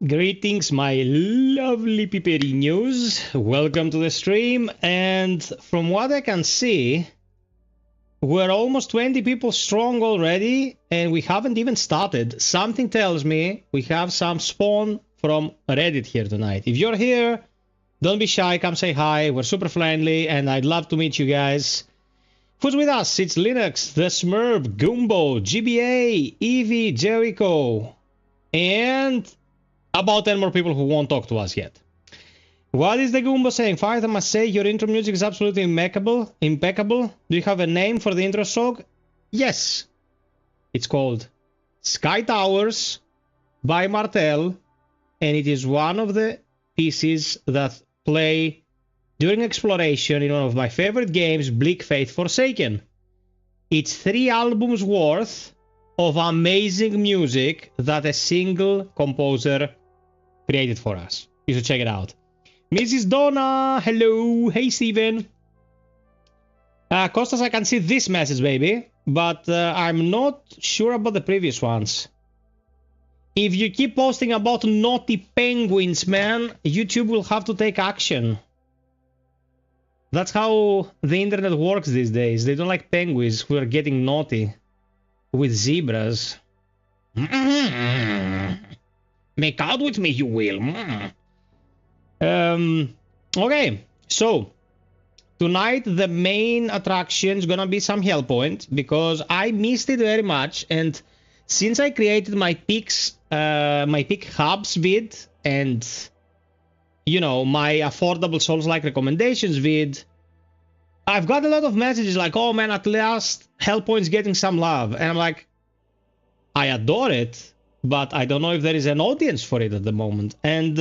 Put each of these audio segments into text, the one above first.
Greetings, my lovely piperinos. Welcome to the stream. And from what I can see, we're almost 20 people strong already, and we haven't even started. Something tells me we have some spawn from Reddit here tonight. If you're here, don't be shy, come say hi. We're super friendly, and I'd love to meet you guys. Who's with us? It's Linux, the Smurf, Goombo, GBA, Evie, Jericho, and about 10 more people who won't talk to us yet. What is the Goombo saying? FiOth, I must say, your intro music is absolutely impeccable. Do you have a name for the intro song? Yes. It's called Sky Towers by Martel, and it is one of the pieces that play during exploration in one of my favorite games, Bleak Fate Forsaken. It's 3 albums worth of amazing music that a single composer created for us. You should check it out. Mrs. Donna, hello. Hey, Steven. Costas, I can see this message, baby, but I'm not sure about the previous ones. If you keep posting about naughty penguins, man, YouTube will have to take action. That's how the internet works these days. They don't like penguins who are getting naughty with zebras. Make out with me, you will. Okay, so tonight the main attraction is gonna be some Hellpoint because I missed it very much, and since I created my picks, my pick hubs vid, and you know, my affordable Soulslike recommendations vid, I've got a lot of messages like, oh man, at last Hellpoint's getting some love. And I'm like, I adore it, but I don't know if there is an audience for it at the moment. And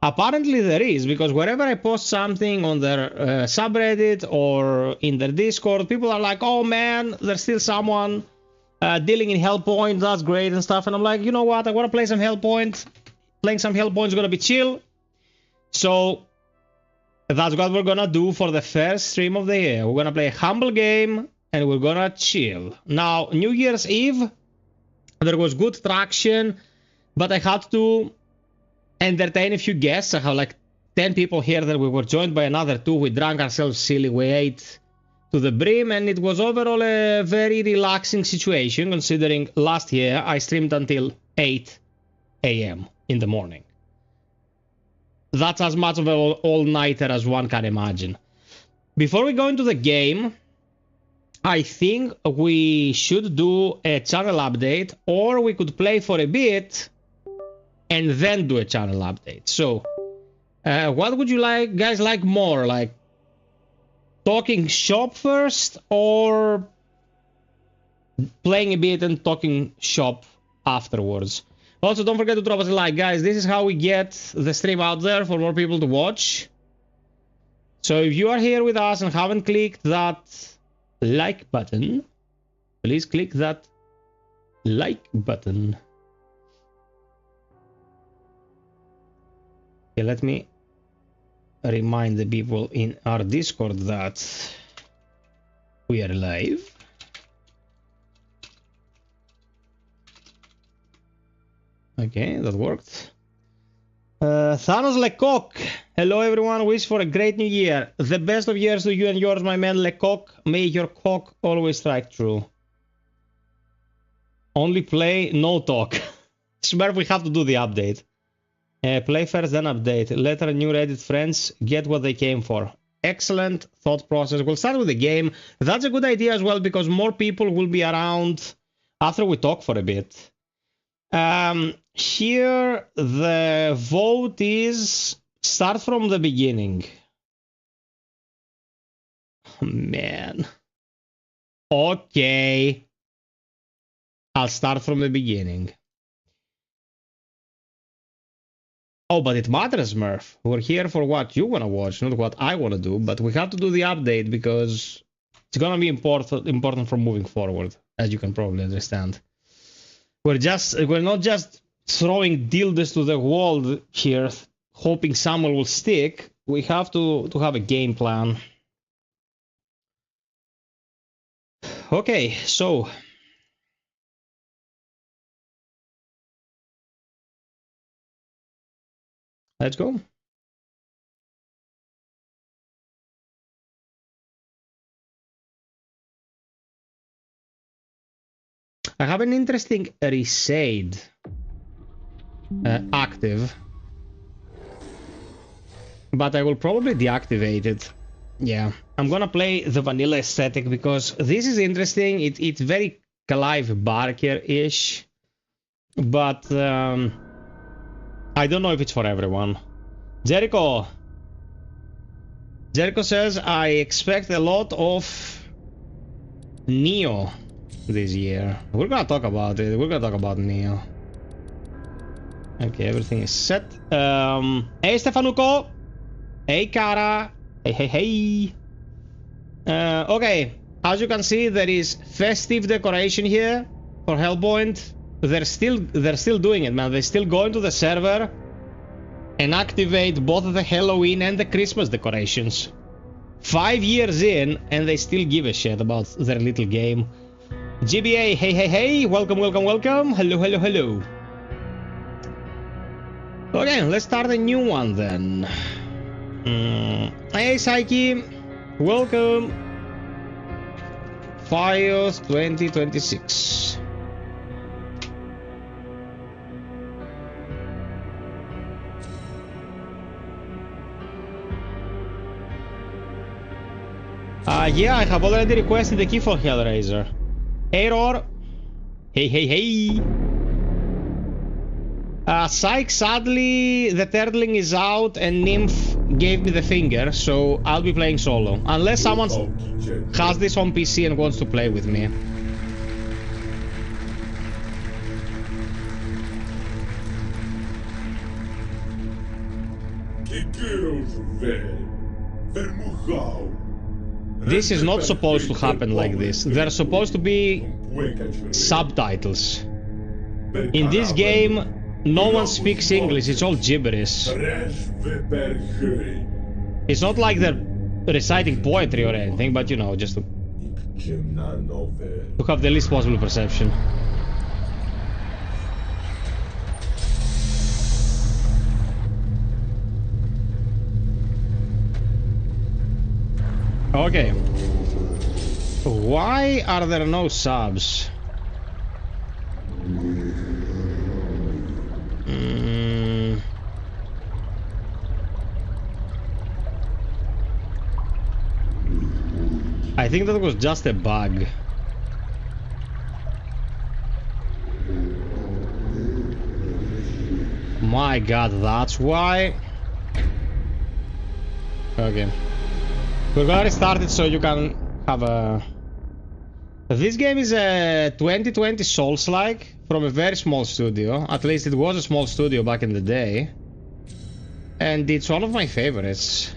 apparently there is, because wherever I post something on their subreddit or in their Discord, people are like, oh man, there's still someone dealing in Hellpoint, that's great and stuff. And I'm like, you know what, I want to play some Hellpoint. Playing some Hellpoint is going to be chill. So that's what we're gonna do for the first stream of the year. We're gonna play a humble game and we're gonna chill. Now, New Year's Eve, there was good traction, but I had to entertain a few guests. I have like 10 people here that we were joined by another 2. We drank ourselves silly, we ate to the brim, and it was overall a very relaxing situation considering last year I streamed until 8 AM in the morning. That's as much of an all-nighter as one can imagine. Before we go into the game, I think we should do a channel update, or we could play for a bit and then do a channel update. So, what would you guys like more? Like, talking shop first, or playing a bit and talking shop afterwards? Also, don't forget to drop us a like, guys. This is how we get the stream out there for more people to watch. So if you are here with us and haven't clicked that like button, please click that like button. Okay, let me remind the people in our Discord that we are live. Okay, that worked. Thanos Lecoq. Hello everyone, wish for a great new year. The best of years to you and yours, my man Lecoq. May your cock always strike true. Only play, no talk. Smurf, we have to do the update. Play first, then update. Let our new Reddit friends get what they came for. Excellent thought process. We'll start with the game. That's a good idea as well, because more people will be around after we talk for a bit. Here the vote is start from the beginning. Oh, man. Okay. I'll start from the beginning. Oh, but it matters, Murph. We're here for what you want to watch, not what I want to do. But we have to do the update because it's gonna be important for moving forward, as you can probably understand. We're not just throwing dildos to the wall here, hoping someone will stick. We have to have a game plan. Okay, so Let's go. I have an interesting Resade active, but I will probably deactivate it. Yeah, I'm gonna play the vanilla aesthetic because this is interesting. It's very Clive Barker-ish, but I don't know if it's for everyone. Jericho says, I expect a lot of Neo this year. We're gonna talk about it. We're gonna talk about Neo. Okay, everything is set. Hey, Stefanuko. Hey, Kara. Hey. Okay, as you can see, there is festive decoration here for Hellpoint. They're still doing it, man. They're still going to the server and activate both the Halloween and the Christmas decorations. 5 years in, and they still give a shit about their little game. GBA, hey. Welcome. Hello. Okay, let's start a new one then. Hey, Psyche. Welcome. FiOth 2026. Yeah, I have already requested the key for Hellraiser. Error. Hey. Psych, sadly, the Turtling is out and Nymph gave me the finger, so I'll be playing solo. Unless someone has this on PC and wants to play with me. This is not supposed to happen like this. There are supposed to be subtitles. In this game, no one speaks English, it's all gibberish. It's not like they're reciting poetry or anything, but you know, just to have the least possible perception. Okay. Why are there no subs? I think that was just a bug. My god, that's why. Okay. We're gonna restart it so you can have a... This game is a 2020 Soulslike from a very small studio. At least it was a small studio back in the day. And it's one of my favorites.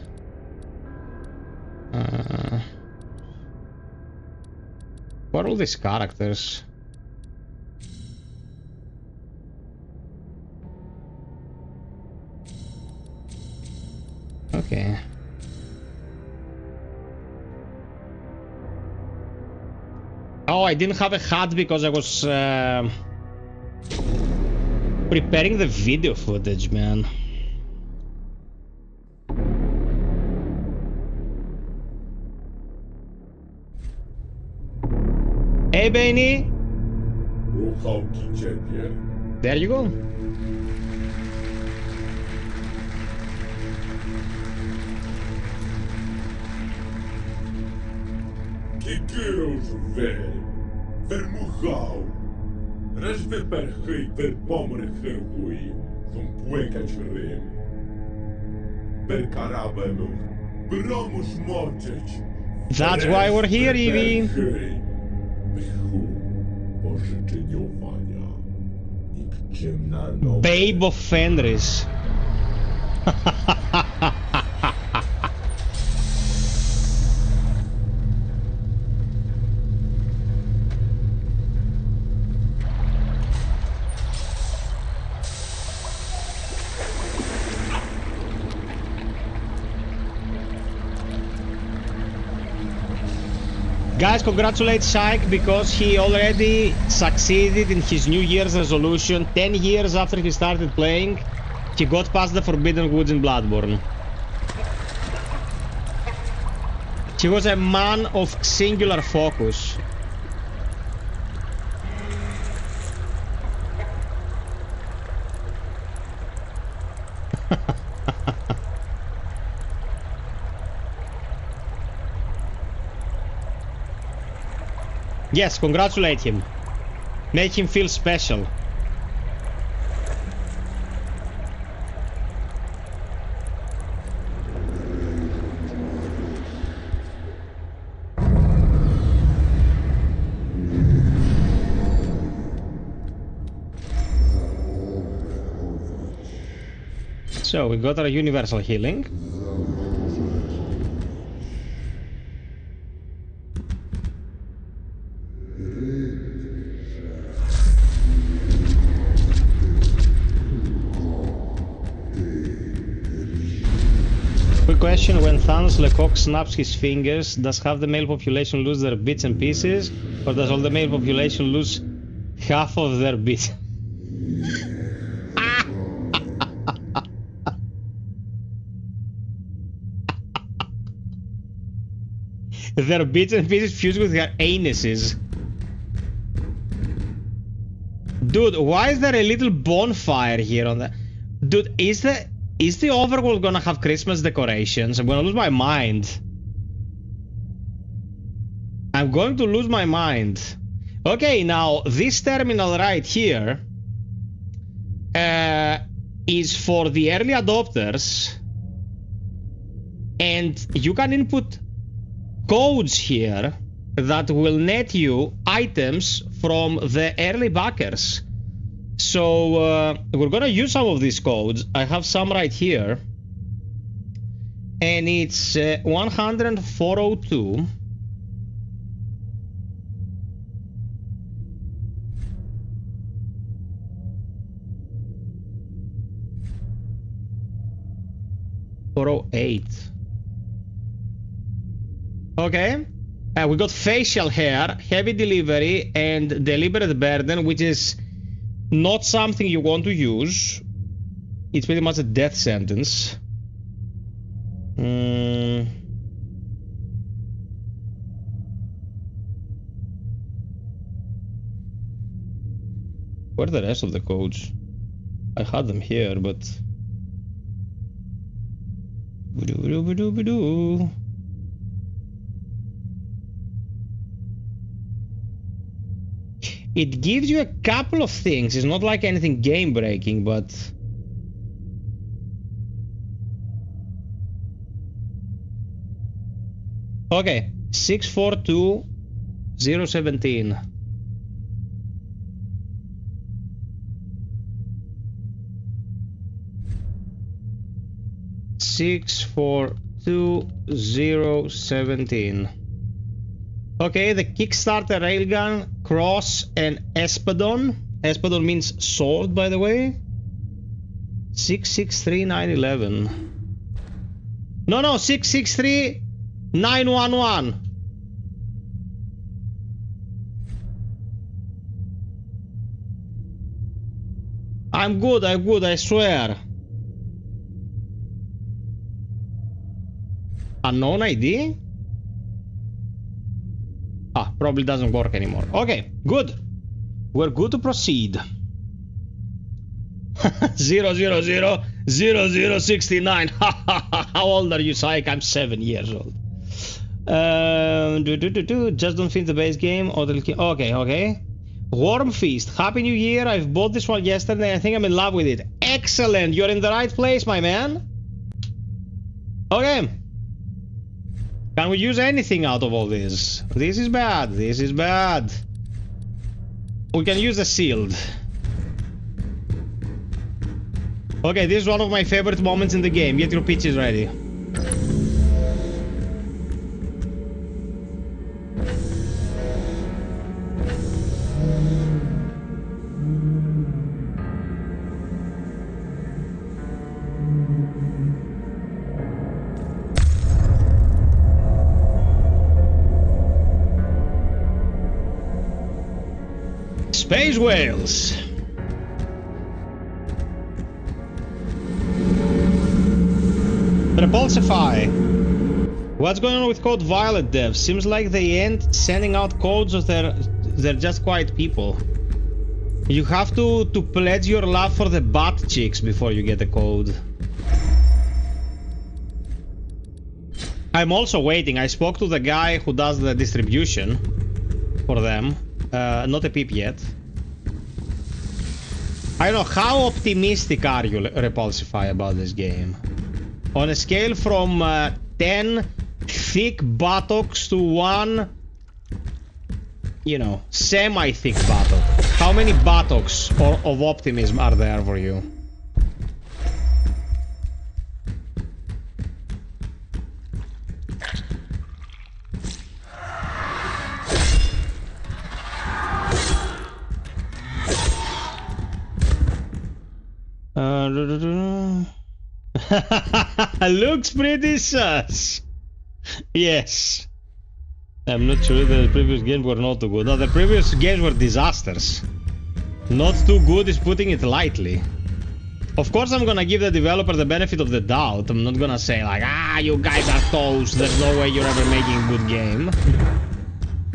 What are all these characters? Okay. Oh, I didn't have a hat because I was preparing the video footage, man. Hey, Bainy. There you go. That's why we're here, Evie. Babe of Fenris. Guys, congratulate Syke because he already succeeded in his New Year's resolution 10 years after he started playing. He got past the Forbidden Woods in Bloodborne. He was a man of singular focus. Yes, congratulate him. Make him feel special. So we got our universal healing. Quick question, when Thanos Lecoq snaps his fingers, does half the male population lose their bits and pieces? Or does all the male population lose half of their bits? Their bits and pieces fused with their anuses. Dude, why is there a little bonfire here on the... Dude, is the overworld gonna have Christmas decorations? I'm gonna lose my mind. I'm going to lose my mind. Okay, now, this terminal right here is for the early adopters. And you can input codes here that will net you items from the early backers. So we're gonna use some of these codes. I have some right here, and it's 10402. Okay. We got facial hair, heavy delivery, and deliberate burden, which is not something you want to use. It's pretty much a death sentence. Where are the rest of the codes? I had them here, but... It gives you a couple of things. It's not like anything game breaking, but... Okay, 642017. Okay, the Kickstarter railgun, cross, and espadon. Espadon means sword, by the way. 663911. No, 663911. I'm good, I swear. Unknown ID? Ah, probably doesn't work anymore. Okay, good. We're good to proceed. 0000069. How old are you, Psych? I'm 7 years old. Just don't finish the base game. Okay. Warm Feast. Happy New Year. I've bought this one yesterday. I think I'm in love with it. Excellent. You're in the right place, my man. Okay. Can we use anything out of all this? This is bad. This is bad. We can use a shield. Okay, this is one of my favorite moments in the game. Get your pitches ready. Space whales. Repulsify. What's going on with Code Violet devs? Seems like they ain't sending out codes or they're just quiet people. You have to pledge your love for the butt chicks before you get a code. I'm also waiting. I spoke to the guy who does the distribution for them. Not a peep yet. I don't know, how optimistic are you, Repulsify, about this game? On a scale from 10 thick buttocks to 1, you know, semi-thick buttock. How many buttocks of optimism are there for you? Looks pretty sus. Yes. I'm not sure the previous games were not too good. No, the previous games were disasters. Not too good is putting it lightly. Of course I'm gonna give the developer the benefit of the doubt. I'm not gonna say like, ah, you guys are toast, there's no way you're ever making a good game.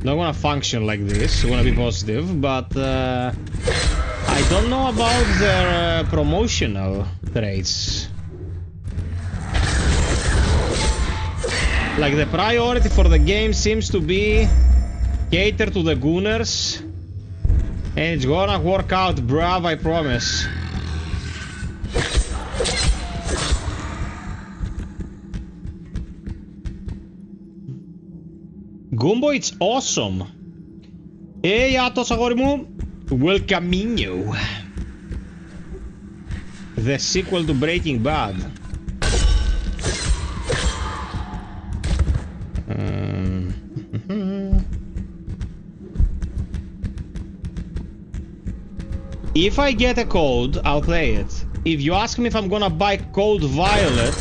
Not gonna function like this, I'm gonna be positive, but I don't know about their promotional traits. Like, the priority for the game seems to be cater to the gooners, and it's gonna work out, bruv, I promise. Gumbo, it's awesome. Hey, Atos, αγόρι μου. Welcoming you. The sequel to Breaking Bad. If I get a code, I'll play it. If you ask me if I'm gonna buy Code Violet,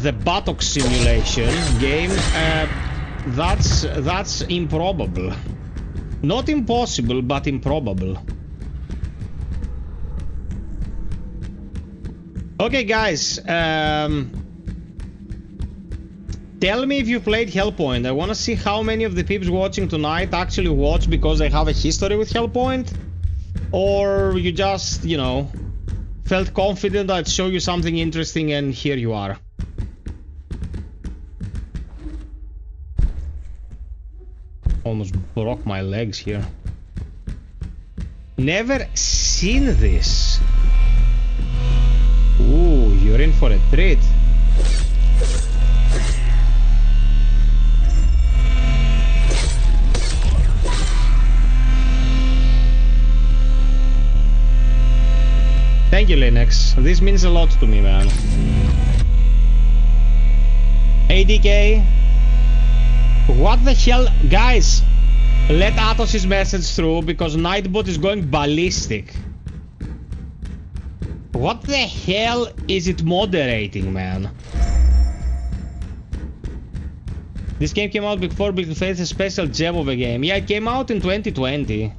the buttock simulation game, that's improbable. Not impossible, but improbable. Okay, guys. Tell me if you played Hellpoint. I want to see how many of the peeps watching tonight actually watch because they have a history with Hellpoint. Or you just, you know, felt confident I'd show you something interesting and here you are. Almost broke my legs here. Never seen this. Ooh, you're in for a treat. Thank you, Linux. This means a lot to me, man. ADK. What the hell? Guys, let Atos' message through because Nightbot is going ballistic. What the hell is it moderating, man? This game came out before Big Faith, a special gem of a game. Yeah, it came out in 2020.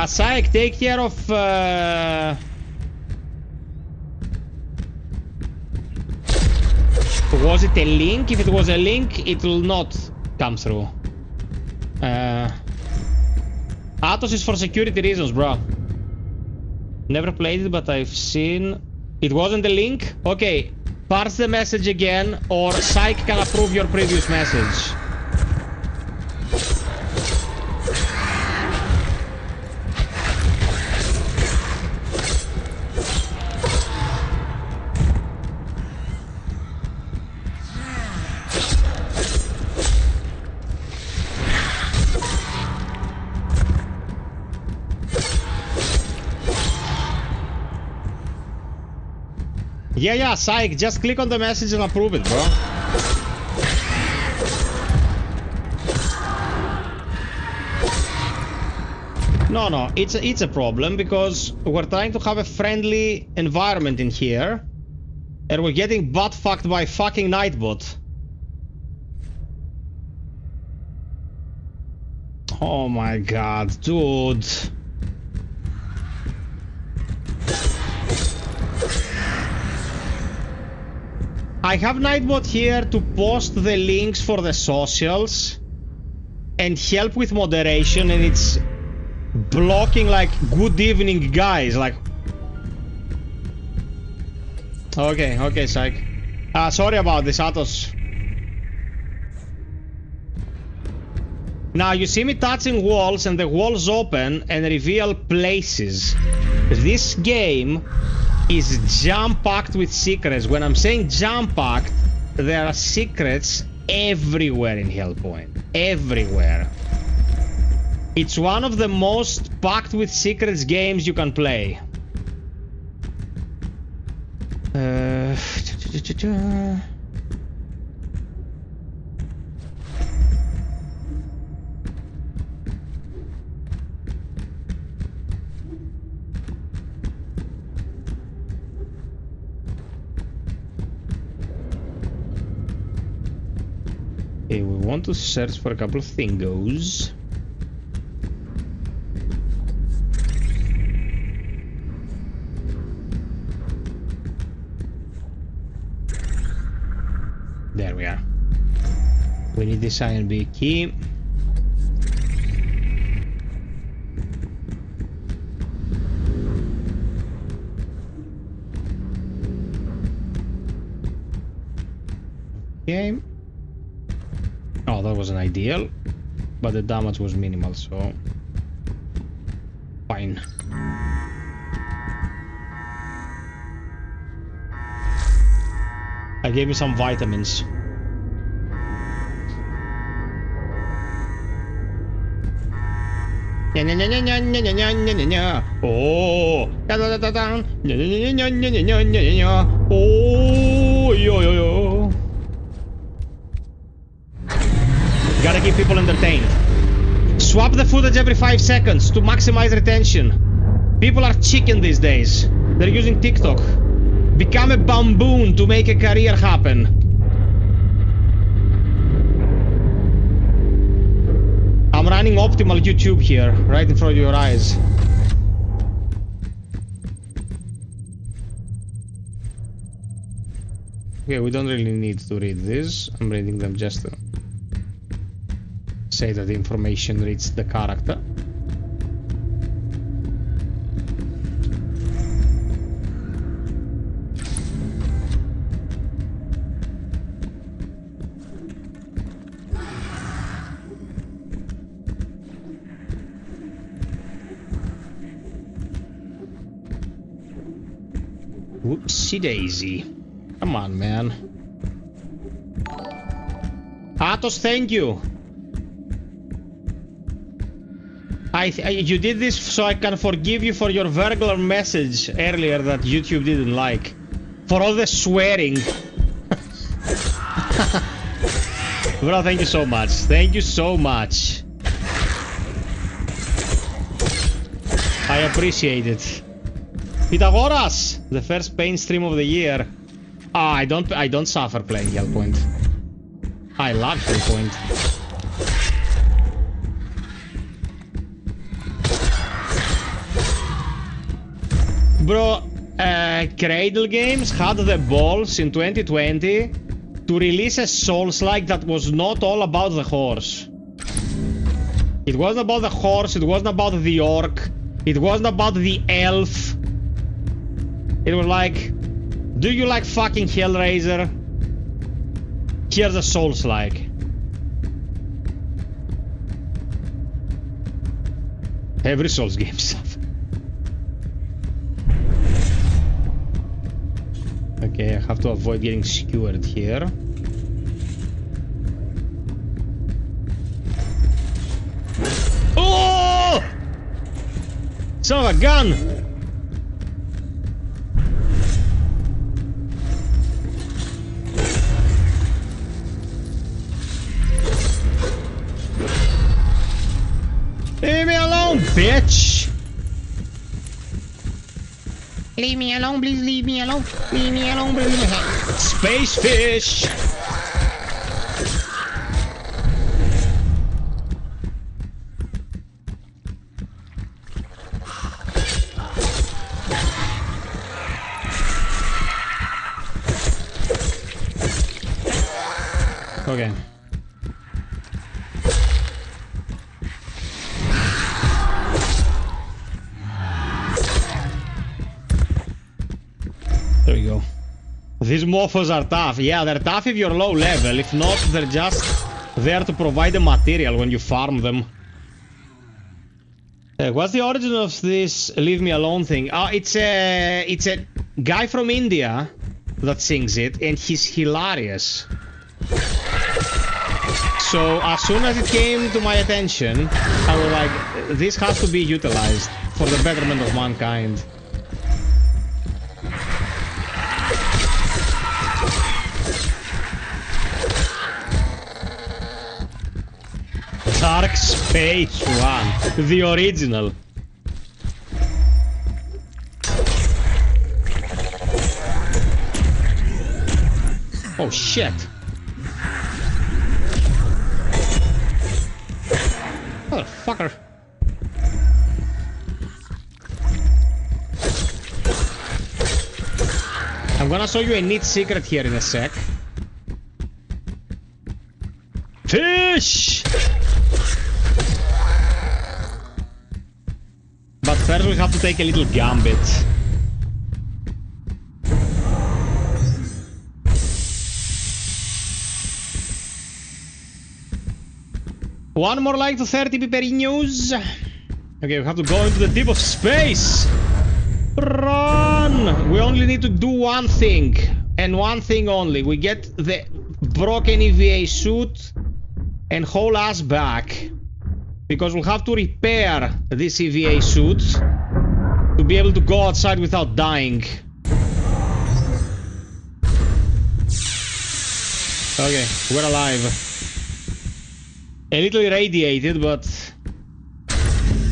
Psych, take care of was it a link? If it was a link, it will not come through. Atos is for security reasons, bro. Never played it, but I've seen... It wasn't a link? Okay, parse the message again, or Psych can approve your previous message. Yeah, Psych, just click on the message and approve it, bro. No, it's a problem because we're trying to have a friendly environment in here and we're getting butt fucked by fucking Nightbot. Oh my god, dude. I have Nightbot here to post the links for the socials and help with moderation, and it's blocking like good evening guys, like okay psych. Sorry about this, Atos. Now you see me touching walls and the walls open and reveal places. This game is jam-packed with secrets. When I'm saying jam-packed, there are secrets everywhere in Hellpoint. Everywhere. It's one of the most packed with secrets games you can play. Okay, we want to search for a couple of thingos. There we are. We need this iron B key. Okay. Oh, that wasn't ideal, but the damage was minimal, so fine. I gave me some vitamins. Oh, oh, yo. Gotta keep people entertained. Swap the footage every 5 seconds to maximize retention. People are chicken these days. They're using TikTok. Become a bamboon to make a career happen. I'm running optimal YouTube here, right in front of your eyes. Okay, we don't really need to read this. I'm reading them just to say that the information reads the character. Whoopsie daisy. Come on, man. Atos, thank you. You did this so I can forgive you for your regular message earlier that YouTube didn't like. For all the swearing. Bro, thank you so much. Thank you so much. I appreciate it. Pythagoras! The first pain stream of the year. Ah, I don't suffer playing Hellpoint. I love Hellpoint. Bro, Cradle Games had the balls in 2020 to release a Soulslike that was not all about the horse. It wasn't about the horse, it wasn't about the orc, it wasn't about the elf. It was like, do you like fucking Hellraiser? Here's a Soulslike. Every Souls game suffers. Okay, I have to avoid getting skewered here. Oh! Son of a gun! Leave me alone, bitch! Leave me alone, please leave me alone. Leave me alone, please leave me alone. Space fish! Okay. There we go. These mofos are tough. Yeah, they're tough if you're low level. If not, they're just there to provide the material when you farm them. What's the origin of this leave me alone thing? Oh, it's a guy from India that sings it, and he's hilarious. So as soon as it came to my attention, I was like, this has to be utilized for the betterment of mankind. Dark Space 1, the original. Oh shit. Motherfucker. I'm gonna show you a neat secret here in a sec. Fish! But first we have to take a little gambit. One more like to 30 peperinos. Okay, we have to go into the deep of space. Run! We only need to do one thing. And one thing only. We get the broken EVA suit and haul us back. Because we'll have to repair this EVA suit to be able to go outside without dying. Okay, we're alive. A little irradiated, but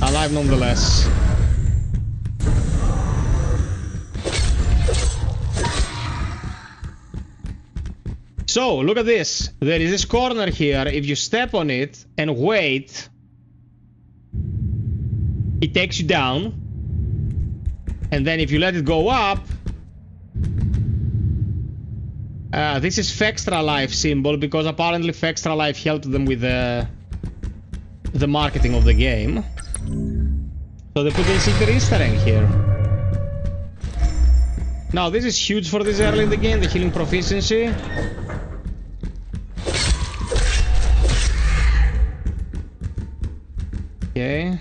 alive nonetheless. So, look at this. There is this corner here. If you step on it and wait, it takes you down. And then if you let it go up, this is Fextra Life symbol, because apparently Fextra Life helped them with the marketing of the game. So they put this little Easter egg here. Now this is huge for this early in the game, the healing proficiency. Okay.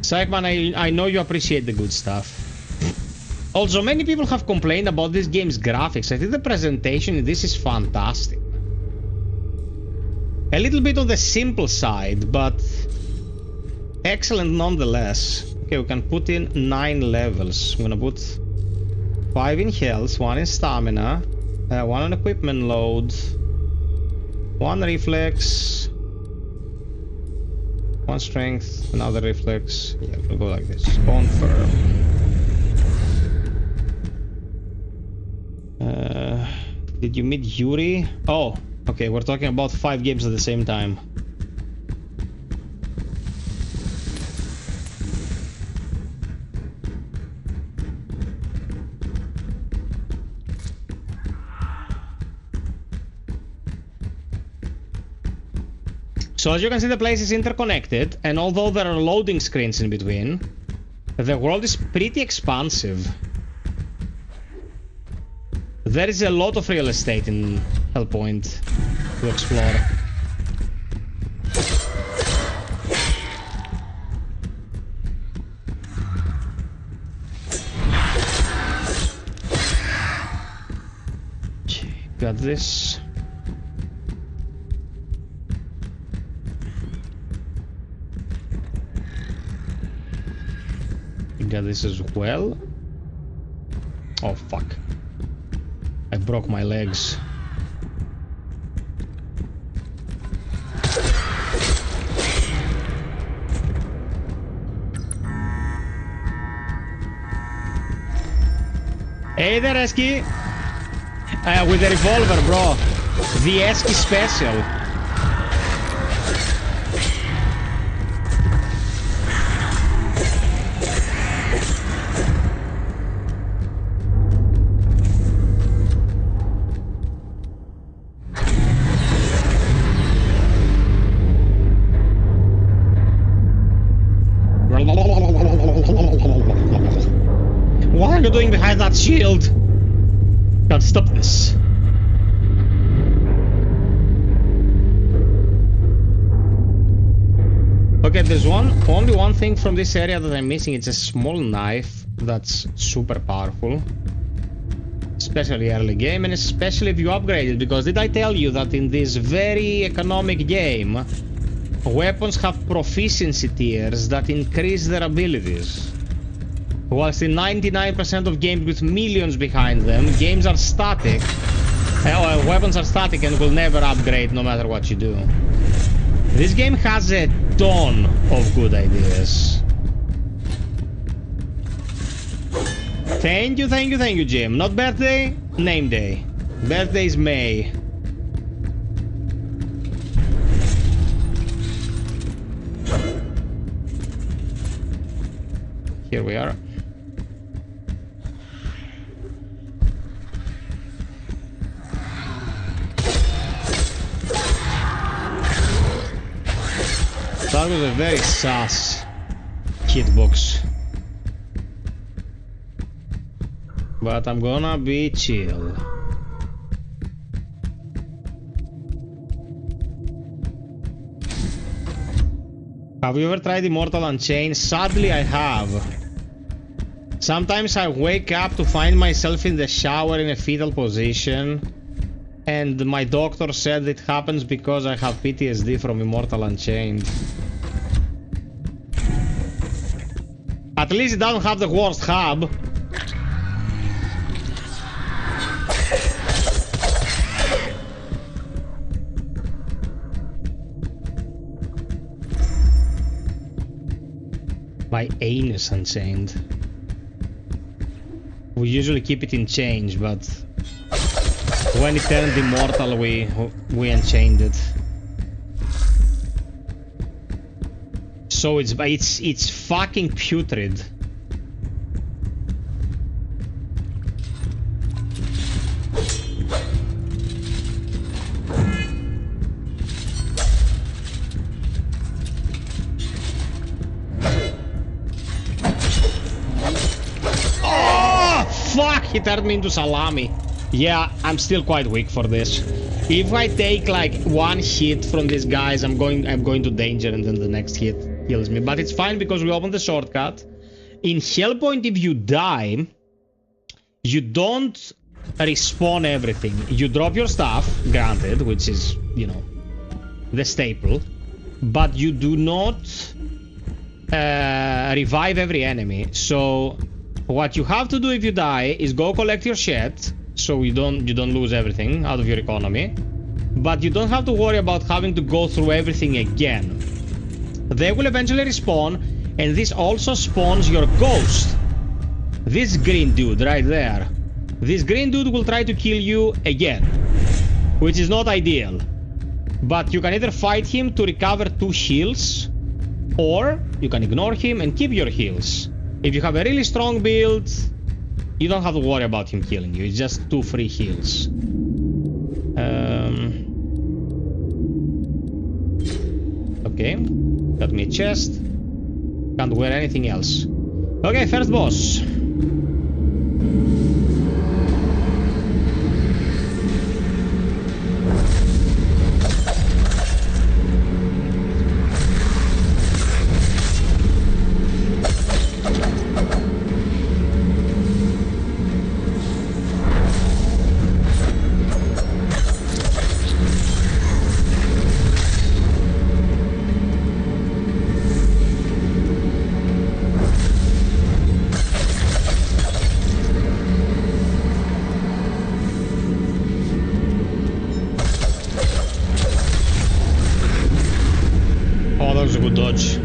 Psychman, I know you appreciate the good stuff. Also, many people have complained about this game's graphics. I think the presentation in this is fantastic. A little bit on the simple side, but excellent nonetheless. Okay, we can put in 9 levels. I'm gonna put 5 in health, 1 in stamina, 1 on equipment load, 1 reflex, 1 strength, another reflex. Yeah, we'll go like this. Confirm. Did you meet Yuri? Oh, okay, we're talking about 5 games at the same time. So as you can see, the place is interconnected, and although there are loading screens in between, the world is pretty expansive. There is a lot of real estate in Hellpoint to explore. Got this. Got this as well. Oh fuck. I broke my legs. Hey there, Esky. With the revolver, bro. The Esky special. that shield. Can't stop this. Okay, there's only one thing from this area that I'm missing. It's a small knife that's super powerful. Especially early game, and especially if you upgrade it, because did I tell you that in this very economic game, weapons have proficiency tiers that increase their abilities? Whilst in 99% of games with millions behind them, games are static. Weapons are static and will never upgrade no matter what you do. This game has a ton of good ideas. Thank you, Jim. Not birthday, name day. Birthday is May. Here we are. That was a very sus hitbox. But I'm gonna be chill. Have you ever tried Immortal Unchained? Sadly, I have. Sometimes I wake up to find myself in the shower in a fetal position, and my doctor said it happens because I have PTSD from Immortal Unchained. At least it doesn't have the worst hub. My anus unchained. We usually keep it in change, but when it turned immortal, we unchained it. So it's fucking putrid. Fuck! He turned me into salami. Yeah, I'm still quite weak for this. If I take like one hit from these guys, I'm going to danger, and then the next hit kills me. But it's fine because we opened the shortcut. In Hellpoint, if you die, you don't respawn everything. You drop your stuff, granted, which is, you know, the staple. But you do not revive every enemy. So what you have to do if you die is go collect your shit, so you don't lose everything out of your economy. But you don't have to worry about having to go through everything again. They will eventually respawn, and this also spawns your ghost. This green dude right there. This green dude will try to kill you again, which is not ideal. But you can either fight him to recover 2 heals, or you can ignore him and keep your heals. If you have a really strong build, you don't have to worry about him killing you. It's just 2 free heals. Okay, got me a chest. Can't wear anything else. Okay, first boss. Dodge.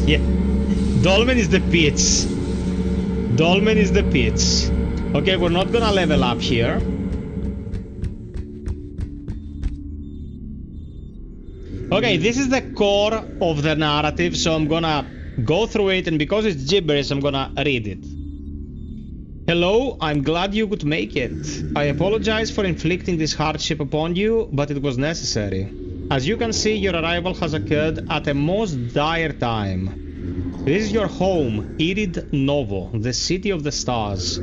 Yeah. Dolmen is the pits. Dolmen is the pits. Okay, we're not gonna level up here. Okay, this is the core of the narrative, so I'm gonna go through it, and because it's gibberish, I'm gonna read it. Hello, I'm glad you could make it. I apologize for inflicting this hardship upon you, but it was necessary. As you can see, your arrival has occurred at a most dire time. This is your home, Irid Novo, the city of the stars.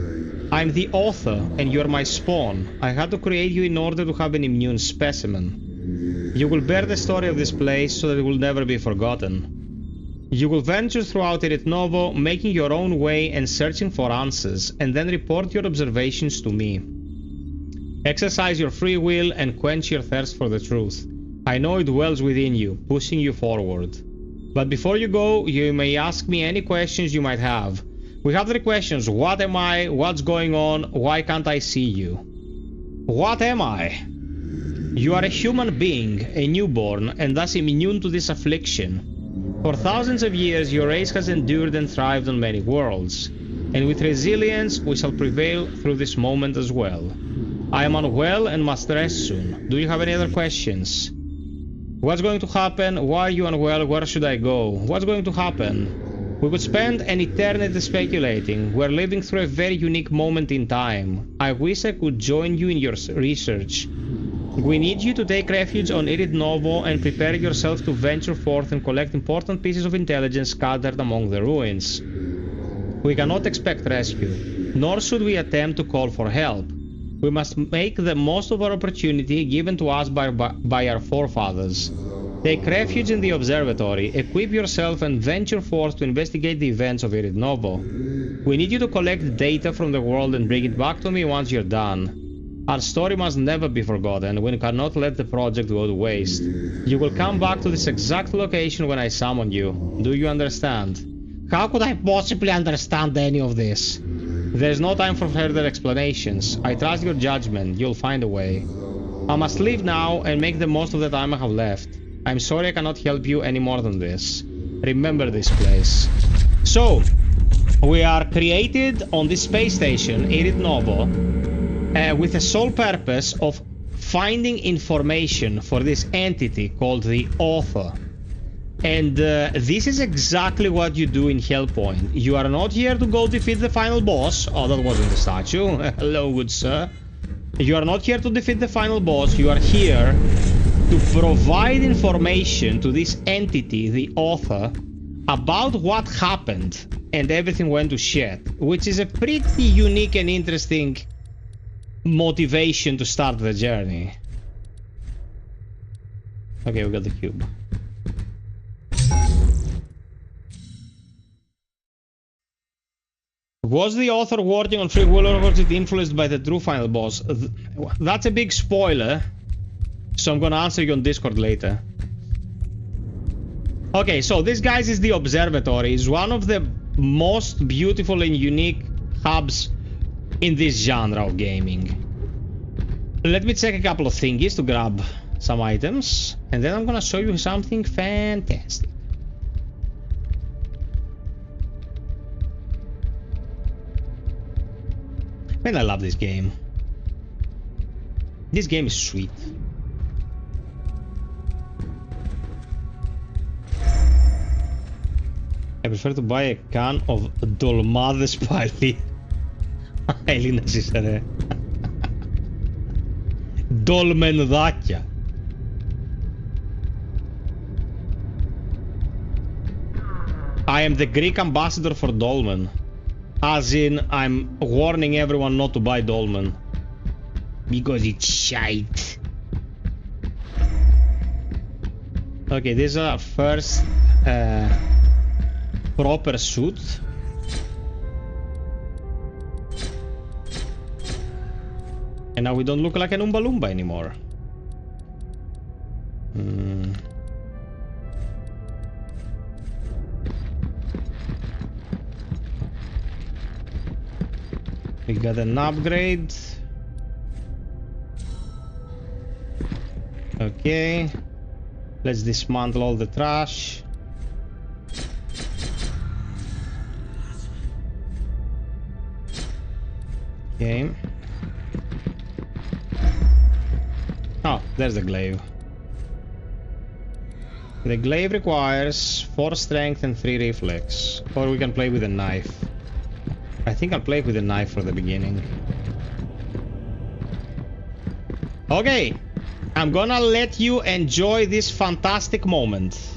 I'm the author, and you're my spawn. I had to create you in order to have an immune specimen. You will bear the story of this place so that it will never be forgotten. You will venture throughout Irid Novo, making your own way and searching for answers, and then report your observations to me. Exercise your free will and quench your thirst for the truth. I know it dwells within you, pushing you forward. But before you go, you may ask me any questions you might have. We have 3 questions. What am I? What's going on? Why can't I see you? What am I? You are a human being, a newborn, and thus immune to this affliction. For thousands of years, your race has endured and thrived on many worlds. And with resilience, we shall prevail through this moment as well. I am unwell and must rest soon. Do you have any other questions? What's going to happen? Why are you unwell? Where should I go? What's going to happen? We could spend an eternity speculating. We're living through a very unique moment in time. I wish I could join you in your research. We need you to take refuge on Irid Novo and prepare yourself to venture forth and collect important pieces of intelligence scattered among the ruins. We cannot expect rescue, nor should we attempt to call for help. We must make the most of our opportunity given to us by our forefathers. Take refuge in the observatory, equip yourself and venture forth to investigate the events of Irid Novo. We need you to collect data from the world and bring it back to me once you're done. Our story must never be forgotten. We cannot let the project go to waste. You will come back to this exact location when I summon you. Do you understand? How could I possibly understand any of this? There's no time for further explanations. I trust your judgment. You'll find a way. I must leave now and make the most of the time I have left. I'm sorry I cannot help you any more than this. Remember this place. So, we are created on this space station, Irid Novo, with the sole purpose of finding information for this entity called the Author. And this is exactly what you do in Hellpoint. You are not here to go defeat the final boss. Oh, that wasn't the statue. Hello, good sir. You are not here to defeat the final boss. You are here to provide information to this entity, the Author, about what happened and everything went to shit, which is a pretty unique and interesting motivation to start the journey. Okay, we got the cube. Was the Author working on free will, or was it influenced by the true final boss? That's a big spoiler, so I'm gonna answer you on Discord later. Okay, so this, guys, is the observatory. It's one of the most beautiful and unique hubs in this genre of gaming. Let me check a couple of thingies to grab some items, and then I'm gonna show you something fantastic. Man, I love this game. This game is sweet. I prefer to buy a can of Dolmades πάλι. Έλληνας είσαι ρε. Dolmenδάκια. I am the Greek ambassador for Dolmen. As in, I'm warning everyone not to buy Dolmen. Because it's shite. Okay, this is our first proper suit. And now we don't look like an Oompa Loompa anymore. We got an upgrade. Okay. Let's dismantle all the trash. Okay. Oh, there's the glaive. The glaive requires 4 strength and 3 reflex. Or we can play with a knife. I think I'll play with a knife for the beginning. Okay. I'm gonna let you enjoy this fantastic moment.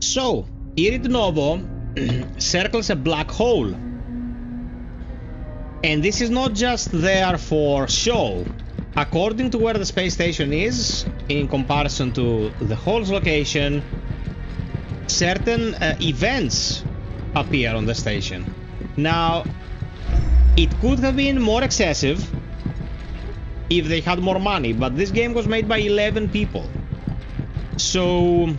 So, Irid Novo circles a black hole. And this is not just there for show. According to where the space station is, in comparison to the hole's location, certain events appear on the station. Now, it could have been more excessive if they had more money, but this game was made by 11 people. So,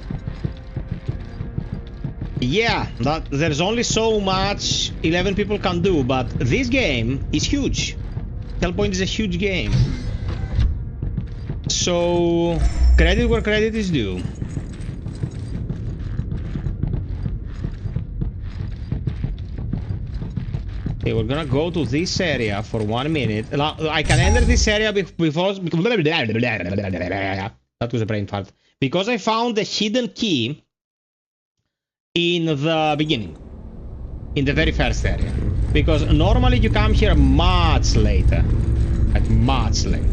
yeah, there's only so much 11 people can do, but this game is huge. Hellpoint is a huge game. So, credit where credit is due. Okay, we're gonna go to this area for 1 minute. Now, I can enter this area before... That was a brain fart. Because I found the hidden key in the beginning. In the very first area. Because normally you come here much later. Like much later.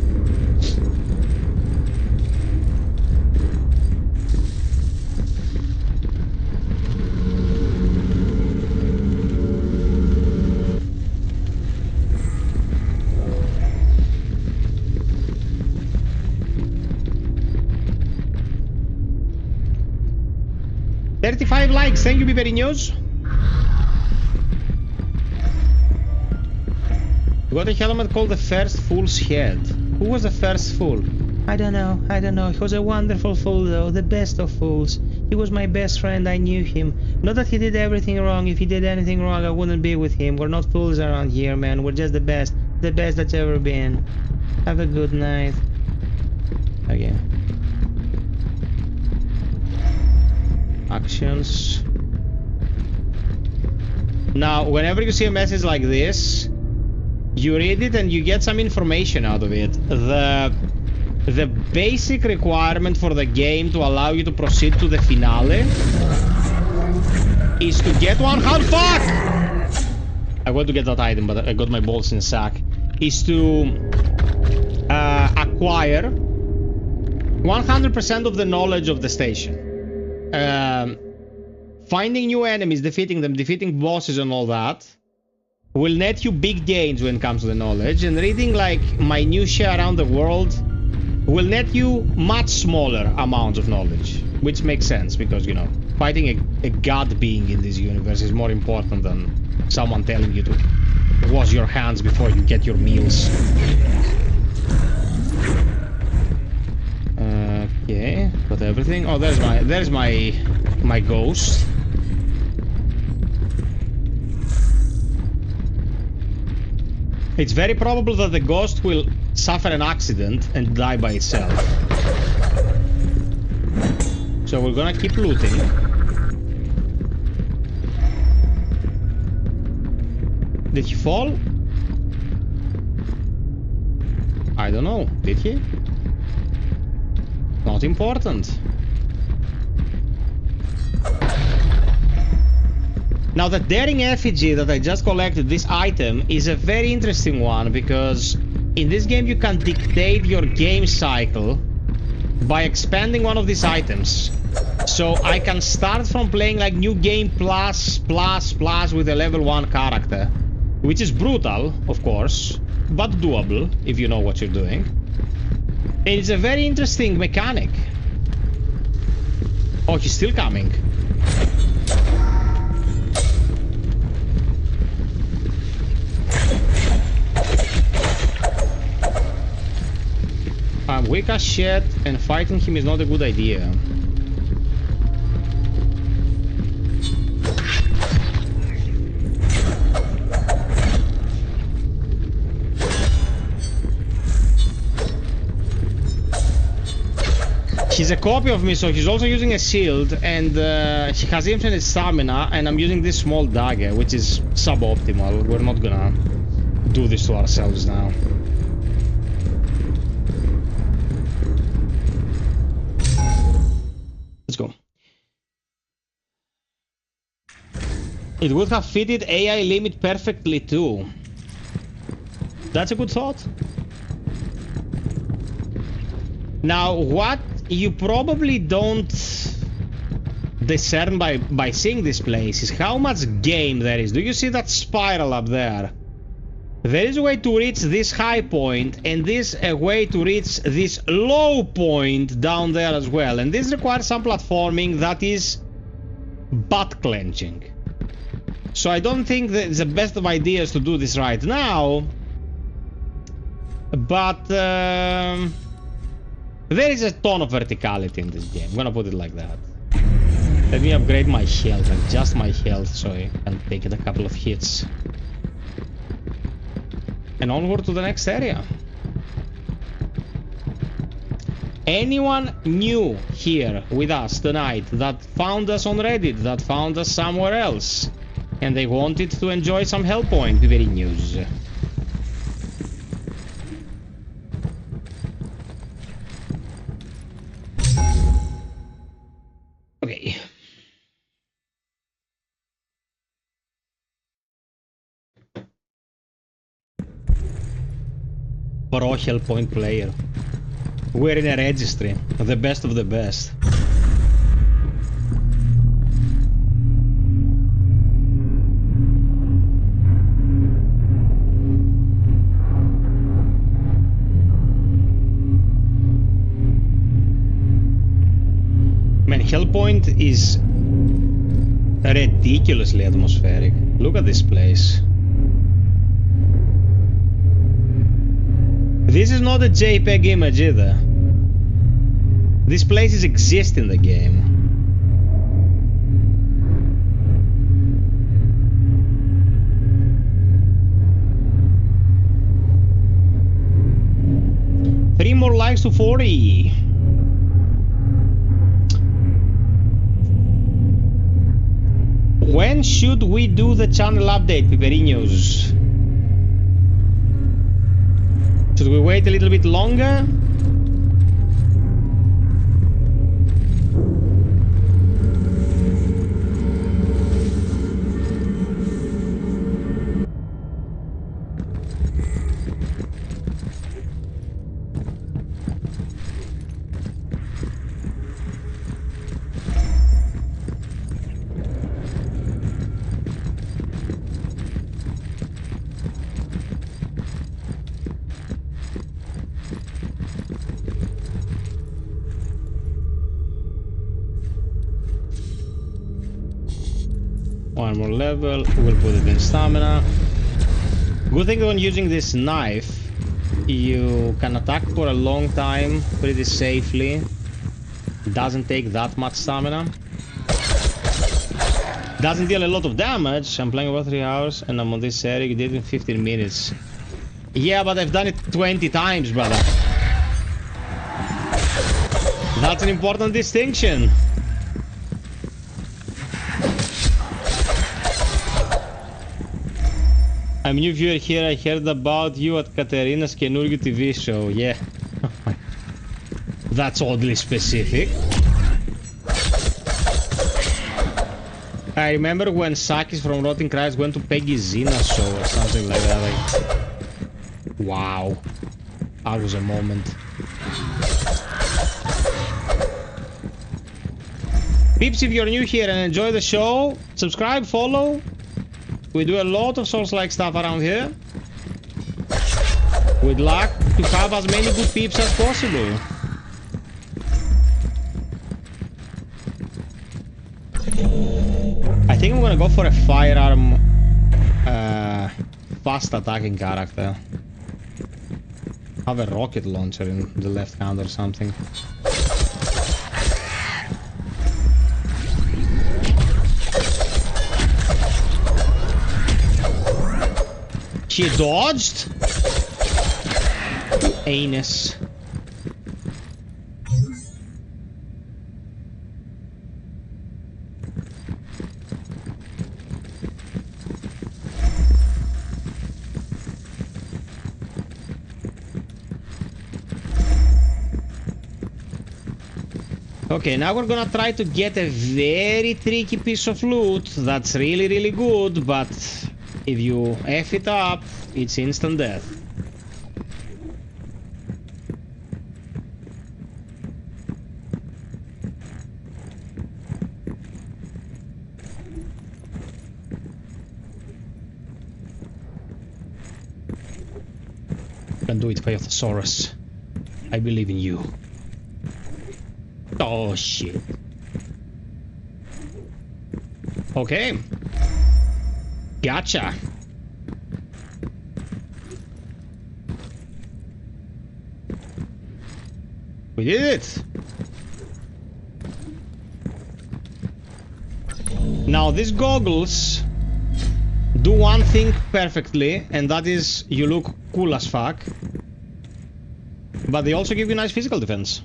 $35 likes, thank you, Biberi News. You got a helmet called the First Fool's Head. Who was the first fool? I don't know. He was a wonderful fool though, the best of fools. He was my best friend, I knew him. Not that he did everything wrong. If he did anything wrong, I wouldn't be with him. We're not fools around here, man. We're just the best that's ever been. Have a good night. Okay. Actions. Now, whenever you see a message like this, you read it and you get some information out of it. The basic requirement for the game to allow you to proceed to the finale is to get 100... Fuck! I want to get that item, but I got my balls in a sack. Is to acquire 100% of the knowledge of the station. Finding new enemies, defeating them, defeating bosses and all that will net you big gains when it comes to the knowledge, and reading like minutiae around the world will net you much smaller amounts of knowledge, which makes sense because, you know, fighting a god being in this universe is more important than someone telling you to wash your hands before you get your meals. Okay, got everything. Oh, there's my ghost. It's very probable that the ghost will suffer an accident and die by itself. So we're gonna keep looting. Did he fall? I don't know. Did he? Not important. Now the daring effigy that I just collected, this item, is a very interesting one because in this game you can dictate your game cycle by expanding one of these items. So I can start from playing like new game plus with a level 1 character, which is brutal, of course, but doable if you know what you're doing. And it's a very interesting mechanic. Oh, he's still coming. I'm weak as shit, and fighting him is not a good idea. He's a copy of me, so he's also using a shield, and he has infinite stamina, and I'm using this small dagger, which is suboptimal. We're not gonna do this to ourselves now. Let's go. It would have fitted AI limit perfectly too. That's a good thought. Now, what you probably don't discern by seeing this place is how much game there is. Do you see that spiral up there? There is a way to reach this high point, and this a way to reach this low point down there as well. And this requires some platforming that is butt clenching. So I don't think that it's the best of ideas to do this right now. But there is a ton of verticality in this game. I'm gonna put it like that. Let me upgrade my health, and just my health, so I can take it a couple of hits. And onward to the next area. Anyone new here with us tonight that found us on Reddit, that found us somewhere else, and they wanted to enjoy some Hellpoint, very news. Okay. Pro Hellpoint player. We're in a registry. The best of the best. Man, Hellpoint is ridiculously atmospheric. Look at this place. This is not a JPEG image either. These places exist in the game. Three more likes to 40. When should we do the channel update, Piperinos? Should we wait a little bit longer? One more level, we'll put it in stamina. Good thing when using this knife, you can attack for a long time pretty safely. Doesn't take that much stamina. Doesn't deal a lot of damage. I'm playing about 3 hours and I'm on this area. You did it in 15 minutes. Yeah, but I've done it 20 times, brother. That's an important distinction. I'm a new viewer here. I heard about you at Katerina's Kenurgu TV show. Yeah. That's oddly specific. I remember when Sakis from Rotting Christ went to Peggy Zina's show or something like that. Like, wow. That was a moment. Peeps, if you're new here and enjoy the show, subscribe, follow. We do a lot of Soulslike stuff around here. We'd like to have as many good peeps as possible. I think I'm gonna go for a firearm, fast attacking character. Have a rocket launcher in the left hand or something. She dodged? Anus. Okay, now we're gonna try to get a very tricky piece of loot that's really, really good, but if you F it up, it's instant death. You can do it, FiOth. I believe in you. Oh shit. Okay. Gotcha. We did it. Now these goggles do one thing perfectly, and that is you look cool as fuck. But they also give you nice physical defense.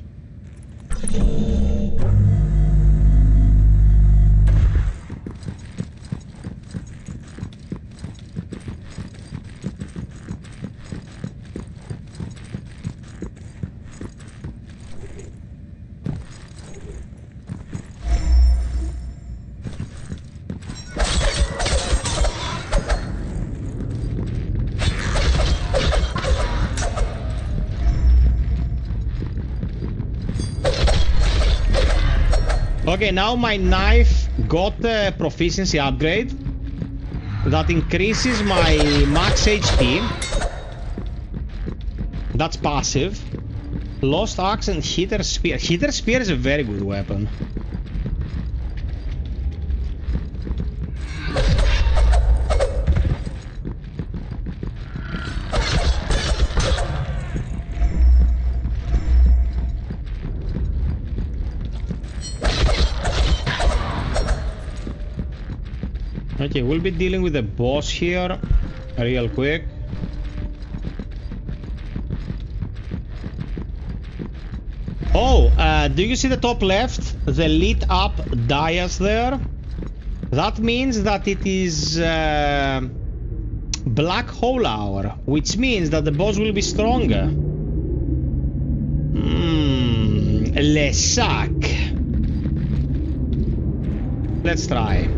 Okay, now my knife got a proficiency upgrade that increases my max HP. That's passive. Lost axe and hitter spear. Hitter spear is a very good weapon. Okay, we'll be dealing with the boss here real quick. Oh, do you see the top left? The lit up dais there? That means that it is black hole hour, which means that the boss will be stronger. Le sac. Let's try.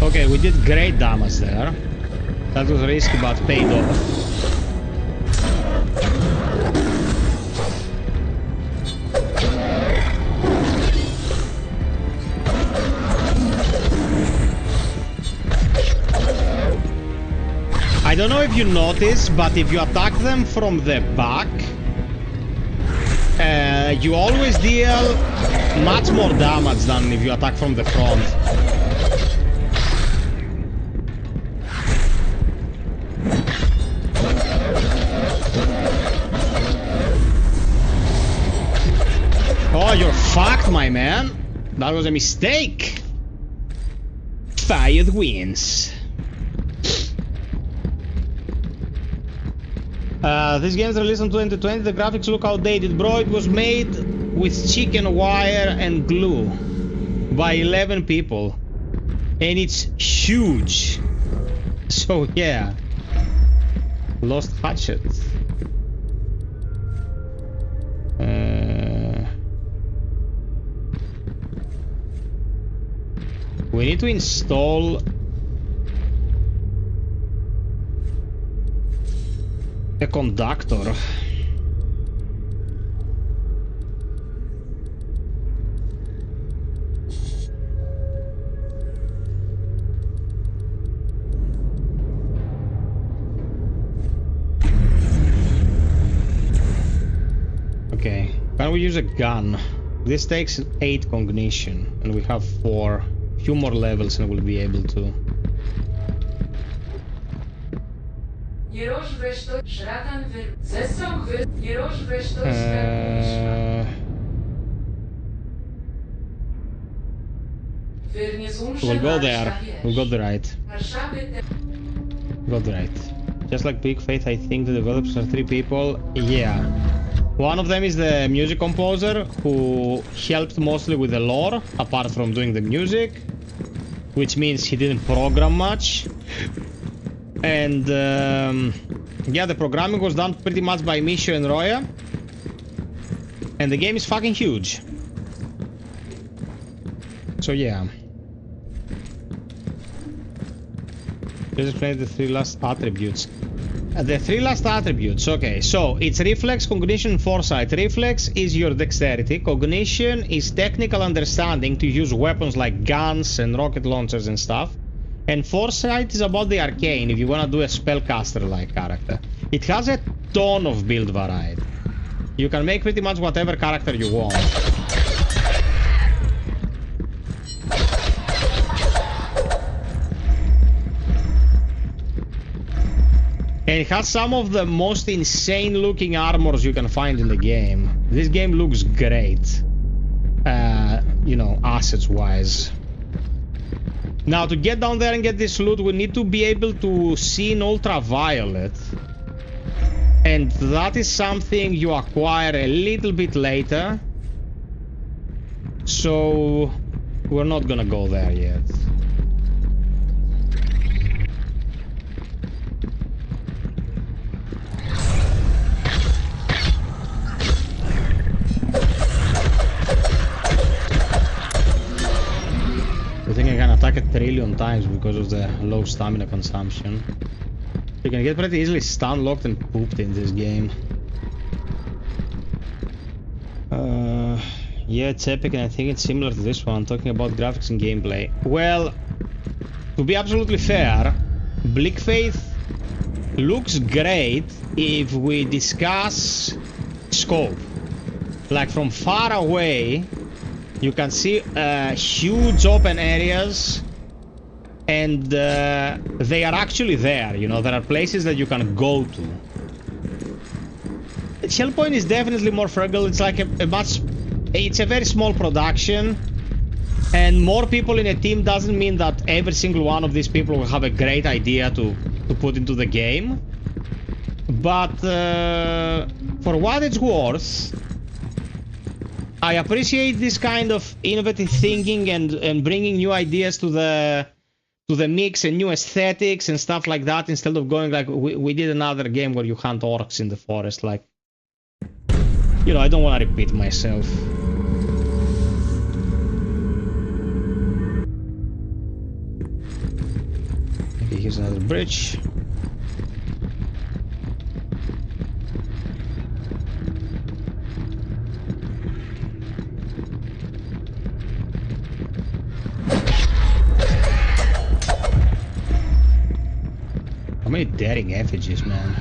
Okay, we did great damage there. That was risky, but paid off. I don't know if you noticed, but if you attack them from the back, you always deal much more damage than if you attack from the front. Oh, you're fucked, my man. That was a mistake. FiOth wins. This game's released in 2020. The graphics look outdated, bro. It was made with chicken wire and glue by 11 people, and it's huge. So yeah, lost hatchet. We need to install a conductor. Okay, can we use a gun? This takes 8 cognition, and we have 4. Few more levels and we'll be able to. We'll go there. We'll go the right. Go the right. Just like Big Faith, I think the developers are 3 people. Yeah. One of them is the music composer who helped mostly with the lore, apart from doing the music, which means he didn't program much. And yeah, the programming was done pretty much by Misho and Roya. And the game is fucking huge. So yeah. Let's explain the 3 last attributes. The 3 last attributes, okay, so it's reflex, cognition, and foresight. Reflex is your dexterity, cognition is technical understanding to use weapons like guns and rocket launchers and stuff, and foresight is about the arcane, if you want to do a spellcaster-like character. It has a ton of build variety. You can make pretty much whatever character you want. And it has some of the most insane looking armors you can find in the game. This game looks great. You know, assets wise. Now to get down there and get this loot, we need to be able to see in ultraviolet. And that is something you acquire a little bit later. So we're not gonna go there yet. I think I can attack 1 trillion times because of the low stamina consumption. You can get pretty easily stun locked and pooped in this game. Yeah, it's epic and I think it's similar to this one, talking about graphics and gameplay. Well, to be absolutely fair, Bleak Faith looks great if we discuss scope. Like from far away, you can see huge open areas, and they are actually there, you know, there are places that you can go to. Hellpoint is definitely more frugal, it's like it's a very small production, and more people in a team doesn't mean that every single one of these people will have a great idea to put into the game. But for what it's worth, I appreciate this kind of innovative thinking and bringing new ideas to the mix and new aesthetics and stuff like that, instead of going like we did another game where you hunt orcs in the forest. Like, you know, I don't want to repeat myself. Okay, here's another bridge. How many daring effigies, man?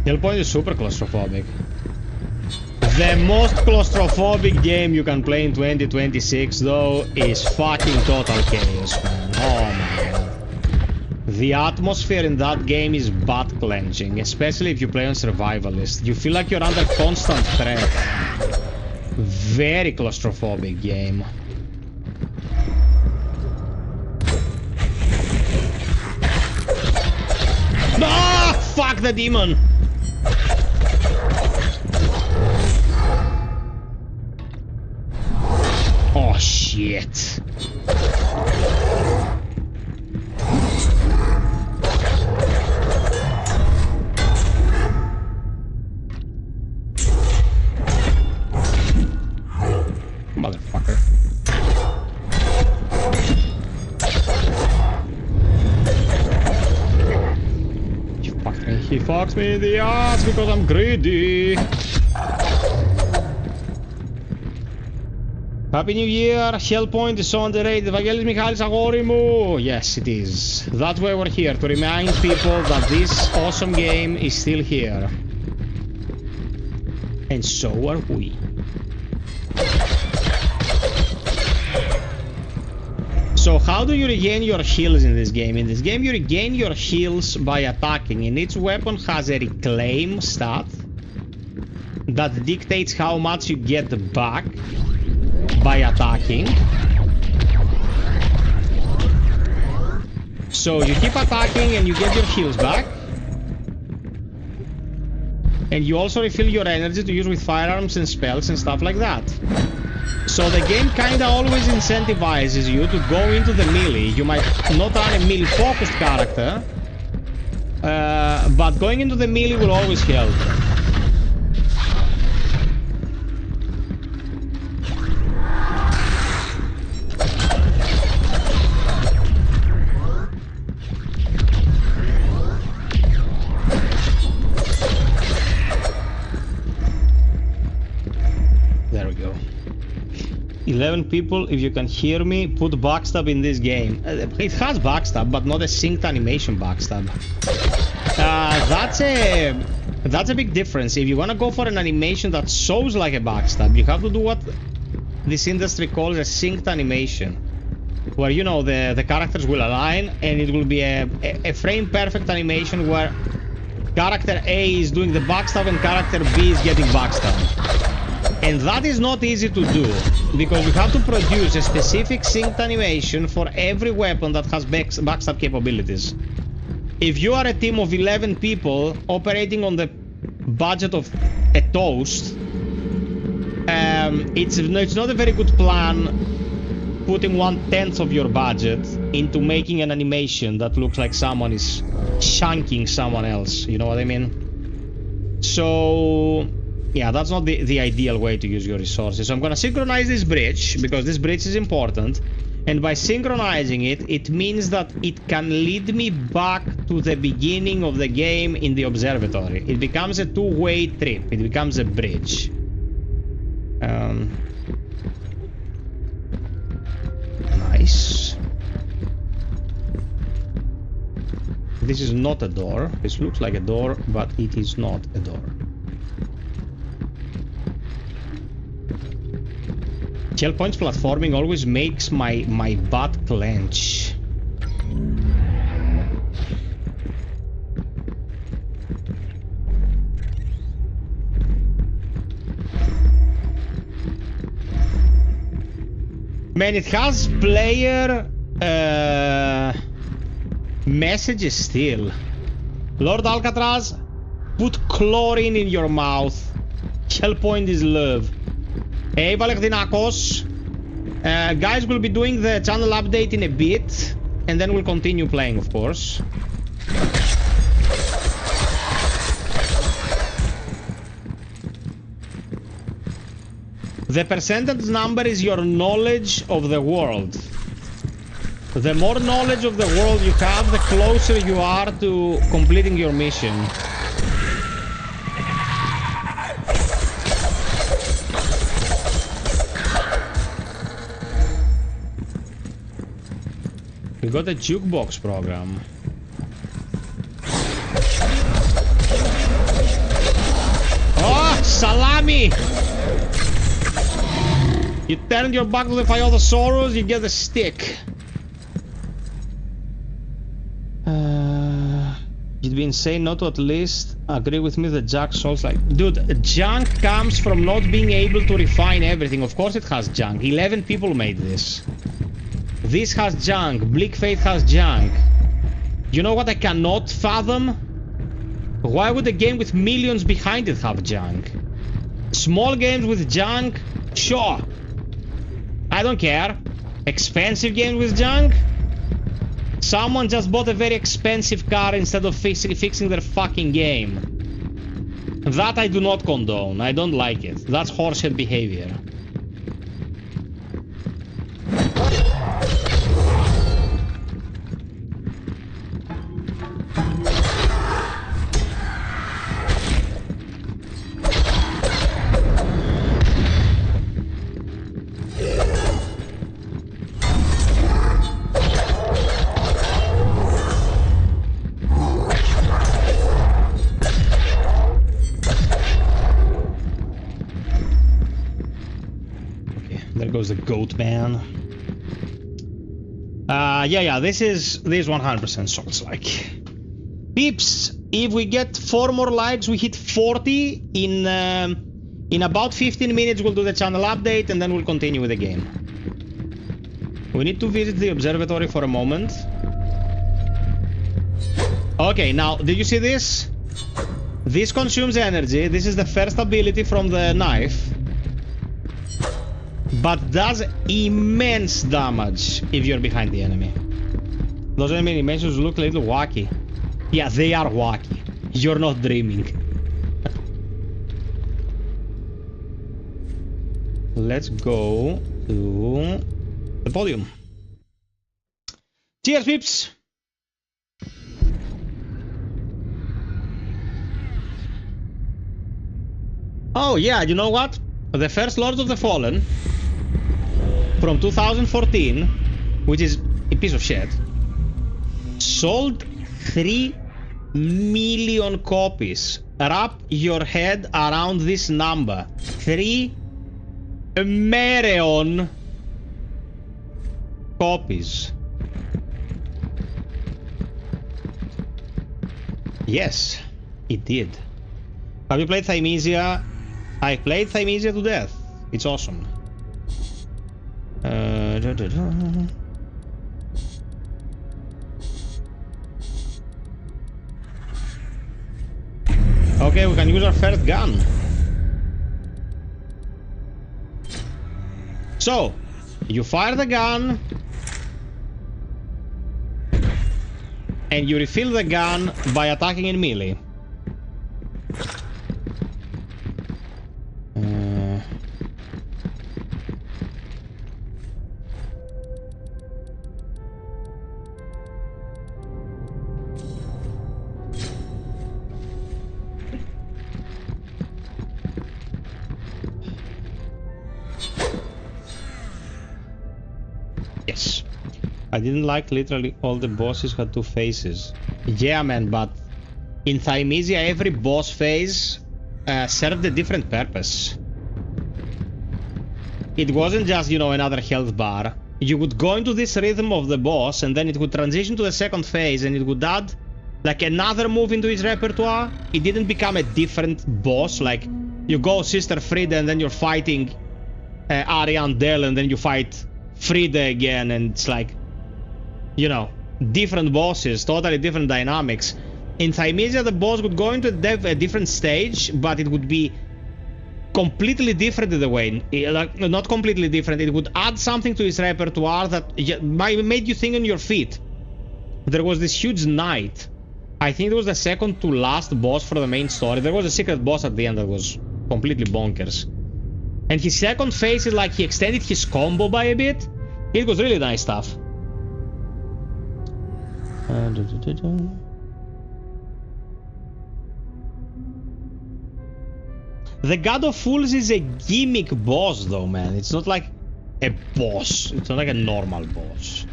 Hellpoint is super claustrophobic. The most claustrophobic game you can play in 2026, though, is fucking Total Chaos, man. Oh my god. The atmosphere in that game is butt-clenching, especially if you play on Survivalist. You feel like you're under constant threat. Very claustrophobic game. Ah! Fuck the demon! Oh shit. Motherfucker. He fucked me. He fucks me in the ass because I'm greedy. Happy New Year! Hellpoint is so underrated. Vangelis Michalis Agorimu! Yes, it is. That's why we're here, to remind people that this awesome game is still here. And so are we. So how do you regain your heals in this game? In this game you regain your heals by attacking, and each weapon has a reclaim stat that dictates how much you get back by attacking. So you keep attacking and you get your heals back. And you also refill your energy to use with firearms and spells and stuff like that. So the game kinda always incentivizes you to go into the melee. You might not run a melee focused character, but going into the melee will always help. There we go. 11 people, if you can hear me, put backstab in this game. It has backstab, but not a synced animation backstab. That's a big difference. If you want to go for an animation that shows like a backstab, you have to do what this industry calls a synced animation, where, you know, the characters will align and it will be a frame perfect animation where character A is doing the backstab and character B is getting backstabbed. And that is not easy to do, because you have to produce a specific synced animation for every weapon that has backstab capabilities. If you are a team of 11 people operating on the budget of a toast, it's not a very good plan putting 1/10 of your budget into making an animation that looks like someone is shanking someone else, you know what I mean? So yeah, that's not the ideal way to use your resources. So I'm gonna synchronize this bridge, because this bridge is important. And by synchronizing it, it means that it can lead me back to the beginning of the game in the observatory. It becomes a two-way trip. It becomes a bridge. Nice. This is not a door. This looks like a door, but it is not a door. Hellpoint's platforming always makes my butt clench. Man, it has player messages still. Lord Alcatraz, put chlorine in your mouth. Hellpoint is love. Hey, Valerdinakos. Guys, we'll be doing the channel update in a bit, and then we'll continue playing, of course. The percentage number is your knowledge of the world. The more knowledge of the world you have, the closer you are to completing your mission. We got a jukebox program. Oh, salami! You turned your back to the FiOth, you get a stick. You'd be insane not to at least agree with me that Jack Soulslike. Dude, junk comes from not being able to refine everything. Of course it has junk. 11 people made this. This has junk. Bleak Fate has junk. You know what I cannot fathom? Why would a game with millions behind it have junk? Small games with junk? Sure. I don't care. Expensive games with junk? Someone just bought a very expensive car instead of fixing their fucking game. That I do not condone. I don't like it. That's horseshit behavior. goes the goat man. Yeah, this is 100% Soulslike. Peeps, if we get 4 more likes, we hit 40 in about 15 minutes. We'll do the channel update and then we'll continue with the game. We need to visit the observatory for a moment. Okay, now, did you see this? This consumes energy. This is the first ability from the knife. But does immense damage if you're behind the enemy. Those enemy animations look a little wacky. Yeah, they are wacky. You're not dreaming. Let's go to the podium. Cheers, peeps! Oh yeah, you know what? The first Lords of the Fallen from 2014, which is a piece of shit, sold 3 million copies. Wrap your head around this number. 3 million copies. Yes, it did. Have you played Thymesia? I played Thymesia to death. It's awesome. Okay, we can use our first gun. So, you fire the gun and you refill the gun by attacking in melee. Yes. I didn't like literally all the bosses had 2 faces. Yeah, man, but in Thymesia every boss phase served a different purpose. It wasn't just, you know, another health bar. You would go into this rhythm of the boss and then it would transition to the second phase and it would add like another move into his repertoire. It didn't become a different boss, like you go Sister Frida and then you're fighting Ariandel and then you fight Frida again, and it's like, you know, different bosses, totally different dynamics. In Thymesia, the boss would go into a different stage, but it would be completely different in the way. Like, not completely different, it would add something to his repertoire that made you think on your feet. There was this huge knight. I think it was the second to last boss for the main story. There was a secret boss at the end that was completely bonkers. And his second phase is like he extended his combo by a bit. It was really nice stuff. The God of Fools is a gimmick boss though, man. It's not like a boss. It's not like a normal boss.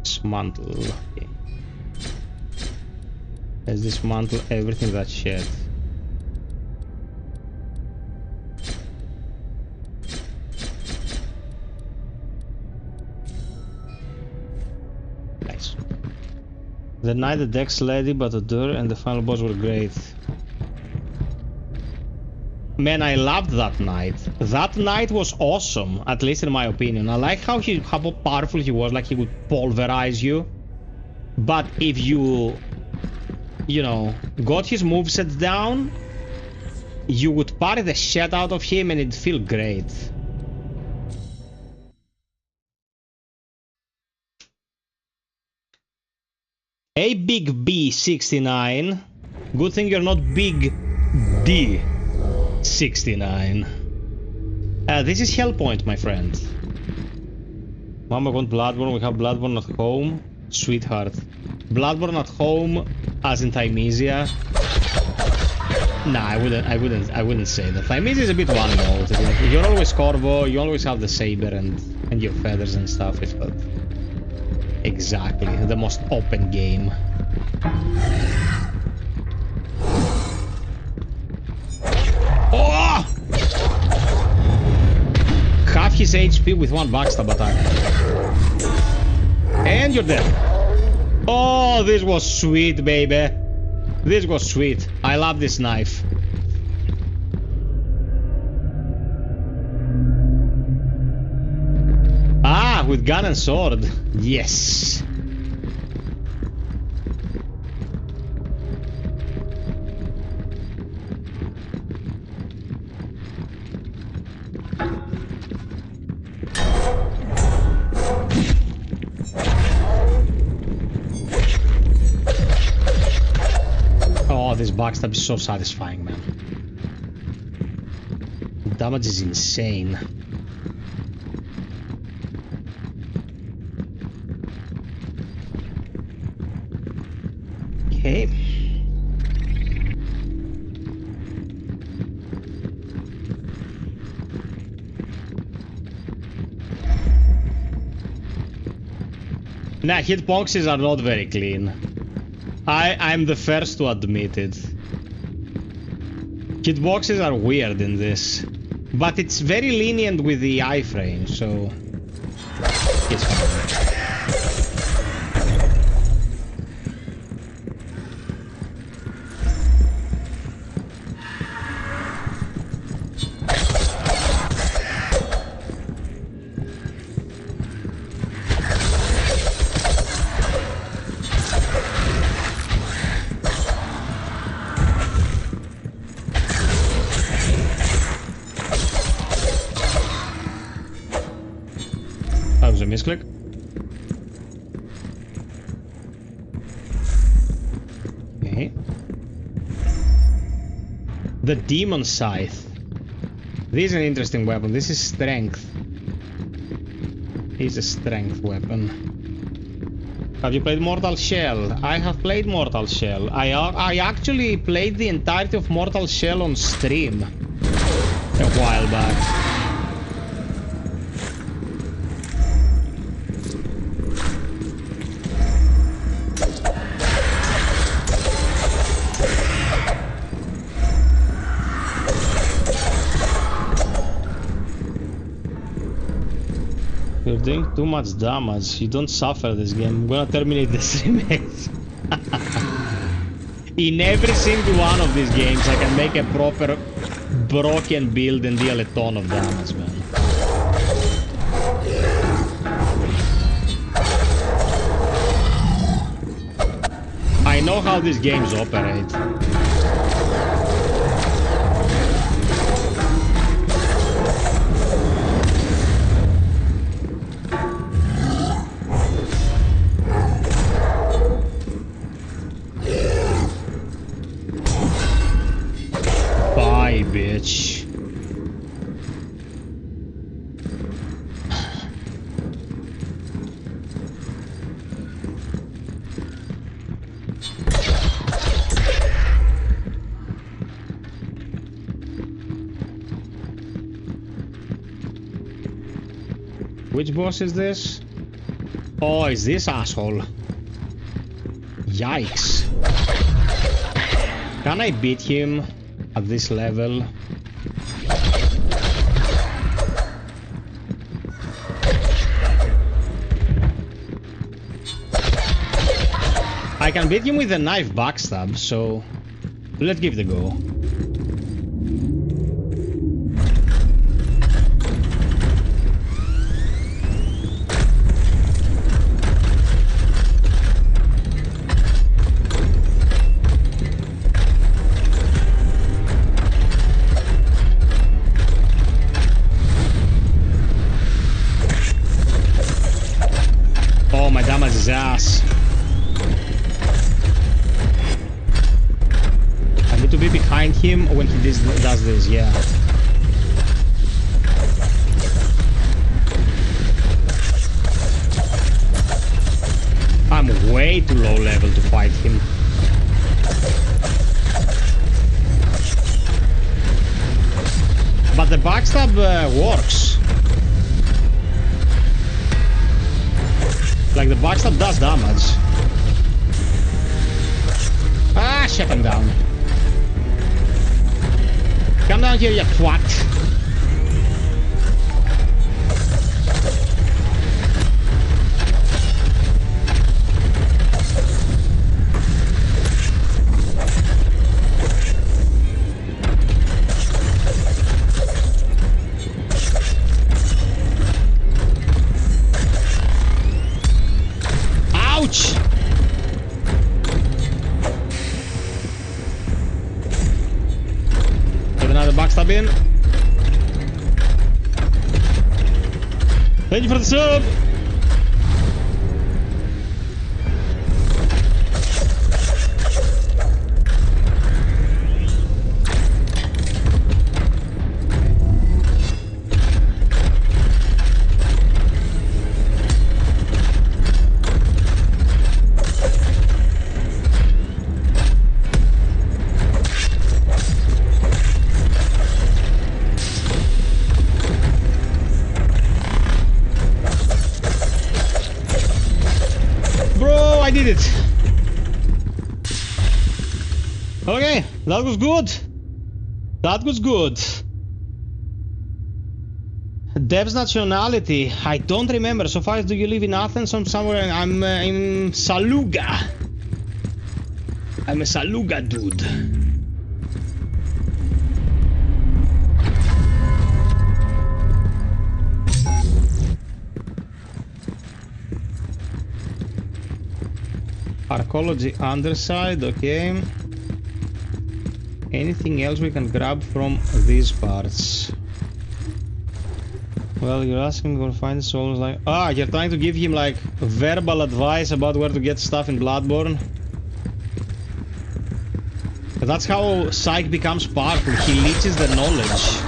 Dismantle. Okay. Let's dismantle everything that's shed. Nice. The night, the Dex Lady, but the door and the final boss were great. Man, I loved that night. That night was awesome, at least in my opinion. I like how powerful he was, like he would pulverize you. But if you know, got his moveset down, you would parry the shit out of him and it'd feel great. Hey, Big B69. Good thing you're not Big D69. This is Hellpoint, my friend. Mama want Bloodborne, we have Bloodborne at home. Sweetheart. Bloodborne at home, as in Thymesia. Nah, I wouldn't say that. Thymesia is a bit one note. Like, you're always Corvo, you always have the saber and your feathers and stuff. Exactly, the most open game. Oh! Half his HP with one backstab attack. And you're dead. Oh, this was sweet, baby. This was sweet. I love this knife. Ah, with gun and sword. Yes. Oh, this backstab is so satisfying, man. The damage is insane. Okay. Nah, hitboxes are not very clean. I'm the first to admit it. Hitboxes are weird in this. But it's very lenient with the iframe, so it's fine. That was a misclick. Okay. The Demon Scythe. This is an interesting weapon. This is strength. It's a strength weapon. Have you played Mortal Shell? I have played Mortal Shell. I actually played the entirety of Mortal Shell on stream a while back. You're doing too much damage. You don't suffer this game. I'm gonna terminate the stream. In every single one of these games, I can make a proper broken build and deal a ton of damage, man. I know how these games operate. Bitch. Which boss is this? Oh, is this asshole? Yikes. Can I beat him at this level? I can beat him with a knife backstab, so let's give it a go. Oh, my damage is ass. I need to be behind him when he does this, yeah. I'm way too low level to fight him. But the backstab works. Like the backstab does damage. Ah, shut him down. Come down here, you twat. Ouch! Get another backstab in. Thank you for the sub! I did it. Okay, that was good. That was good. Dev's nationality, I don't remember. So far, do you live in Athens or somewhere? I'm in Saluga. I'm a Saluga dude. Archaeology underside, okay. Anything else we can grab from these parts? Well, you're asking where to find Soulslike. Ah, you're trying to give him like verbal advice about where to get stuff in Bloodborne. That's how Psych becomes powerful. He leeches the knowledge.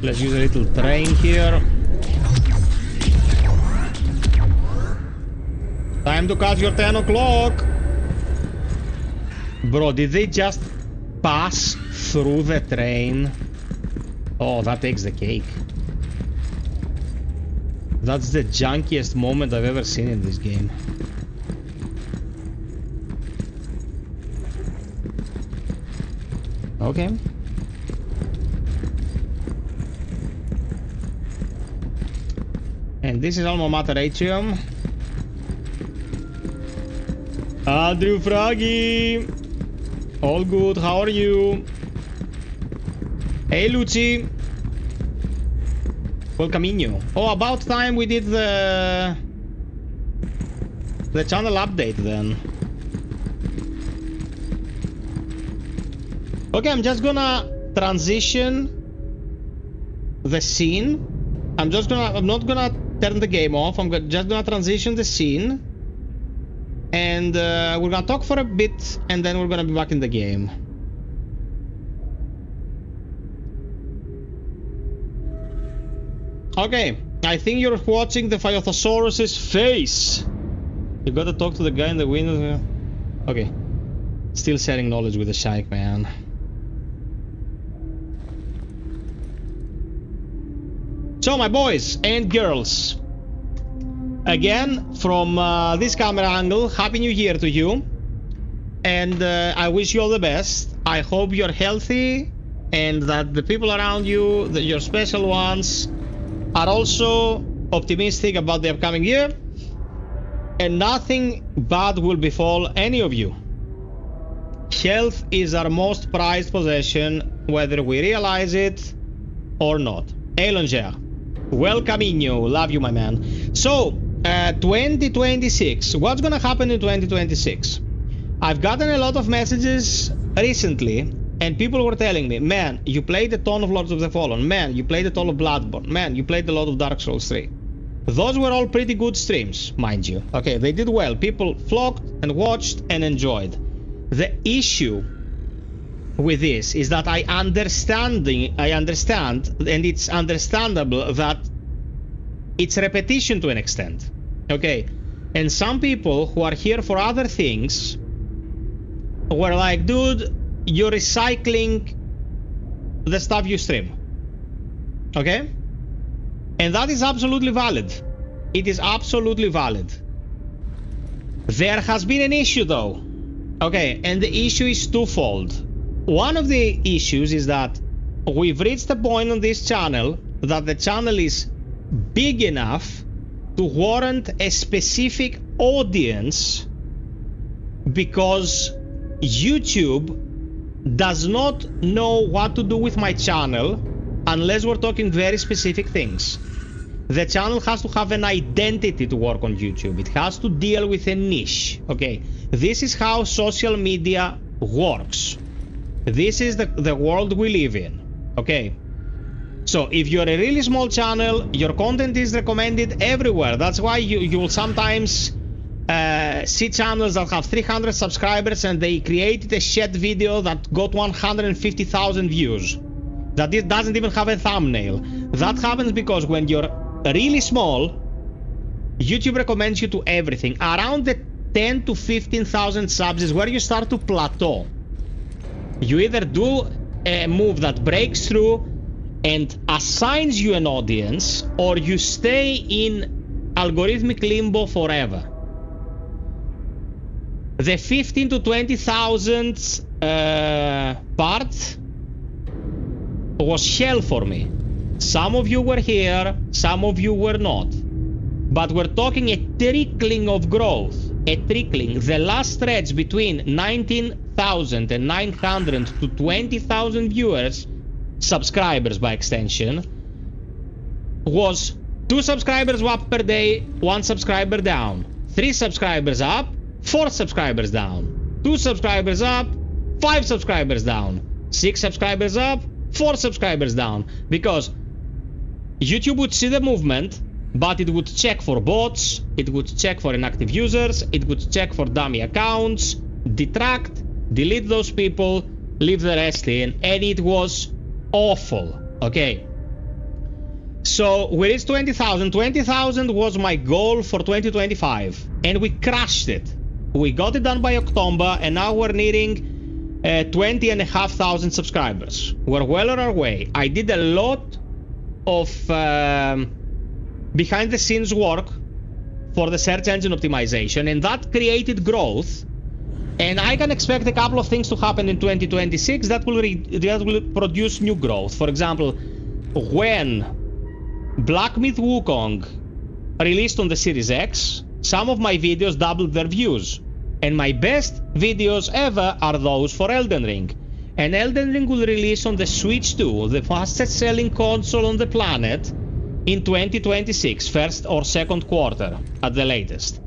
Let's use a little train here. Time to catch your 10 o'clock. Bro, did they just pass through the train? Oh, that takes the cake. That's the junkiest moment I've ever seen in this game. Okay. And this is Alma Mater Atrium. Andrew Froggy! All good, how are you? Hey Lucy! Welcome. Oh, about time we did the channel update then. Okay, I'm just gonna transition the scene. I'm not gonna turn the game off. I'm just gonna transition the scene, and we're gonna talk for a bit, and then we're gonna be back in the game. Okay, I think you're watching the Phiothosaurus's face. You gotta talk to the guy in the window. Okay, still sharing knowledge with the Shaik, man. So, my boys and girls, again, from this camera angle, Happy New Year to you. And I wish you all the best. I hope you're healthy and that the people around you, your special ones, are also optimistic about the upcoming year. And nothing bad will befall any of you. Health is our most prized possession, whether we realize it or not. Elonja. Welcome, love you, my man. So, 2026. What's gonna happen in 2026? I've gotten a lot of messages recently, and people were telling me, man, you played a ton of Lords of the Fallen. Man, you played a ton of Bloodborne. Man, you played a lot of Dark Souls 3. Those were all pretty good streams, mind you. Okay, they did well. People flocked and watched and enjoyed. The issue with this is that I understand, and it's understandable that it's repetition to an extent. Okay, and some people who are here for other things were like, dude, you're recycling the stuff you stream. Okay? And that is absolutely valid. It is absolutely valid. There has been an issue though. Okay, and the issue is twofold. One of the issues is that we've reached a point on this channel that the channel is big enough to warrant a specific audience, because YouTube does not know what to do with my channel unless we're talking very specific things. The channel has to have an identity to work on YouTube. It has to deal with a niche. Okay, this is how social media works. This is the world we live in. Okay, so if you're a really small channel, your content is recommended everywhere. That's why you will sometimes see channels that have 300 subscribers and they created a shit video that got 150,000 views. That it doesn't even have a thumbnail. That happens because when you're really small, YouTube recommends you to everything. Around the 10 to 15,000 subs is where you start to plateau. You either do a move that breaks through and assigns you an audience, or you stay in algorithmic limbo forever. The 15 to 20,000 part was hell for me. Some of you were here, some of you were not. But we're talking a trickling of growth. A trickling. The last stretch between 19,900 to 20,000 viewers, subscribers by extension, was 2 subscribers up per day, 1 subscriber down. 3 subscribers up, 4 subscribers down. 2 subscribers up, 5 subscribers down. 6 subscribers up, 4 subscribers down. Because YouTube would see the movement, but it would check for bots, it would check for inactive users, it would check for dummy accounts, detract, delete those people, leave the rest in, and it was awful. Okay, so we reached 20,000. 20,000 was my goal for 2025, and we crushed it. We got it done by October, and now we're nearing 20,500 subscribers. We're well on our way. I did a lot of behind the scenes work for the search engine optimization, and that created growth. And I can expect a couple of things to happen in 2026 that will produce new growth. For example, when Black Myth Wukong released on the Series X, some of my videos doubled their views. And my best videos ever are those for Elden Ring. And Elden Ring will release on the Switch 2, the fastest selling console on the planet, in 2026, first or second quarter at the latest.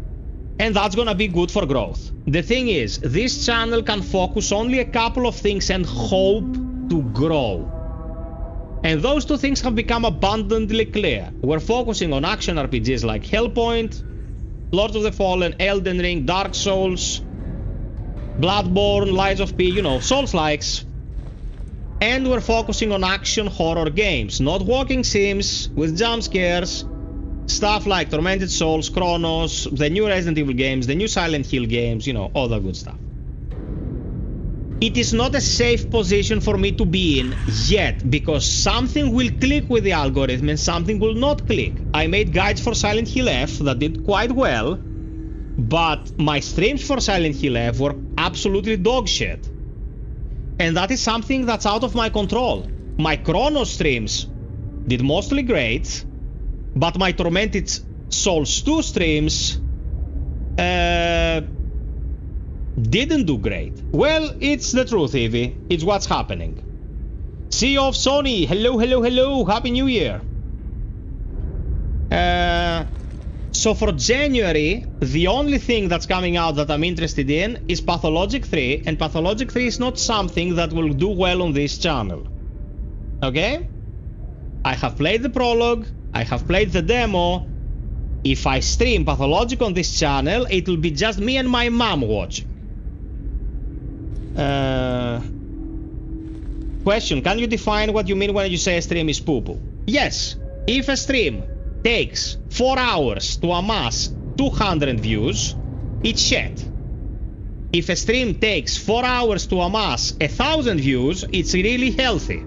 And that's gonna be good for growth. The thing is, this channel can focus only a couple of things and hope to grow. And those 2 things have become abundantly clear. We're focusing on action RPGs like Hellpoint, Lords of the Fallen, Elden Ring, Dark Souls, Bloodborne, Lies of P, you know, Soulslikes. And we're focusing on action horror games, not walking sims with jump scares, stuff like Tormented Souls, Chronos, the new Resident Evil games, the new Silent Hill games, you know, all that good stuff. It is not a safe position for me to be in yet, because something will click with the algorithm and something will not click. I made guides for Silent Hill F that did quite well, but my streams for Silent Hill F were absolutely dog shit. And that is something that's out of my control. My Chronos streams did mostly great, but my Tormented Souls 2 streams didn't do great. Well, it's the truth, Evie. It's what's happening. FiOth Sony, hello, hello, hello, Happy New Year. So for January, the only thing that's coming out that I'm interested in is Pathologic 3, and Pathologic 3 is not something that will do well on this channel. Okay? I have played the prologue, I have played the demo, If I stream Pathologic on this channel, it will be just me and my mom watching. Question, can you define what you mean when you say a stream is poo-poo? Yes, if a stream takes 4 hours to amass 200 views, it's shit. If a stream takes 4 hours to amass 1,000 views, it's really healthy.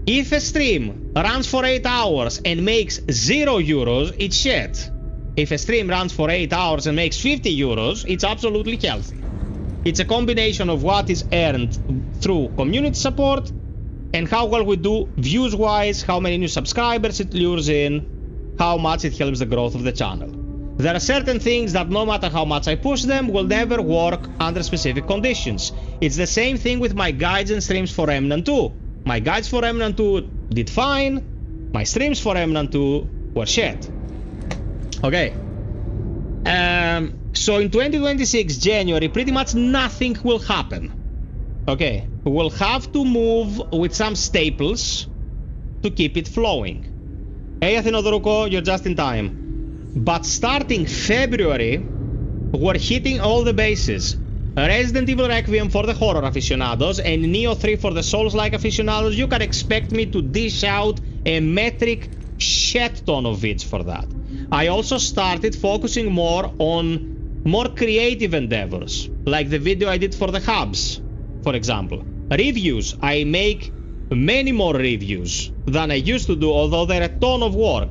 If a stream runs for 8 hours and makes 0 euros, it's shit. If a stream runs for 8 hours and makes 50 euros, it's absolutely healthy. It's a combination of what is earned through community support and how well we do views-wise, how many new subscribers it lures in, how much it helps the growth of the channel. There are certain things that no matter how much I push them will never work under specific conditions. It's the same thing with my guides and streams for Remnant 2. My guides for Remnant 2 did fine. My streams for Remnant 2 were shit. Okay. So in 2026 January, pretty much nothing will happen. Okay. We'll have to move with some staples to keep it flowing. Hey Athenodoroko, you're just in time. But starting February, we're hitting all the bases. Resident Evil Requiem for the horror aficionados and Neo 3 for the Soulslike aficionados. You can expect me to dish out a metric shit ton of vids for that. I also started focusing more on more creative endeavors, like the video I did for the hubs, for example. Reviews, I make many more reviews than I used to do, although they're a ton of work.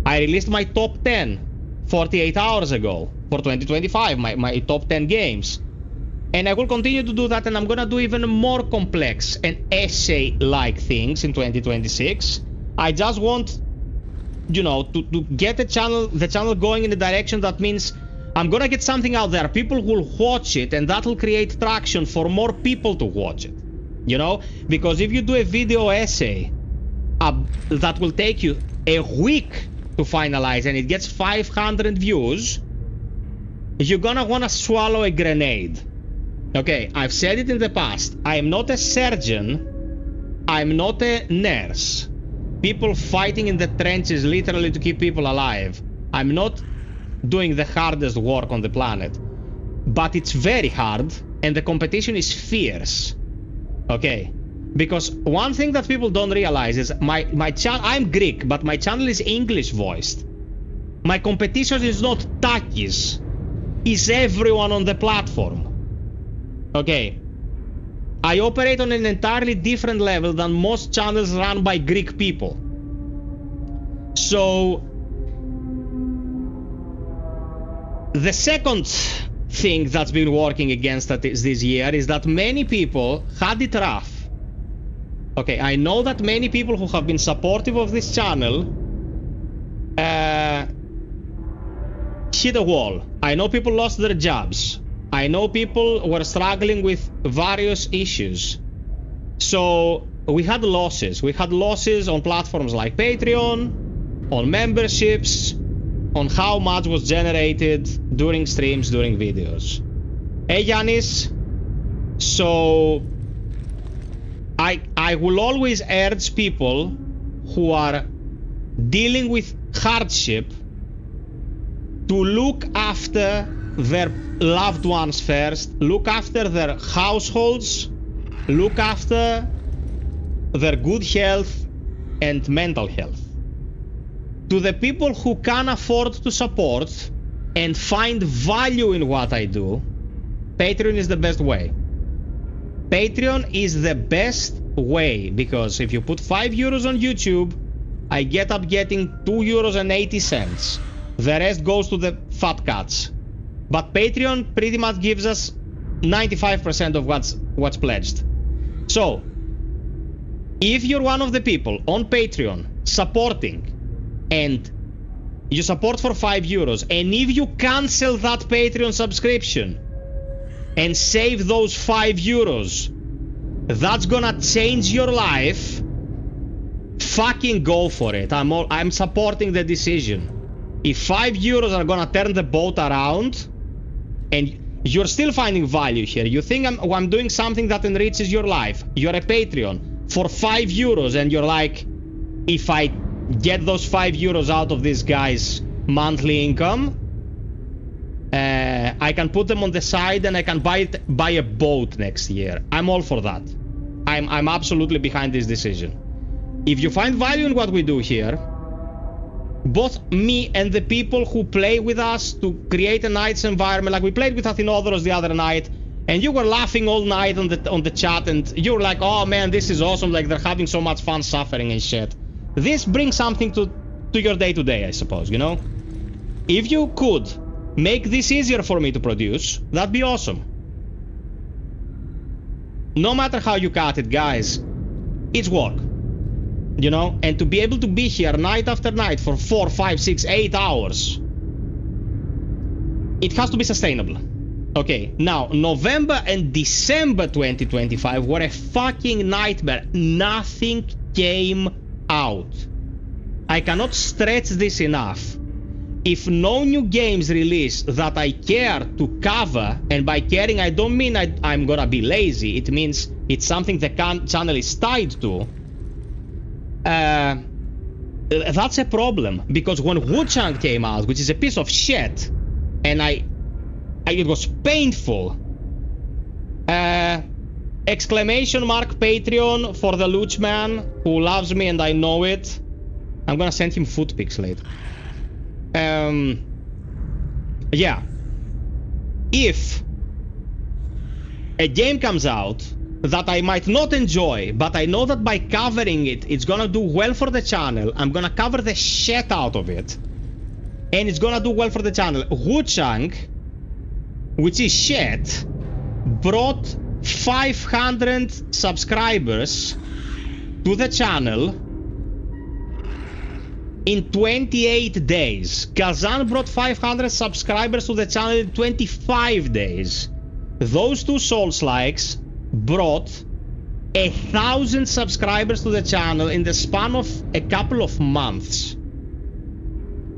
I released my top 10 48 hours ago for 2025, my top 10 games. And I will continue to do that, and I'm gonna do even more complex and essay-like things in 2026. I just want, you know, to get the channel going in the direction that means I'm gonna get something out there. People will watch it, and that will create traction for more people to watch it. You know? Because if you do a video essay that will take you a week to finalize and it gets 500 views, you're gonna wanna swallow a grenade. Okay, I've said it in the past. I am not a surgeon. I'm not a nurse. People fighting in the trenches literally to keep people alive. I'm not doing the hardest work on the planet. But it's very hard, and the competition is fierce. Okay? Because one thing that people don't realize is my channel, I'm Greek, but my channel is English voiced. My competition is not Takis. It's everyone on the platform. Okay. I operate on an entirely different level than most channels run by Greek people. So the second thing that's been working against us this year is that many people had it rough. Okay, I know that many people who have been supportive of this channel hit a wall. I know people lost their jobs. I know people were struggling with various issues. So we had losses. We had losses on platforms like Patreon, on memberships, on how much was generated during streams, during videos. Hey Yanis, so I will always urge people who are dealing with hardship to look after their loved ones first, look after their households, look after their good health and mental health. To the people who can afford to support and find value in what I do, Patreon is the best way. Patreon is the best way because if you put 5 euros on YouTube, I get up getting 2.80 euros. The rest goes to the fat cats. But Patreon pretty much gives us 95% of what's pledged. So, if you're one of the people on Patreon supporting and you support for 5 euros, and if you cancel that Patreon subscription and save those 5 euros, that's gonna change your life, fucking go for it. I'm supporting the decision. If 5 euros are gonna turn the boat around, and you're still finding value here, you think I'm doing something that enriches your life, you're a Patreon for 5 euros, and you're like, if I get those €5 out of this guy's monthly income. I can put them on the side and I can buy a boat next year. I'm all for that. I'm absolutely behind this decision. If you find value in what we do here, both me and the people who play with us to create a night's environment, like we played with Athinodoros the other night, and you were laughing all night on the chat, and you were like, oh man, this is awesome, like they're having so much fun suffering and shit. This brings something to your day-to-day, I suppose, you know? If you could make this easier for me to produce, that'd be awesome. No matter how you cut it, guys, it's work. You know, and to be able to be here night after night for 4, 5, 6, 8 hours, it has to be sustainable. Okay, now, November and December 2025 were a fucking nightmare. Nothing came out. I cannot stretch this enough. If no new games release that I care to cover, and by caring I don't mean I'm gonna be lazy, it means it's something the channel is tied to, that's a problem. Because when Wu-Chang came out, which is a piece of shit, and it was painful. Exclamation mark Patreon for the Luch man who loves me and I know it. I'm gonna send him foot pics later. Yeah. If a game comes out that I might not enjoy, but I know that by covering it, it's gonna do well for the channel, I'm gonna cover the shit out of it, and it's gonna do well for the channel. Wu-Chang, which is shit, brought 500 subscribers to the channel in 28 days. Kazan brought 500 subscribers to the channel in 25 days. Those two Soulslikes brought 1,000 subscribers to the channel in the span of a couple of months.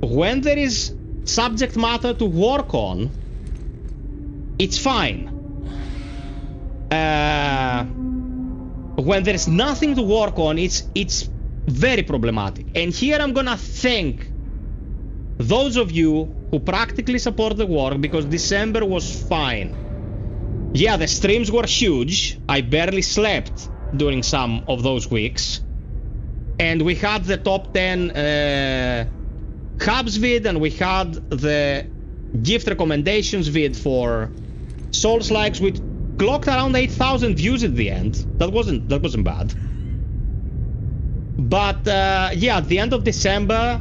When there is subject matter to work on, it's fine. When there's nothing to work on, it's very problematic. And here I'm gonna thank those of you who practically support the work, because December was fine. Yeah, the streams were huge. I barely slept during some of those weeks. And we had the top 10 hubs vid, and we had the gift recommendations vid for Soulslikes, which clocked around 8,000 views at the end. That wasn't bad. But yeah, at the end of December,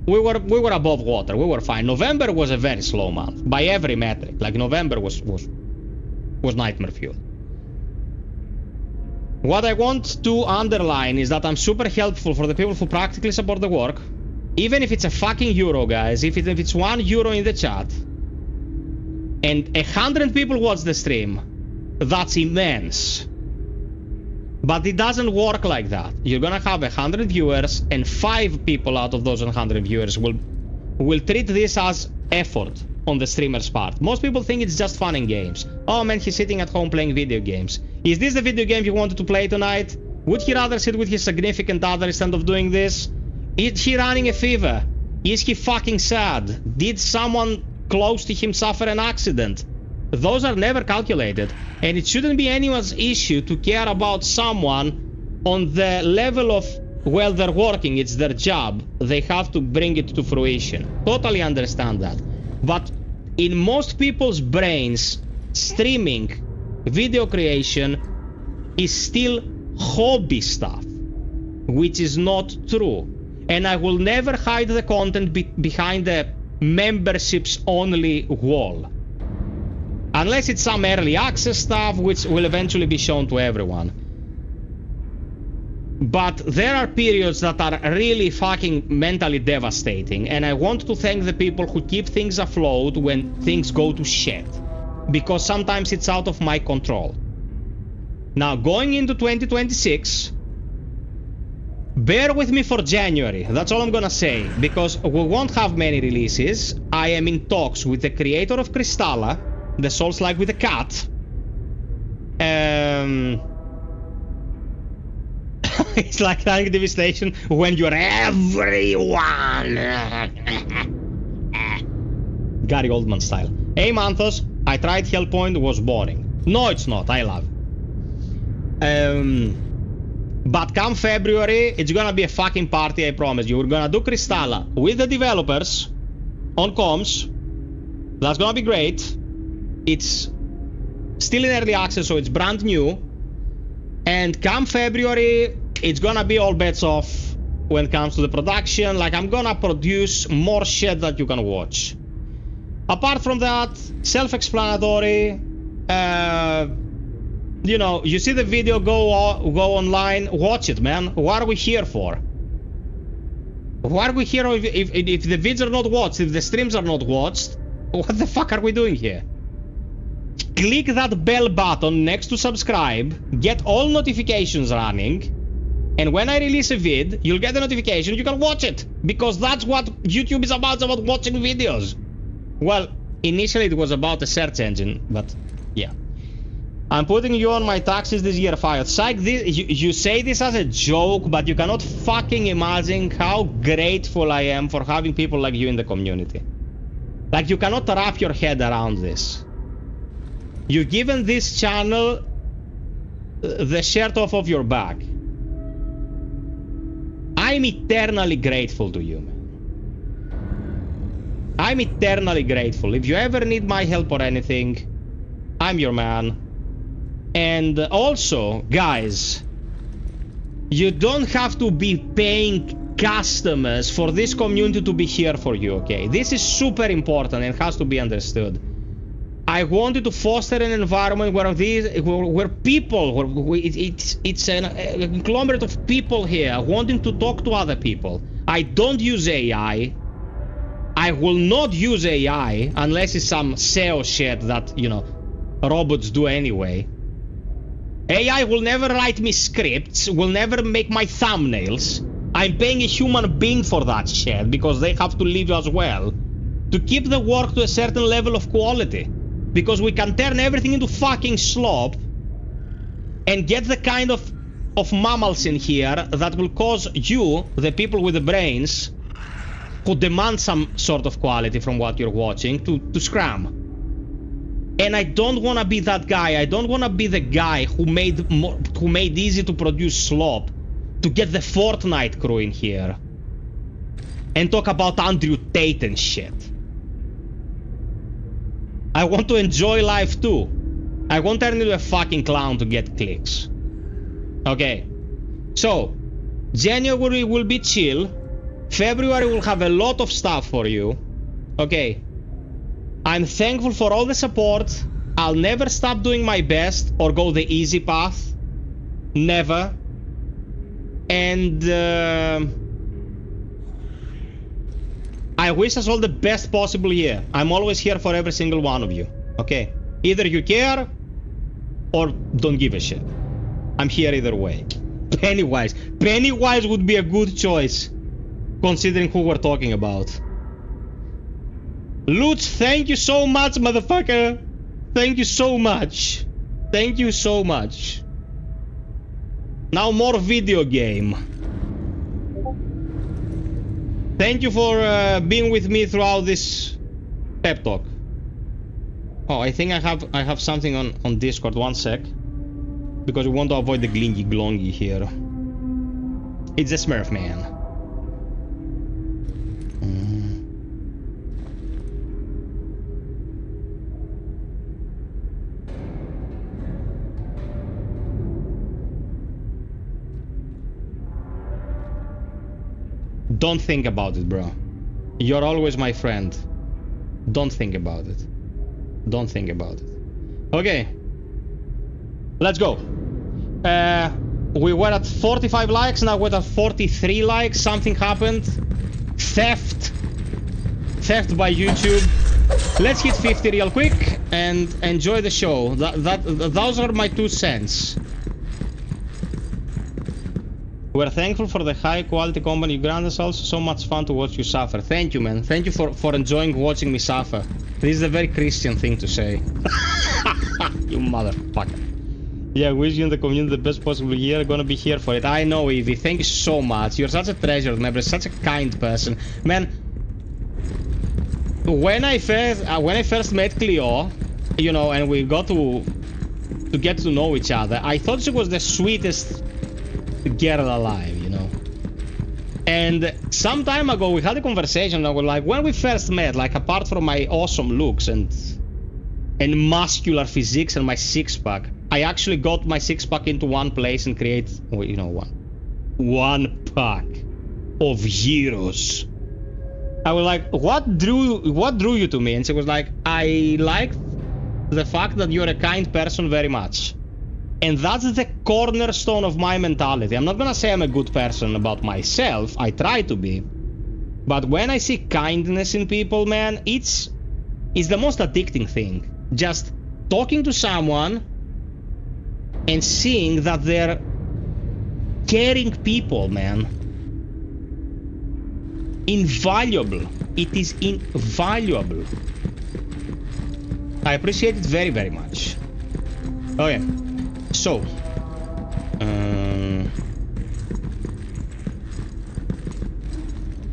we were above water. We were fine. November was a very slow month by every metric. Like November was nightmare fuel. What I want to underline is that I'm super helpful for the people who practically support the work. Even if it's a fucking euro, guys. If it's €1 in the chat, and 100 people watch the stream, that's immense. But it doesn't work like that. You're gonna have 100 viewers, and 5 people out of those 100 viewers will treat this as effort on the streamer's part. Most people think it's just fun and games. Oh man, he's sitting at home playing video games. Is this the video game you wanted to play tonight? Would he rather sit with his significant other instead of doing this? Is he running a fever? Is he fucking sad? Did someone close to him suffer an accident? Those are never calculated, and it shouldn't be anyone's issue to care about someone on the level of, well, they're working, it's their job, they have to bring it to fruition. Totally understand that. But in most people's brains, streaming, video creation is still hobby stuff, which is not true. And I will never hide the content behind the memberships only wall. Unless it's some early access stuff, which will eventually be shown to everyone. But there are periods that are really fucking mentally devastating, and I want to thank the people who keep things afloat when things go to shit. Because sometimes it's out of my control. Now, going into 2026, bear with me for January, that's all I'm gonna say, because we won't have many releases. I am in talks with the creator of Crystalla, the Soulslike with a cat. It's like tank devastation when you're everyone. Gary Oldman style. Hey Manthos, I tried Hellpoint, was boring. No, it's not. I love it. But come February, it's gonna be a fucking party, I promise you. We're gonna do Crystalla with the developers on comms. That's gonna be great. It's still in early access, so it's brand new. And come February, it's gonna be all bets off when it comes to the production. Like, I'm gonna produce more shit that you can watch. Apart from that, self-explanatory. You know, you see the video, go online, watch it, man. What are we here for? Why are we here if the vids are not watched, if the streams are not watched? What the fuck are we doing here? Click that bell button next to subscribe, get all notifications running, and when I release a vid, you'll get the notification, you can watch it. Because that's what YouTube is about watching videos. Well, initially it was about a search engine, but yeah. I'm putting you on my taxes this year, FiOth. Psych, you say this as a joke, but you cannot fucking imagine how grateful I am for having people like you in the community. Like, you cannot wrap your head around this. You've given this channel the shirt off of your back. I'm eternally grateful to you, man. I'm eternally grateful. If you ever need my help or anything, I'm your man. And also, guys, you don't have to be paying customers for this community to be here for you, okay? This is super important and has to be understood. I wanted to foster an environment where people, it's a conglomerate of people here wanting to talk to other people. I don't use AI. I will not use AI unless it's some SEO shit that, you know, robots do anyway. AI will never write me scripts, will never make my thumbnails. I'm paying a human being for that shit because they have to live as well. To keep the work to a certain level of quality. Because we can turn everything into fucking slop and get the kind of mammals in here that will cause you, the people with the brains, who demand some sort of quality from what you're watching, to scram. And I don't want to be that guy. I don't want to be the guy who made easy to produce slop to get the Fortnite crew in here and talk about Andrew Tate and shit. I want to enjoy life too. I won't turn into a fucking clown to get clicks. Okay. So, January will be chill. February will have a lot of stuff for you. Okay. I'm thankful for all the support. I'll never stop doing my best or go the easy path. Never. And I wish us all the best possible year. I'm always here for every single one of you. Okay? Either you care or don't give a shit. I'm here either way. Pennywise. Pennywise would be a good choice, considering who we're talking about. Lutz, thank you so much, motherfucker. Thank you so much. Thank you so much. Now more video game. Thank you for being with me throughout this pep talk. Oh, I think I have something on Discord. One sec. Because we want to avoid the glingy glongy here. It's a Smurf man. Don't think about it, bro. You're always my friend. Don't think about it. Don't think about it. Okay. Let's go. We were at 45 likes, now we're at 43 likes. Something happened. Theft by YouTube. Let's hit 50 real quick and enjoy the show. Those are my 2 cents. We're thankful for the high quality company you grant us. Also so much fun to watch you suffer. Thank you, man. Thank you for enjoying watching me suffer. This is a very Christian thing to say. You motherfucker. Yeah, wish you and the community the best possible year. Gonna be here for it. I know, Evie. Thank you so much. You're such a treasured member, such a kind person. Man, when I first met Cleo, you know, and we got to get to know each other, I thought she was the sweetest girl alive, you know. And some time ago, we had a conversation, and I was like, when we first met, like, apart from my awesome looks and muscular physiques and my six-pack, I actually got my six-pack into one place and create, you know, one pack of heroes. I was like, what drew you to me? And she was like, I liked the fact that you're a kind person very much. And that's the cornerstone of my mentality. I'm not gonna say I'm a good person about myself. I try to be. But when I see kindness in people, man, it's the most addicting thing. Just talking to someone and seeing that they're caring people, man. Invaluable. It is invaluable. I appreciate it very, very much. Okay. So.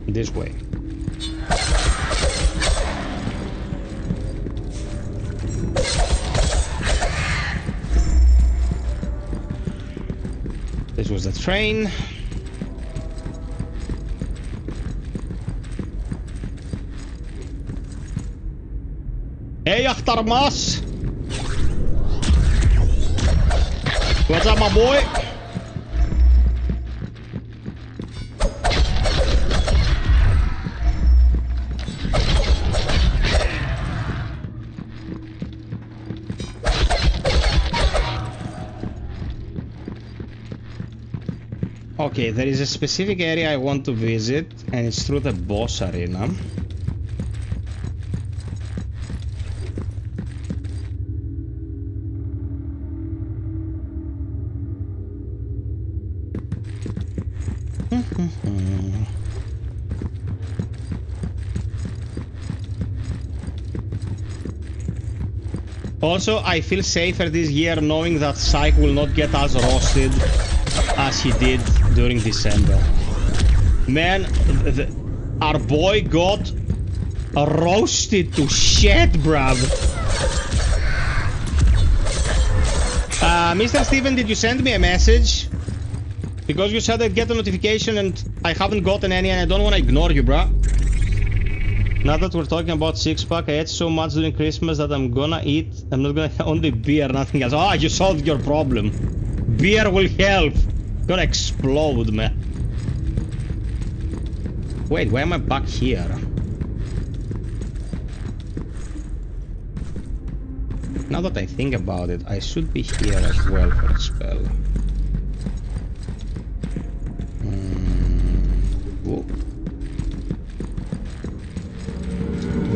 This way. This was the train. Hey, Achtermas! What's up, my boy? Okay, there is a specific area I want to visit, and it's through the boss arena. Also, I feel safer this year knowing that Psych will not get as roasted as he did during December. Man, our boy got roasted to shit, bruv. Mr. Steven, did you send me a message? Because you said I'd get a notification and I haven't gotten any, and I don't want to ignore you, bruh. Now that we're talking about six-pack, I ate so much during Christmas that I'm not gonna only beer, nothing else. Ah, you solved your problem. Beer will help. Gonna explode, man. Wait, why am I back here? Now that I think about it, I should be here as well for a spell. Whoa.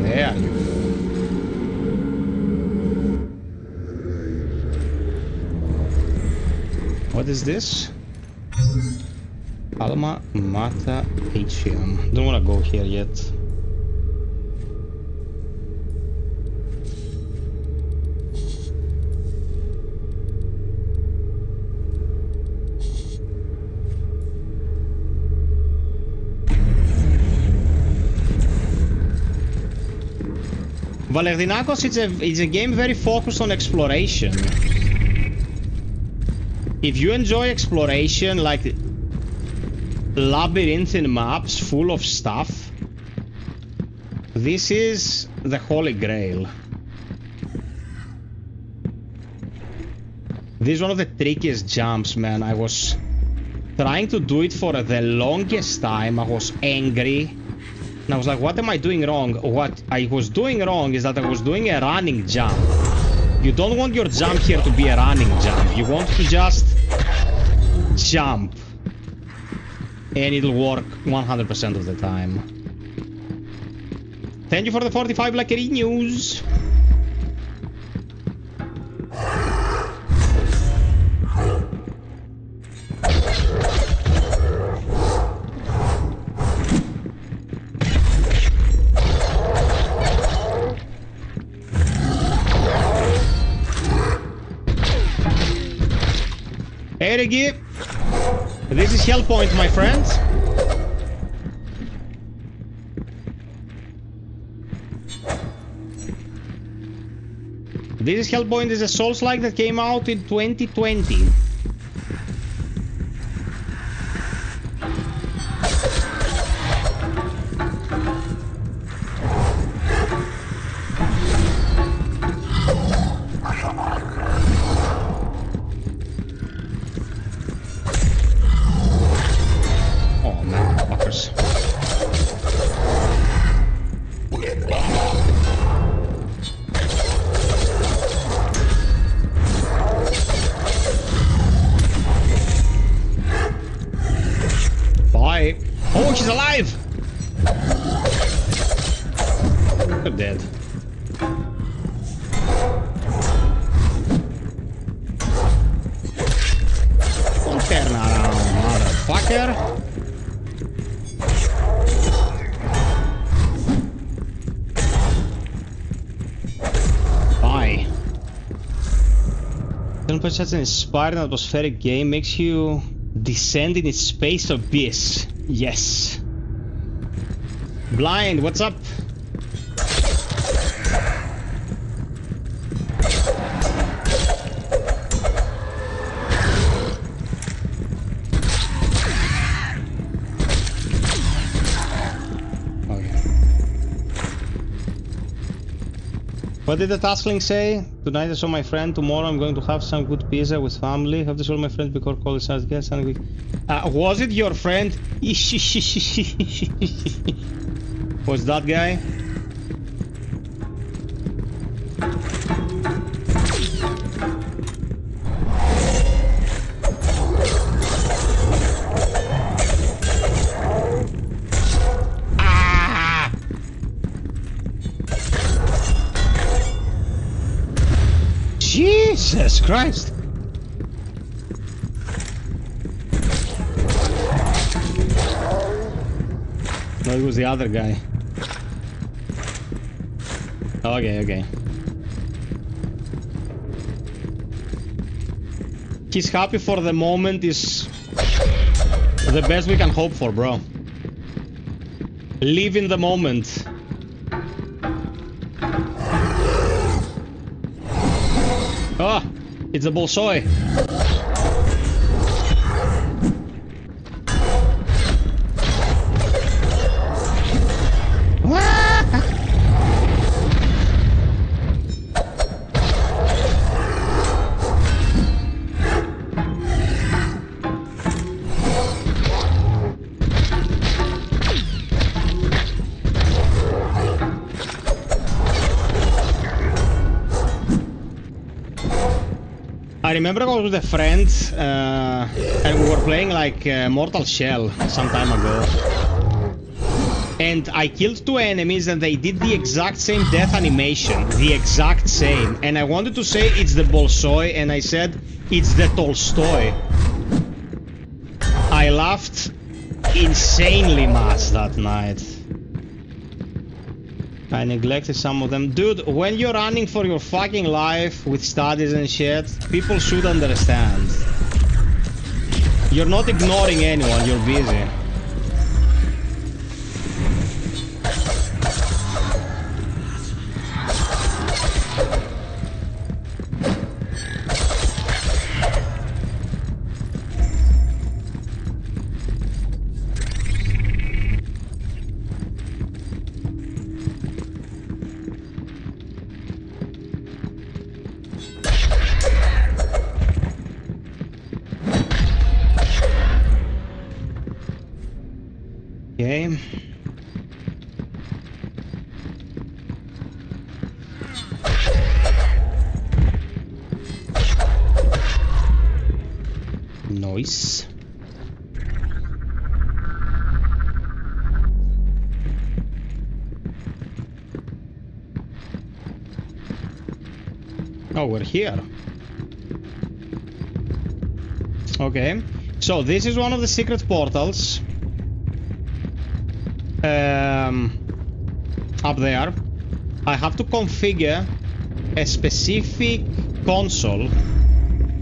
There you go. What is this? Alma Mata Atrium. Don't wanna go here yet. Valerdinakos is a game very focused on exploration. If you enjoy exploration, like labyrinthine maps full of stuff, this is the holy grail. This is one of the trickiest jumps, man. I was trying to do it for the longest time. I was angry. And I was like, what am I doing wrong? What I was doing wrong is that I was doing a running jump. You don't want your jump here to be a running jump. You want to just jump. And it'll work 100% of the time. Thank you for the 45 Blackberry news. Reggie. This is Hellpoint, my friend. This is Hellpoint is a Soulslike that came out in 2020. Oh, she's alive! You're dead. Don't turn around, motherfucker! Bye. Don't put such an inspiring atmospheric game makes you descend in its space abyss. Yes. Blind, what's up? Okay. What did the taskling say? Tonight I saw my friend. Tomorrow I'm going to have some good pizza with family. Have to show my friend before calling starts. Guess was it your friend? Was that guy? Ah! Jesus Christ! No, it was the other guy. Okay, okay. He's happy for the moment is the best we can hope for, bro. Live in the moment. Oh, it's a bolshoi. I remember I was with a friend and we were playing like Mortal Shell some time ago. And I killed two enemies and they did the exact same death animation. The exact same. And I wanted to say it's the Bolshoi and I said it's the Tolstoy. I laughed insanely much that night. I neglected some of them. Dude, when you're running for your fucking life with studies and shit, people should understand. You're not ignoring anyone, you're busy. Okay. Noise. Oh, we're here. Okay. So this is one of the secret portals. Up there. I have to configure a specific console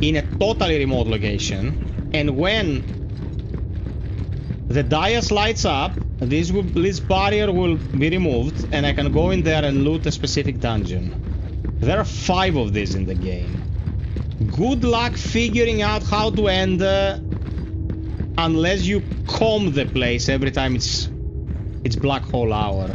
in a totally remote location. And when the dais lights up, this barrier will be removed, and I can go in there and loot a specific dungeon. There are 5 of these in the game. Good luck figuring out how to end unless you comb the place every time it's black hole hour.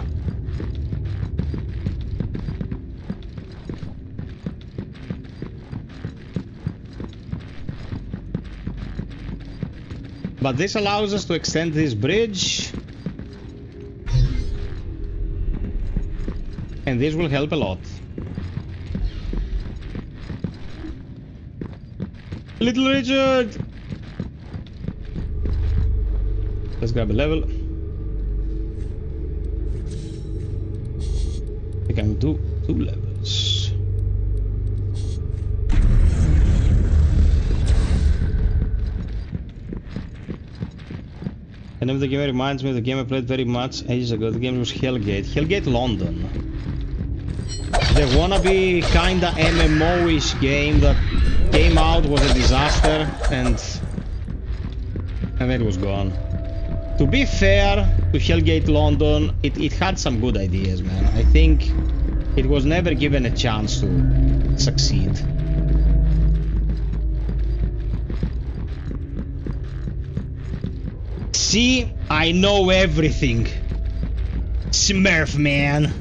But this allows us to extend this bridge. And this will help a lot. Little Richard! Let's grab a level. We can do 2 levels. And if the game reminds me of the game I played very much ages ago, the game was Hellgate. Hellgate London. The wannabe kinda MMO-ish game that came out, was a disaster, and then it was gone. To be fair to Hellgate London, it had some good ideas, man. I think it was never given a chance to succeed. See, I know everything. Smurf, man.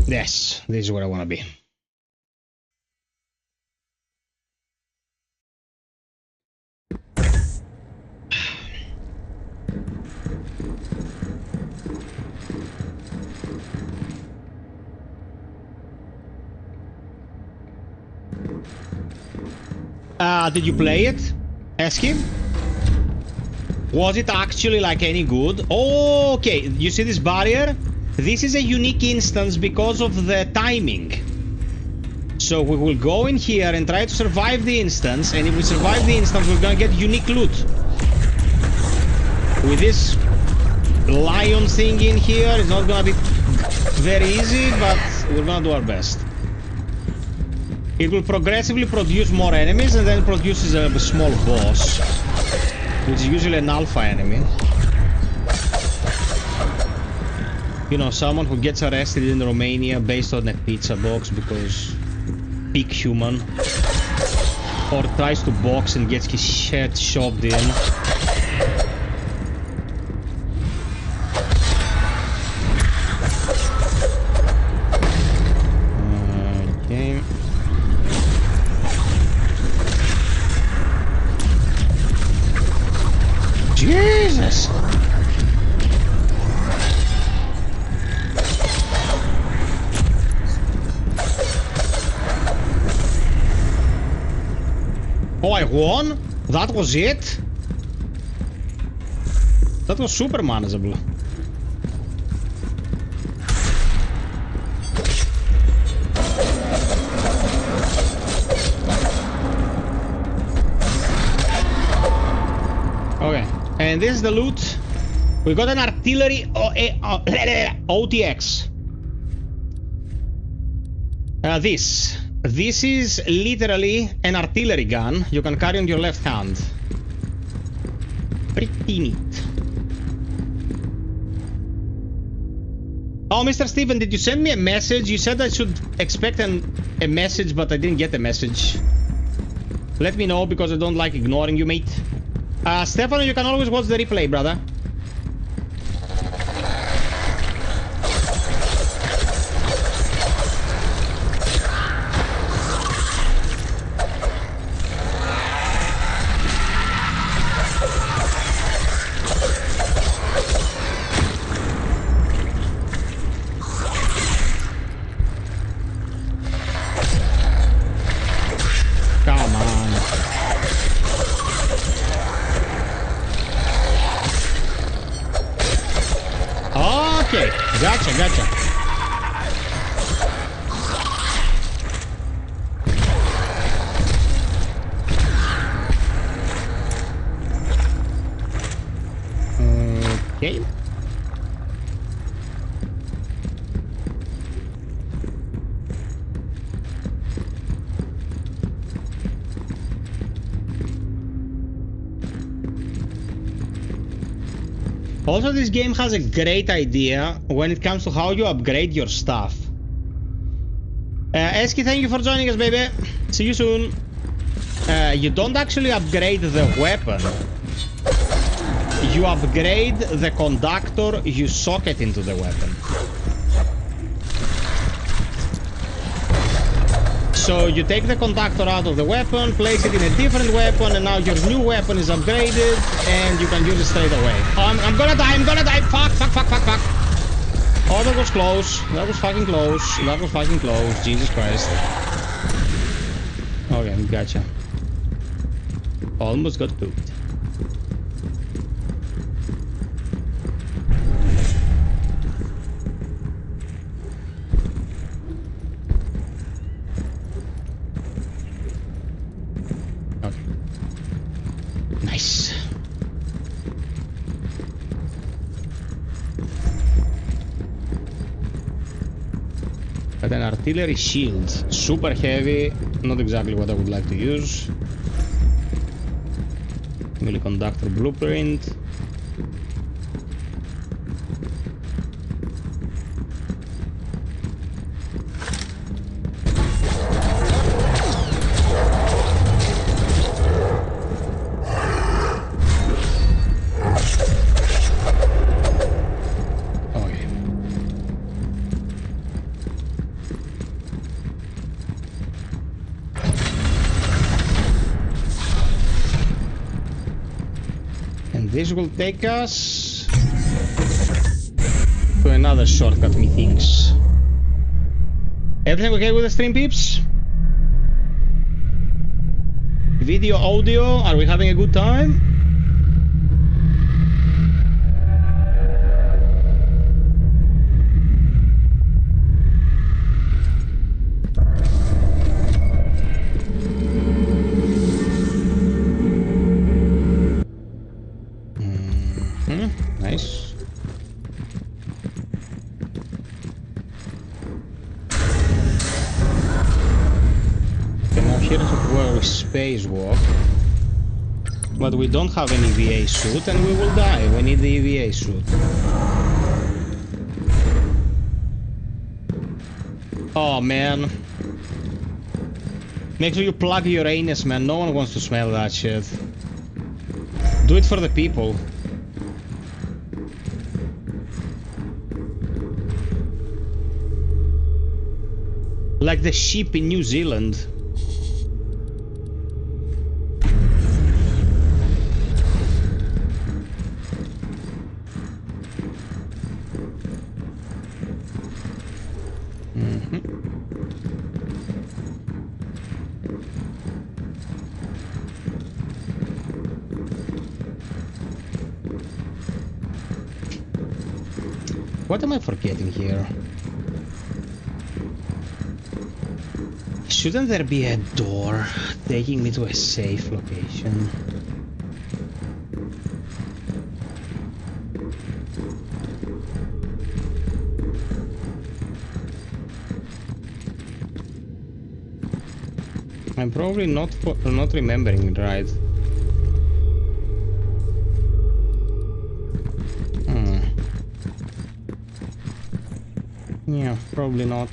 Yes, this is where I want to be. Did you play it? Ask him. Was it actually like any good? Oh, okay, you see this barrier? This is a unique instance because of the timing. So we will go in here and try to survive the instance, and if we survive the instance, we're gonna get unique loot. With this lion thing in here, it's not gonna be very easy, but we're gonna do our best. It will progressively produce more enemies, and then produces a small boss, which is usually an alpha enemy. You know, someone who gets arrested in Romania based on a pizza box because peak human, or tries to box and gets his head shoved in. Okay. Jesus! Oh, I won? That was it? That was super manageable. Okay, and this is the loot. We got an artillery OTX. This is literally an artillery gun you can carry on your left hand. Pretty neat. Oh, Mr. Steven, did you send me a message? You said I should expect a message, but I didn't get a message. Let me know, because I don't like ignoring you, mate. Stefano, you can always watch the replay, brother. Okay, gotcha, gotcha. Okay. Also, this game has a great idea when it comes to how you upgrade your stuff. Eski, thank you for joining us, baby. See you soon. You don't actually upgrade the weapon. You upgrade the conductor you socket into the weapon. So you take the conductor out of the weapon, place it in a different weapon, and now your new weapon is upgraded, and you can use it straight away. Oh, I'm gonna die, I'm gonna die! Fuck, fuck, fuck, fuck, fuck! Oh, that was close. That was fucking close. That was fucking close. Jesus Christ. Okay, gotcha. Almost got pooped. Nice. But an artillery shield, super heavy, not exactly what I would like to use. Melee conductor blueprint. This will take us to another shortcut, methinks. Everything okay with the stream, peeps? Video, audio, are we having a good time? Nice. Okay, now here's where we spacewalk. But we don't have an EVA suit and we will die. We need the EVA suit. Oh man. Make sure you plug your anus, man. No one wants to smell that shit. Do it for the people. Like the sheep in New Zealand. What am I forgetting here? Shouldn't there be a door taking me to a safe location? I'm probably not remembering it right. Yeah, probably not.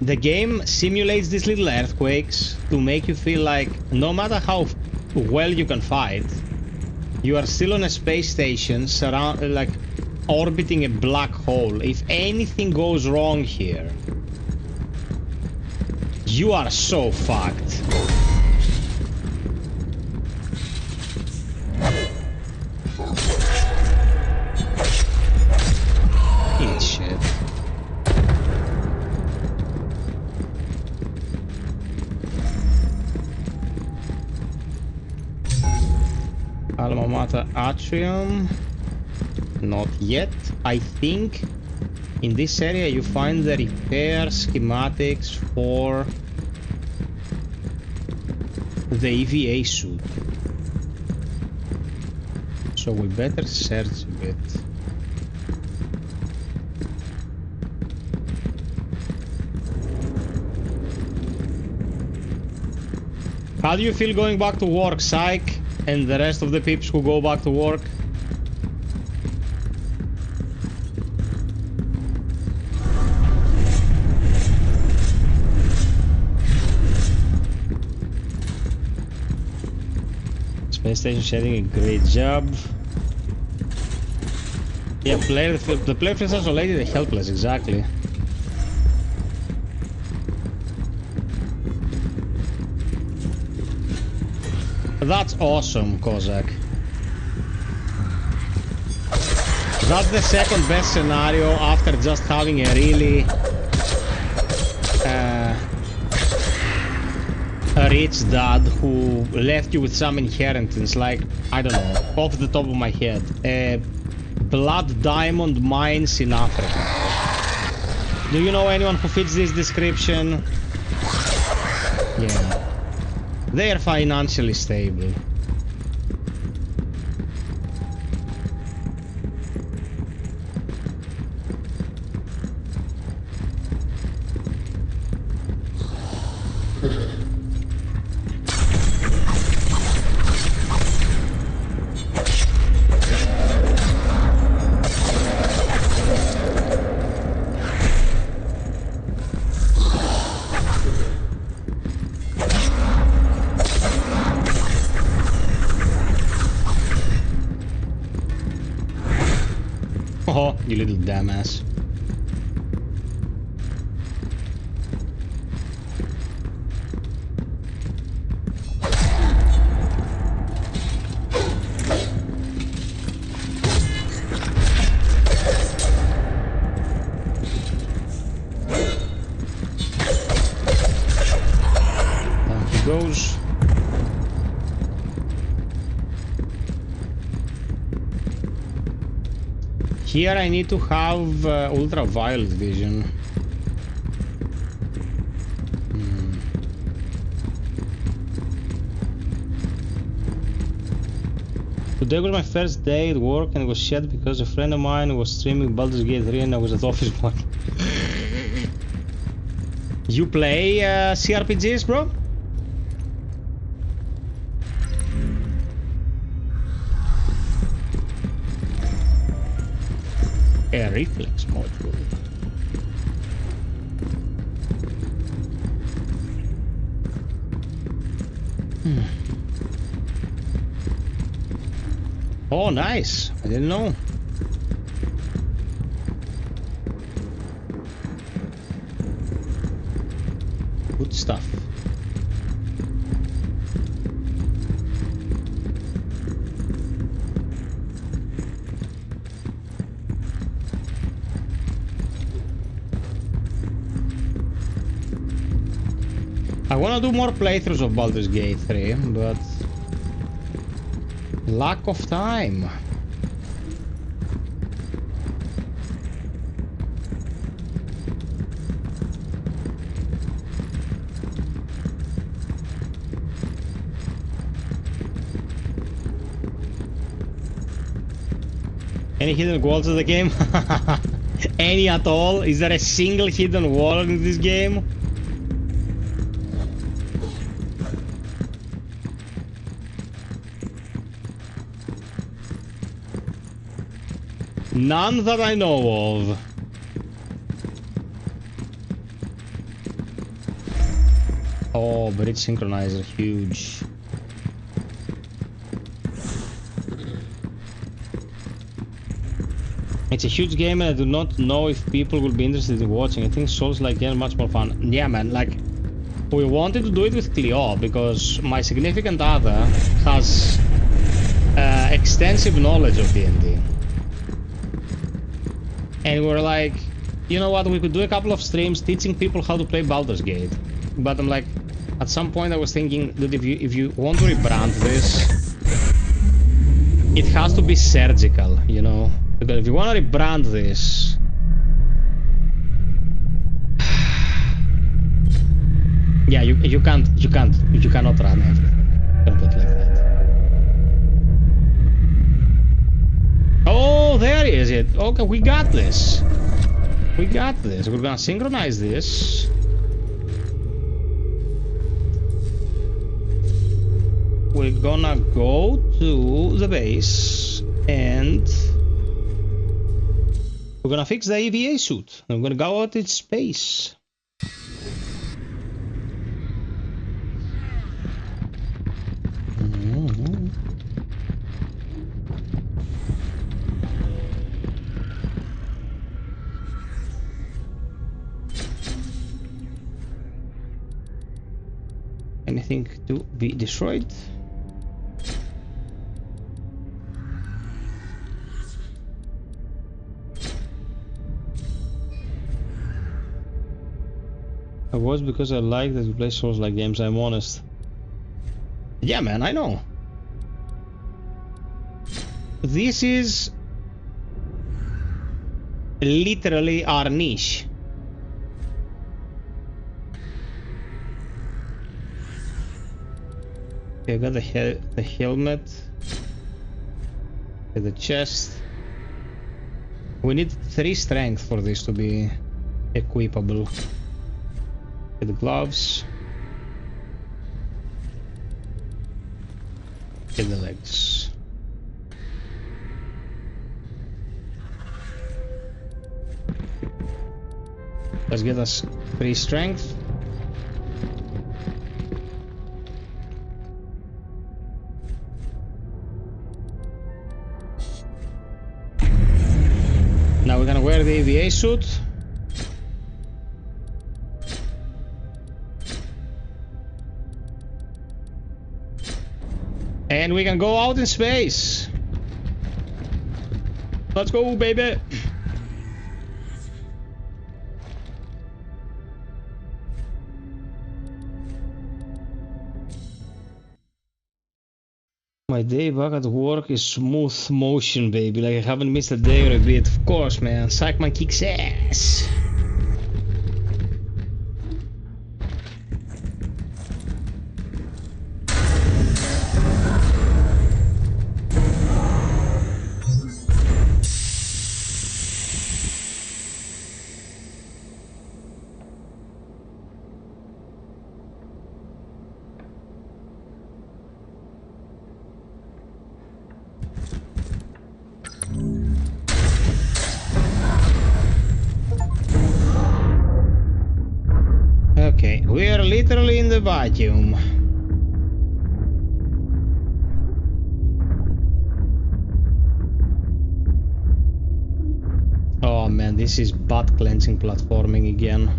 The game simulates these little earthquakes to make you feel like no matter how well you can fight, you are still on a space station orbiting a black hole. If anything goes wrong here, you are so fucked. Eat shit. Alma Mater Atrium. Not yet. I think in this area you find the repair schematics for the EVA suit. So we better search a bit. How do you feel going back to work, Psych? And the rest of the peeps who go back to work? Space station shedding a great job. Yeah, the player feels isolated and helpless, exactly. That's awesome, Kozak. That's the second best scenario after just having a really a rich dad who left you with some inheritance, like, I don't know, off the top of my head, blood diamond mines in Africa. Do you know anyone who fits this description? Yeah. They are financially stable. Oh, you little dumbass. Down he goes. Here I need to have ultraviolet vision. Today was my first day at work and it was shut because a friend of mine was streaming Baldur's Gate 3 and I was at office work. You play CRPGs, bro? A reflex module. Oh, nice. I didn't know. Good stuff. I want to do more playthroughs of Baldur's Gate 3, but lack of time. Any hidden walls in the game? Any at all? Is there a single hidden wall in this game? None that I know of. Oh, bridge synchronizer, huge. It's a huge game and I do not know if people will be interested in watching. I think Soulslike games much more fun. Yeah, man, like, we wanted to do it with FiOth because my significant other has extensive knowledge of D&D. And we're like, you know what, we could do a couple of streams teaching people how to play Baldur's Gate. But I'm like, at some point I was thinking that if you want to rebrand this, it has to be surgical, you know? Because if you want to rebrand this... yeah, you cannot run everything. Don't put it like that. Oh, there is it. Okay, we got this. We got this. We're gonna synchronize this. We're gonna go to the base and we're gonna fix the EVA suit. I'm gonna go out in space. Anything to be destroyed? I was because I like that you play Soulslike games, I'm honest. Yeah, man, I know. This is literally our niche. Okay, I got the helmet, the chest. We need 3 strength for this to be equipable. The gloves. And the legs. Let's get us 3 strength. Now we're gonna wear the EVA suit. And we can go out in space. Let's go, baby. My day back at work is smooth motion, baby. Like I haven't missed a day or a bit. Of course, man. Psychman kicks ass. We are literally in the vacuum. Oh man, this is butt cleansing platforming again.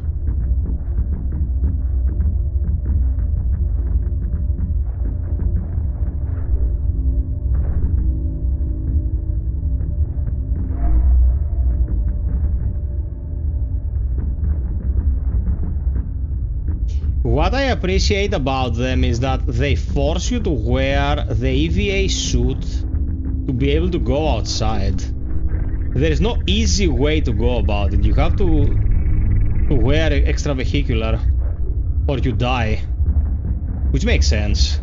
What I appreciate about them is that they force you to wear the EVA suit to be able to go outside. There is no easy way to go about it. You have to wear extravehicular or you die, which makes sense.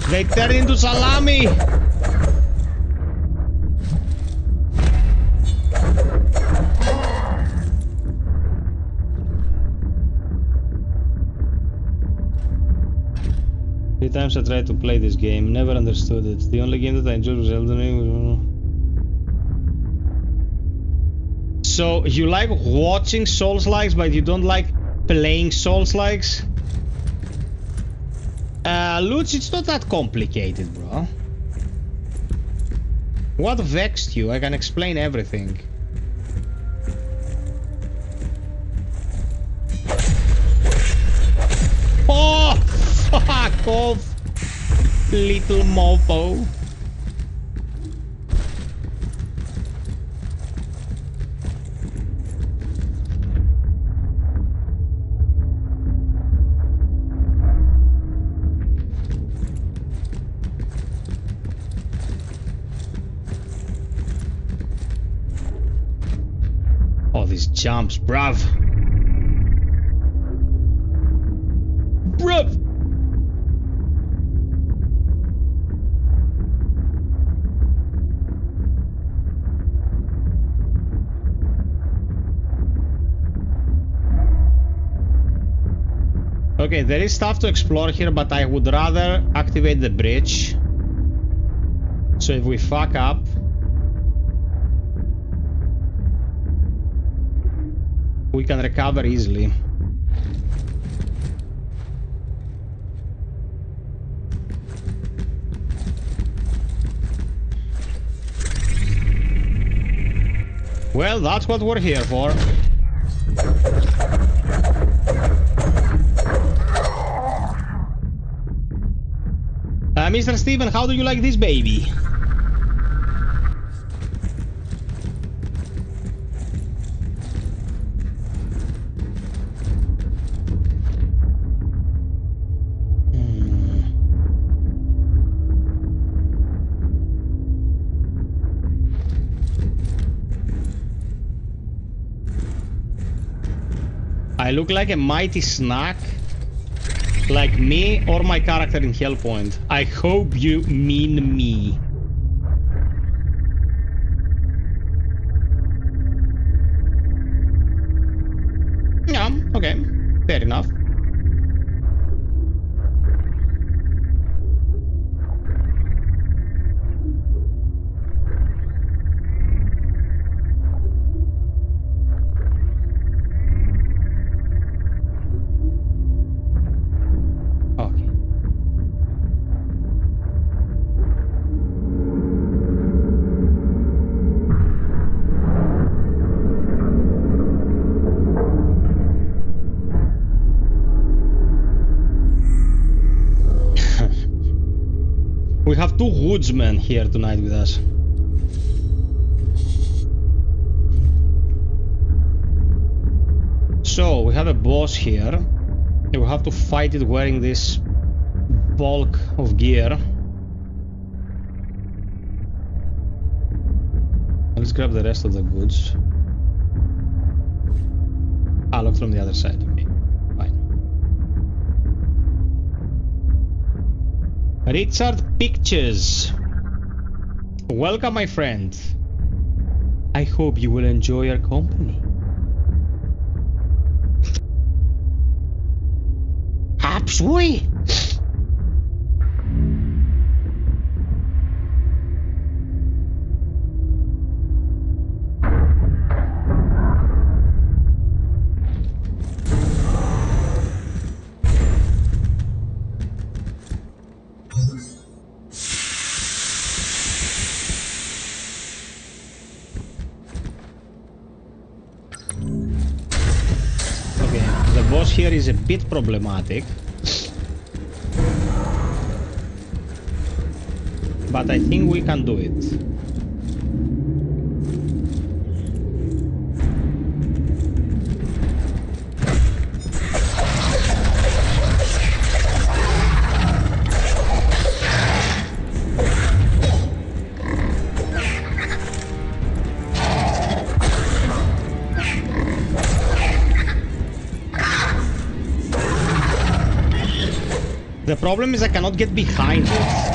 They turn into salami! Three times I tried to play this game, never understood it. The only game that I enjoyed was Elden Ring. So, you like watching Soulslikes, but you don't like playing Soulslikes? Lutz, it's not that complicated, bro. What vexed you? I can explain everything. Oh, fuck off, little mofo. These jumps, bruv. Bruv! Okay, there is stuff to explore here, but I would rather activate the bridge. So if we fuck up, we can recover easily. Well, that's what we're here for. Mr. Steven, how do you like this baby? I look like a mighty snack, like me or my character in Hellpoint. I hope you mean me. Yeah, okay, fair enough. We have two woodsmen here tonight with us. So, we have a boss here. And we have to fight it wearing this bulk of gear. Let's grab the rest of the goods. Ah, look from the other side. Okay, fine. Richard Pictures. Welcome, my friend. I hope you will enjoy our company. Absolutely. Here is a bit problematic, but I think we can do it. The problem is I cannot get behind it.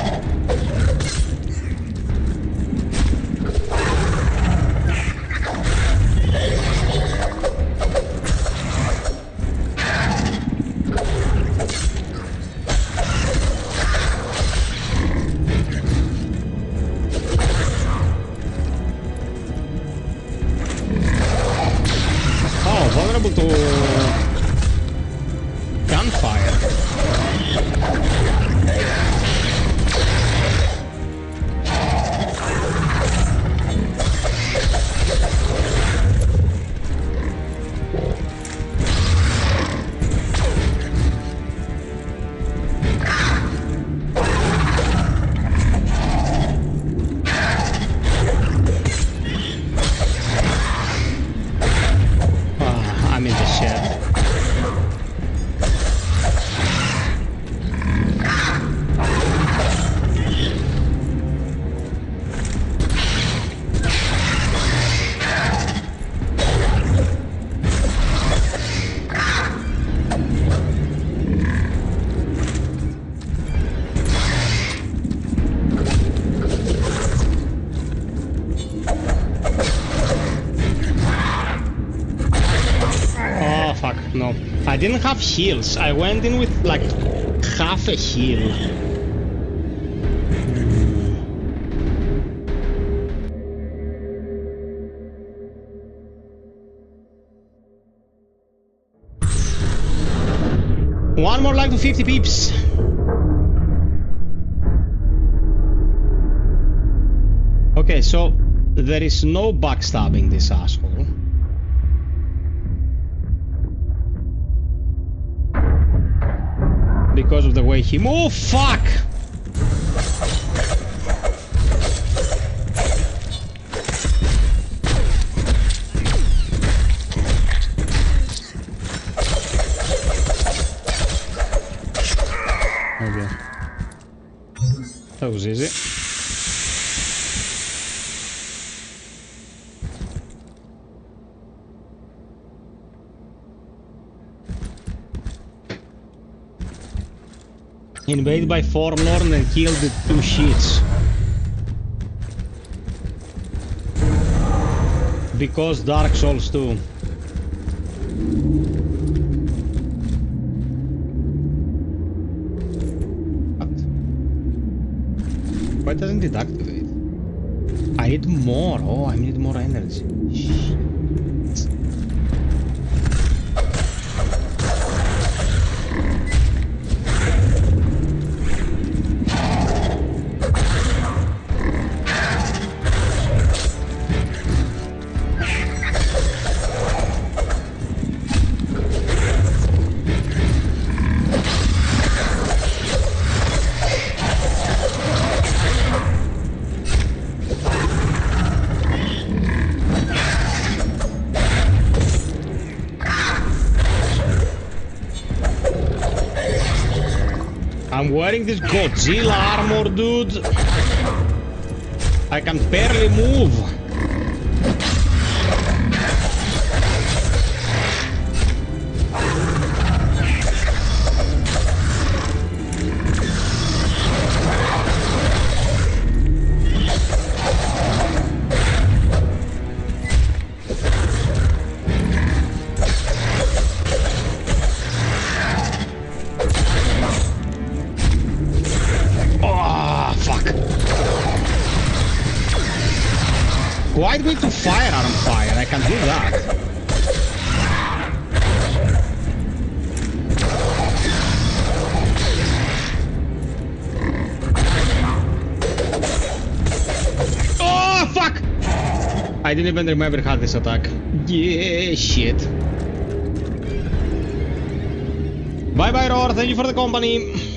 I didn't have heals. I went in with like half a heal. One more life to 50 peeps. Okay, so there is no backstabbing this asshole. Because of the way he moves. Fuck! Okay. That was easy. Invaded by Forlorn and killed the two shits. Because Dark Souls 2. What? Why doesn't it activate? I need more. Oh, I need more energy. Shit. I'm wearing this Godzilla armor, dude. I can barely move. Why do we need to firearm fire? I can do that. Oh, fuck! I didn't even remember how this attack. Yeah, shit. Bye-bye, Roar. Thank you for the company.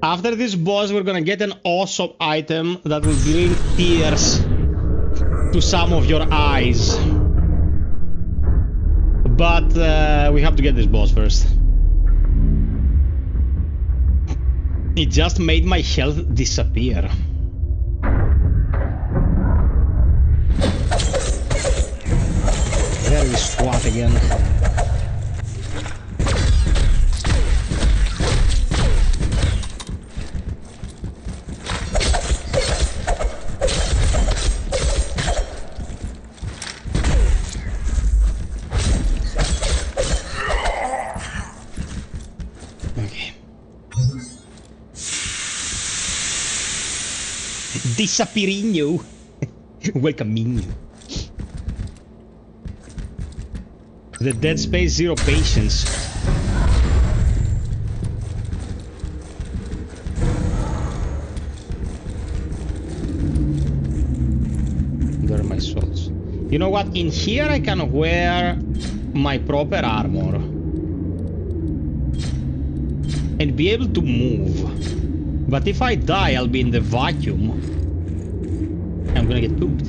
After this boss, we're gonna get an awesome item that will bring tears to some of your eyes. But we have to get this boss first. It just made my health disappear. There we squat again. Okay. Disappearinho. Welcoming. The Dead Space Zero patience. Where are my souls? You know what? In here I can wear my proper armor and be able to move. But if I die, I'll be in the vacuum. I'm gonna get pooped.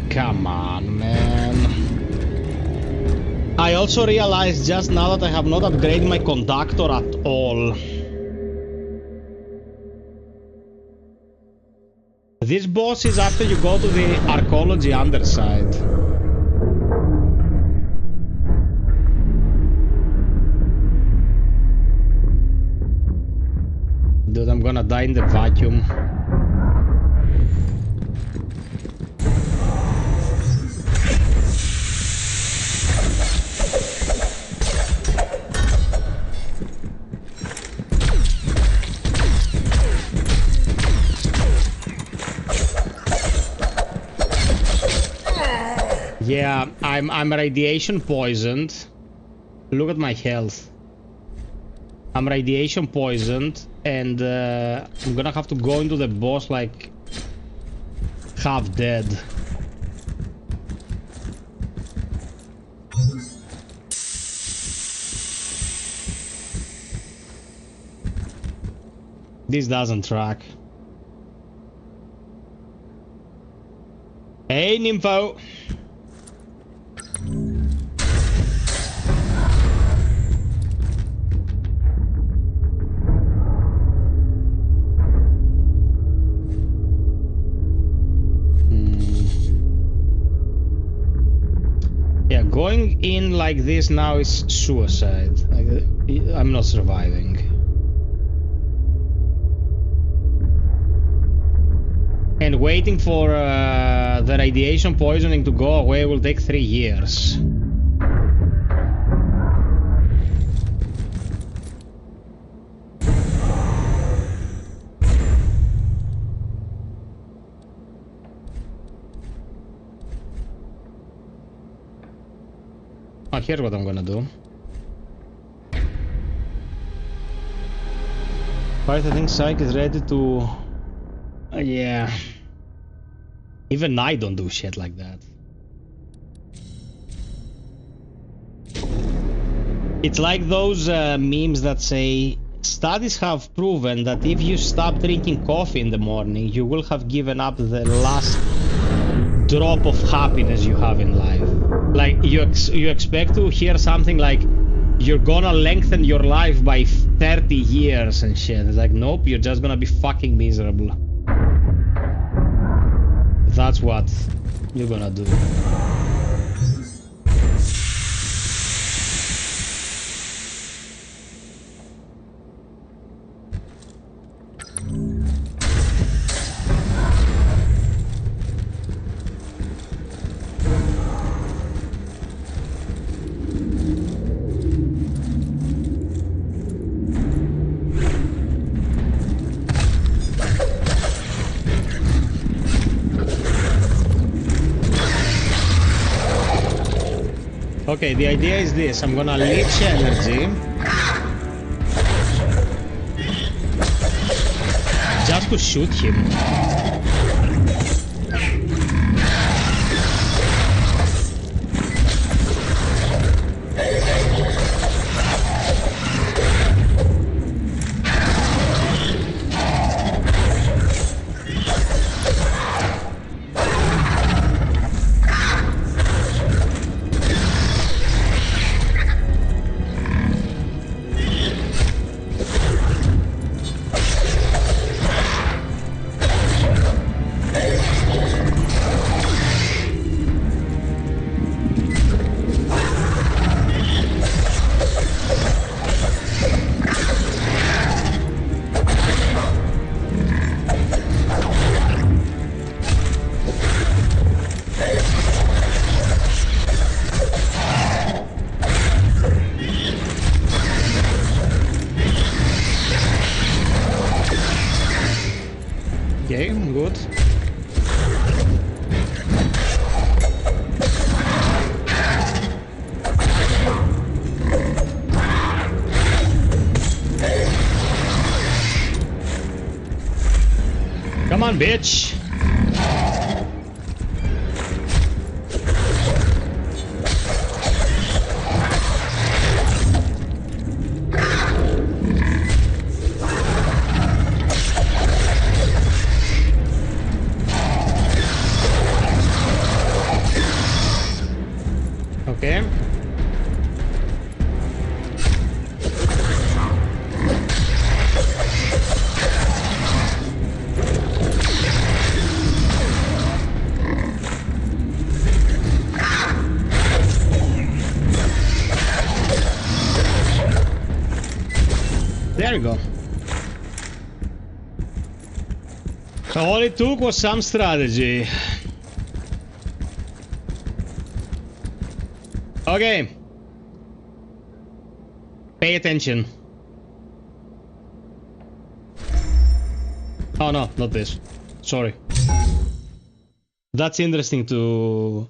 Come on, man. I also realized just now that I have not upgraded my conductor at all. This boss is after you go to the archaeology underside. Dude, I'm gonna die in the vacuum. Yeah, I'm radiation poisoned. Look at my health. I'm radiation poisoned, and I'm gonna have to go into the boss like half dead. This doesn't track. Hey, Nympho! Yeah, going in like this now is suicide. I'm not surviving. And waiting for the radiation poisoning to go away will take 3 years. Oh, here's what I'm gonna do. But I think Psych is ready to... yeah. Even I don't do shit like that. It's like those memes that say, studies have proven that if you stop drinking coffee in the morning, you will have given up the last drop of happiness you have in life. Like, you expect to hear something like, you're gonna lengthen your life by 30 years and shit. It's like, nope, you're just gonna be fucking miserable. That's what you're gonna do. Okay, the idea is this. I'm gonna leech energy. Just to shoot him. Okay, good. Come on, bitch. Okay. There we go. So all it took was some strategy. Okay. Pay attention. Oh no, not this. Sorry. That's interesting to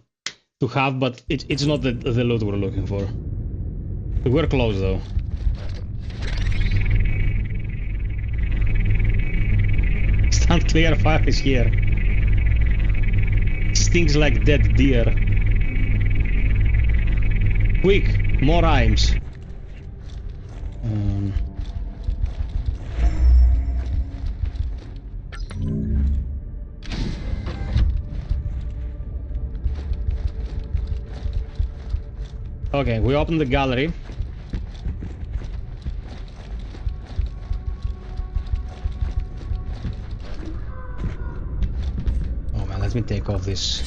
have, but it's not the loot we're looking for. We're close though. Stand clear, fire is here. Stings like dead deer. Quick, more rhymes. Okay, we open the gallery. Oh man, let me take off this.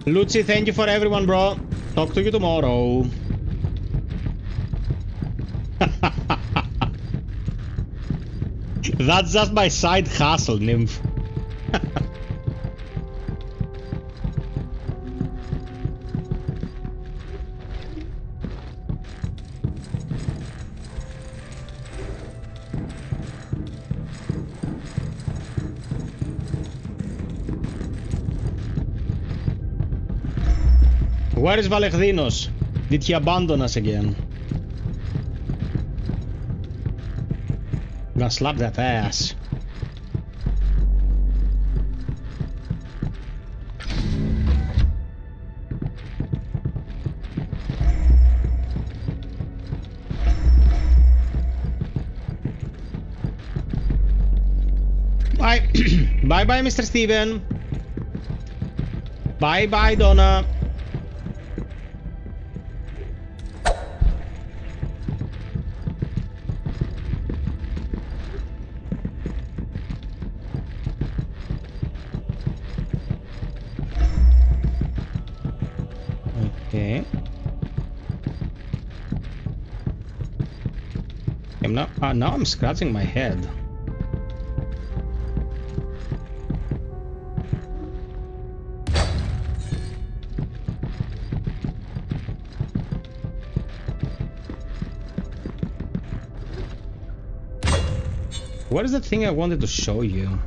Lucy, thank you for everyone, bro. Talk to you tomorrow. That's just my side hustle, nymph. Where is Valechdinos? Did he abandon us again? I'm gonna slap that ass. Bye. Bye-bye, Mr. Steven. Bye-bye, Donna. Okay. Now I'm scratching my head. What is the thing I wanted to show you?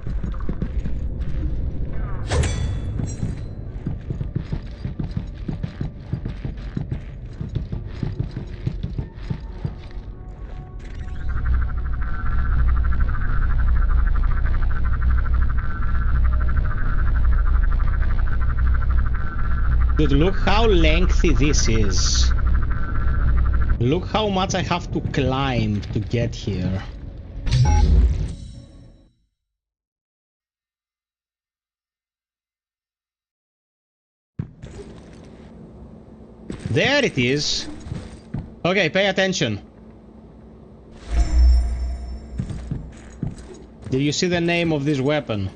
Dude, look how lengthy this is. Look how much I have to climb to get here. There it is. Okay, pay attention. Did you see the name of this weapon?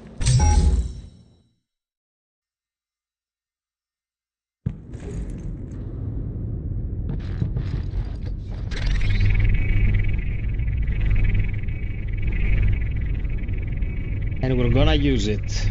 and we're gonna use it.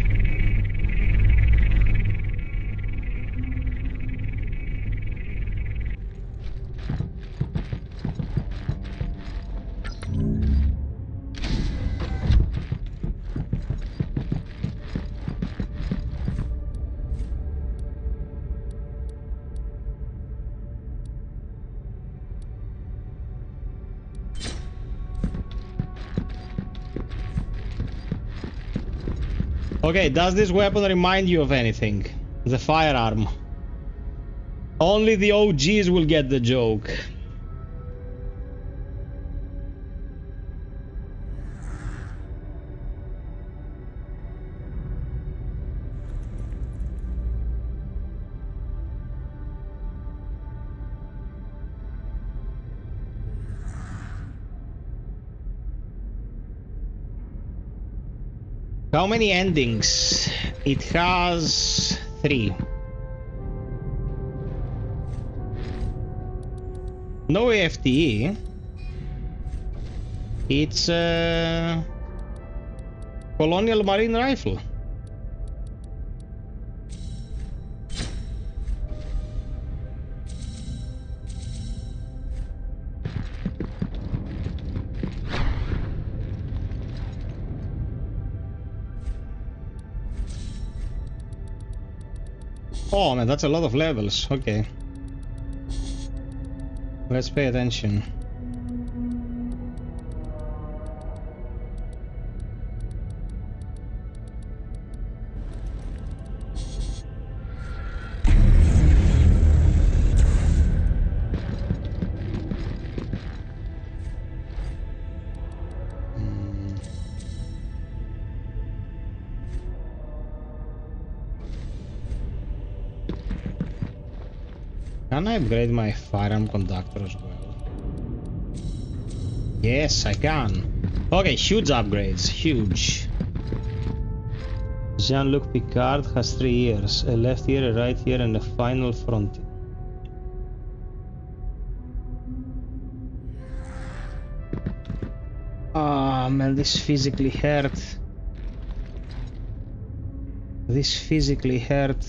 Okay, does this weapon remind you of anything? The firearm. Only the OGs will get the joke. How many endings? It has 3. No AFTE. It's a Colonial Marine Rifle. Oh man, that's a lot of levels. Okay. Let's pay attention. Can I upgrade my firearm conductor as well? Yes, I can. Okay, huge upgrades. Huge. Jean-Luc Picard has 3 ears. A left ear, a right ear, and a final front ear. Ah, man, this physically hurt. This physically hurt.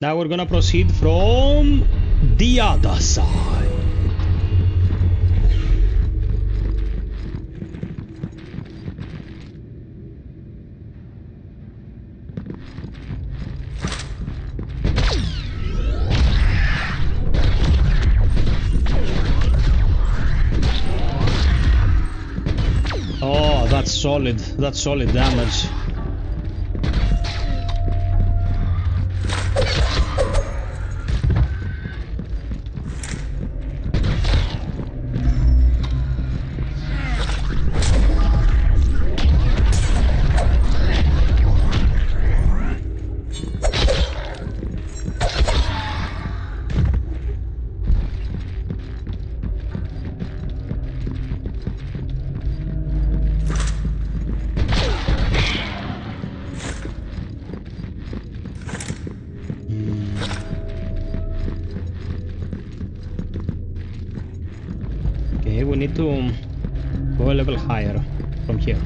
Now we're gonna proceed from the other side. Oh, that's solid. That's solid damage. We need to go a level higher from here.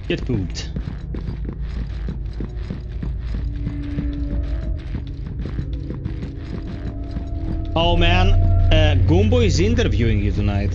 Get pooped. Oh man, Gumbo is interviewing you tonight.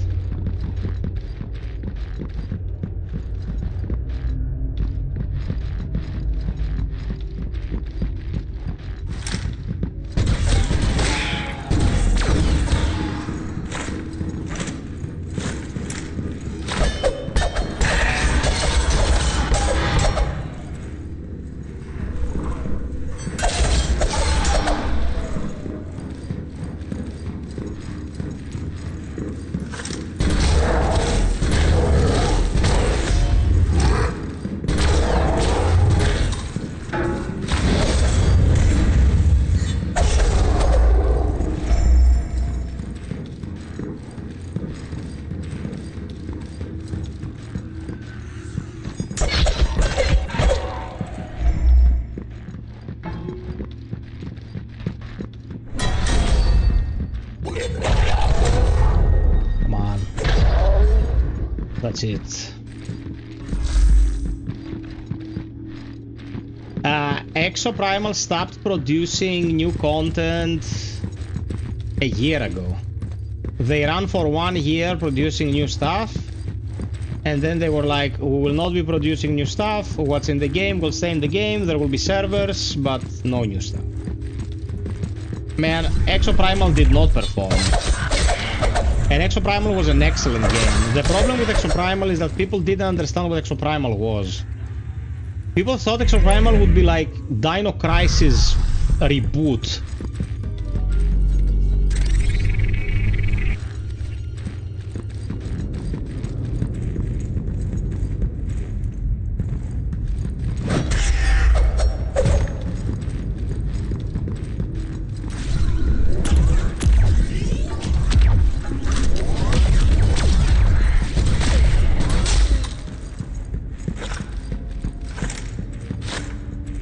That's it. Exoprimal stopped producing new content a year ago. They ran for 1 year producing new stuff, and then they were like, we will not be producing new stuff, what's in the game will stay in the game, there will be servers, but no new stuff. Man, Exoprimal did not perform. And Exoprimal was an excellent game. The problem with Exoprimal is that people didn't understand what Exoprimal was. People thought Exoprimal would be like Dino Crisis reboot.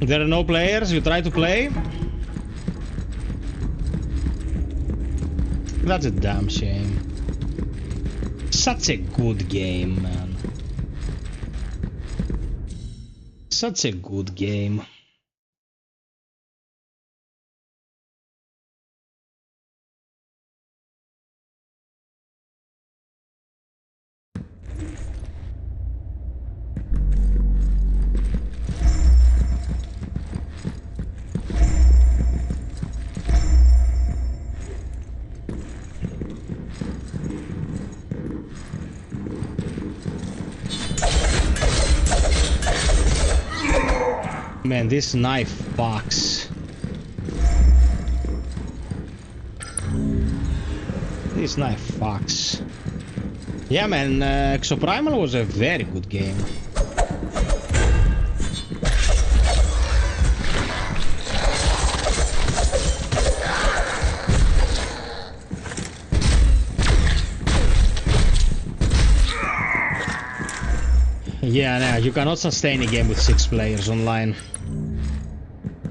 There are no players, you try to play? That's a damn shame. Such a good game, man. Such a good game. Man, this knife fucks. This knife fucks. Yeah, man, Exoprimal was a very good game. Yeah, no, you cannot sustain a game with 6 players online.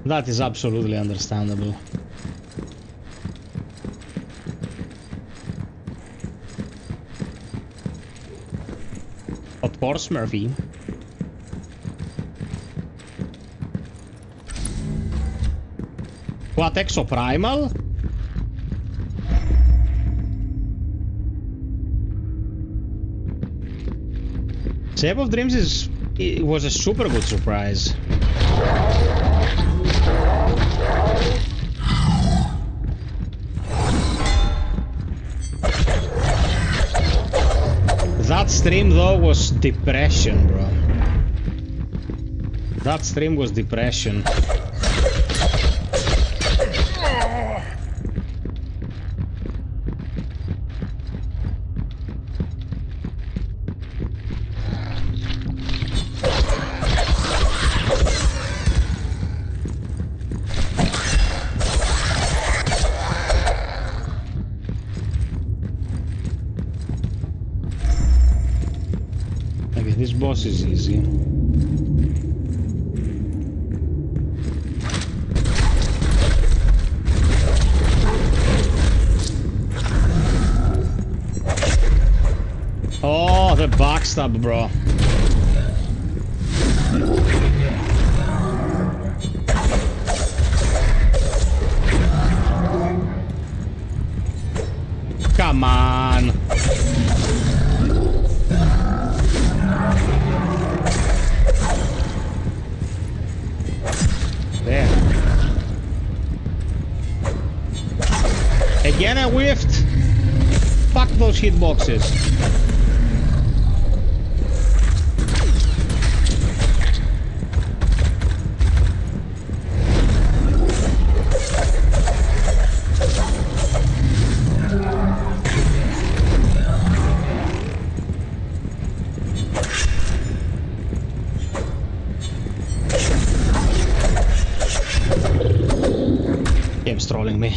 That is absolutely understandable. Of course, Murphy. What, Exoprimal? Shape of Dreams was a super good surprise. That stream though was depression, bro. That stream was depression. This boss is easy. Oh, the backstab, bro. Come on. There. Again I whiffed. Fuck those hitboxes. Game's trolling me.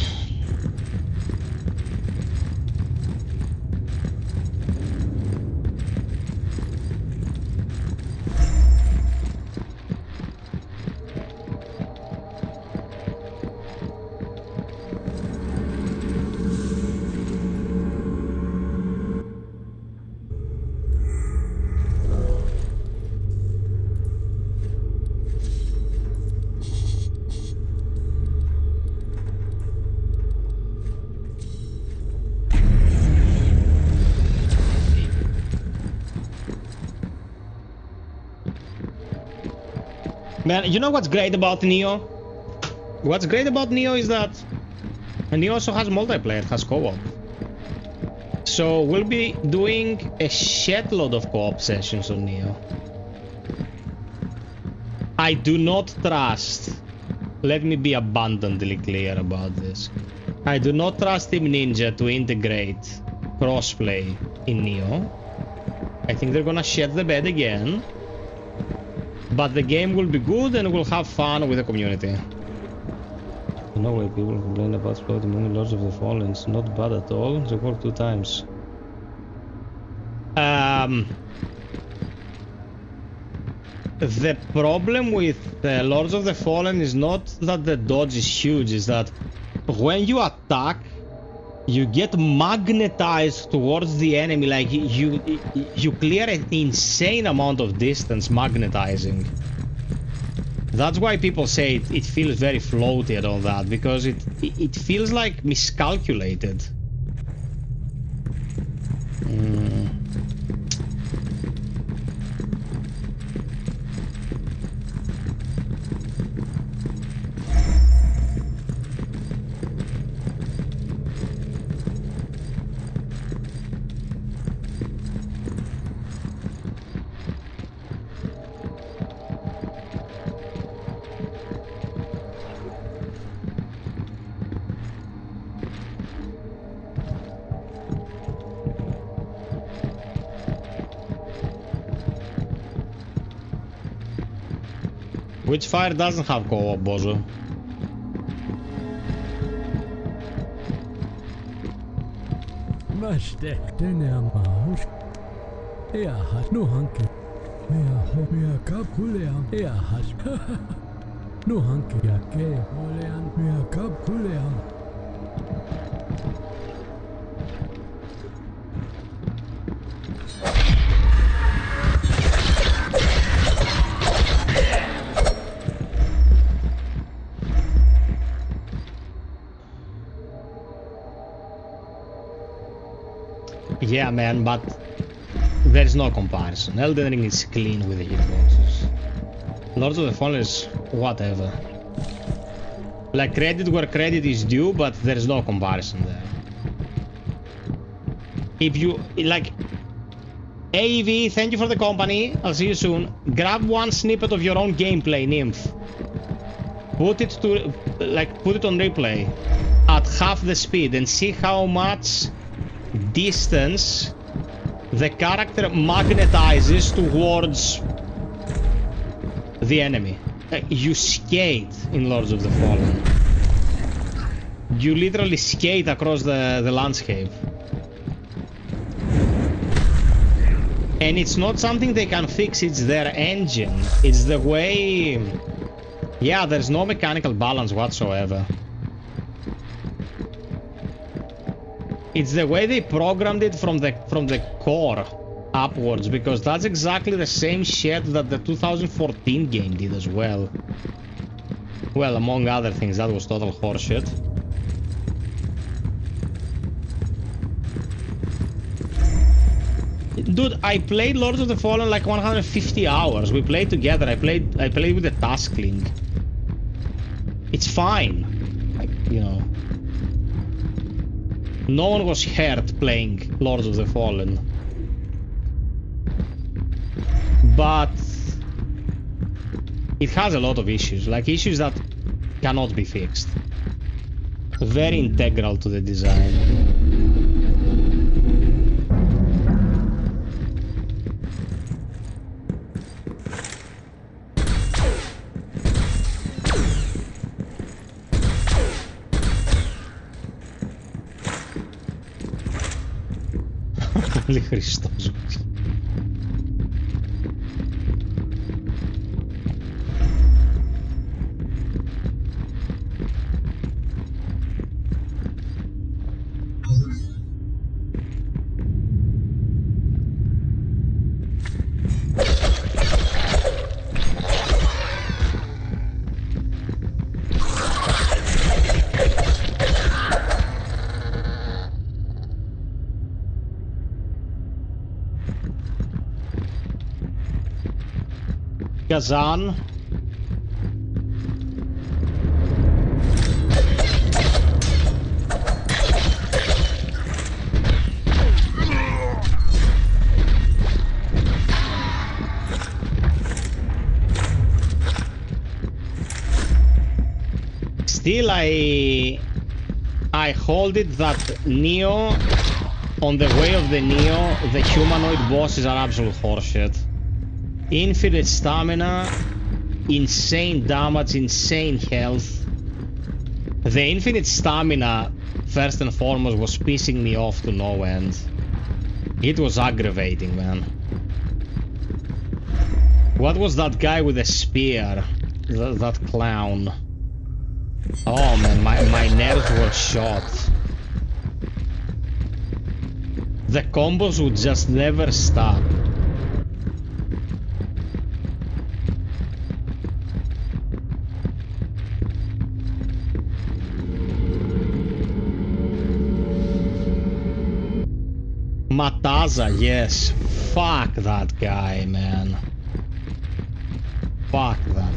Man, you know what's great about Neo? What's great about Neo is that Neo also has multiplayer, it has co-op. So we'll be doing a shitload of co-op sessions on Neo. I do not trust, let me be abundantly clear about this. I do not trust Team Ninja to integrate crossplay in Neo. I think they're gonna shit the bed again. But the game will be good and we'll have fun with the community. No way people complain about floating many Lords of the Fallen. It's not bad at all. They work 2 times. The problem with Lords of the Fallen is not that the dodge is huge, is that when you attack, you get magnetized towards the enemy, like you clear an insane amount of distance magnetizing. That's why people say it feels very floaty and all that, because it feels like miscalculated. Which fire doesn't have co-op, Bozo? Yeah, man, but there's no comparison. Elden Ring is clean with the hitboxes. Lords of the Fallen is whatever. Like, credit where credit is due, but there's no comparison there. If you, like, AEV, thank you for the company, I'll see you soon. Grab one snippet of your own gameplay, Nymph. Put it to, like, put it on replay at half the speed and see how much distance the character magnetizes towards the enemy. You skate in Lords of the Fallen. You literally skate across the landscape. And it's not something they can fix, it's their engine. It's the way... Yeah, there's no mechanical balance whatsoever. It's the way they programmed it from the core upwards, because that's exactly the same shit that the 2014 game did as well. Well, among other things, that was total horseshit. Dude, I played Lords of the Fallen like 150 hours. We played together. I played with the task link. It's fine. Like, you know. No one was hurt playing Lords of the Fallen. But it has a lot of issues, like issues that cannot be fixed. Very integral to the design. Holy Χριστός. Kazan, still I hold it that Neo, on the way of the Neo, the humanoid bosses are absolute horseshit. Infinite stamina, insane damage, insane health. The infinite stamina, first and foremost, was pissing me off to no end. It was aggravating, man. What was that guy with the spear? That clown. Oh man, my nerves were shot. The combos would just never stop. Mataza, yes. Fuck that guy, man. Fuck that guy.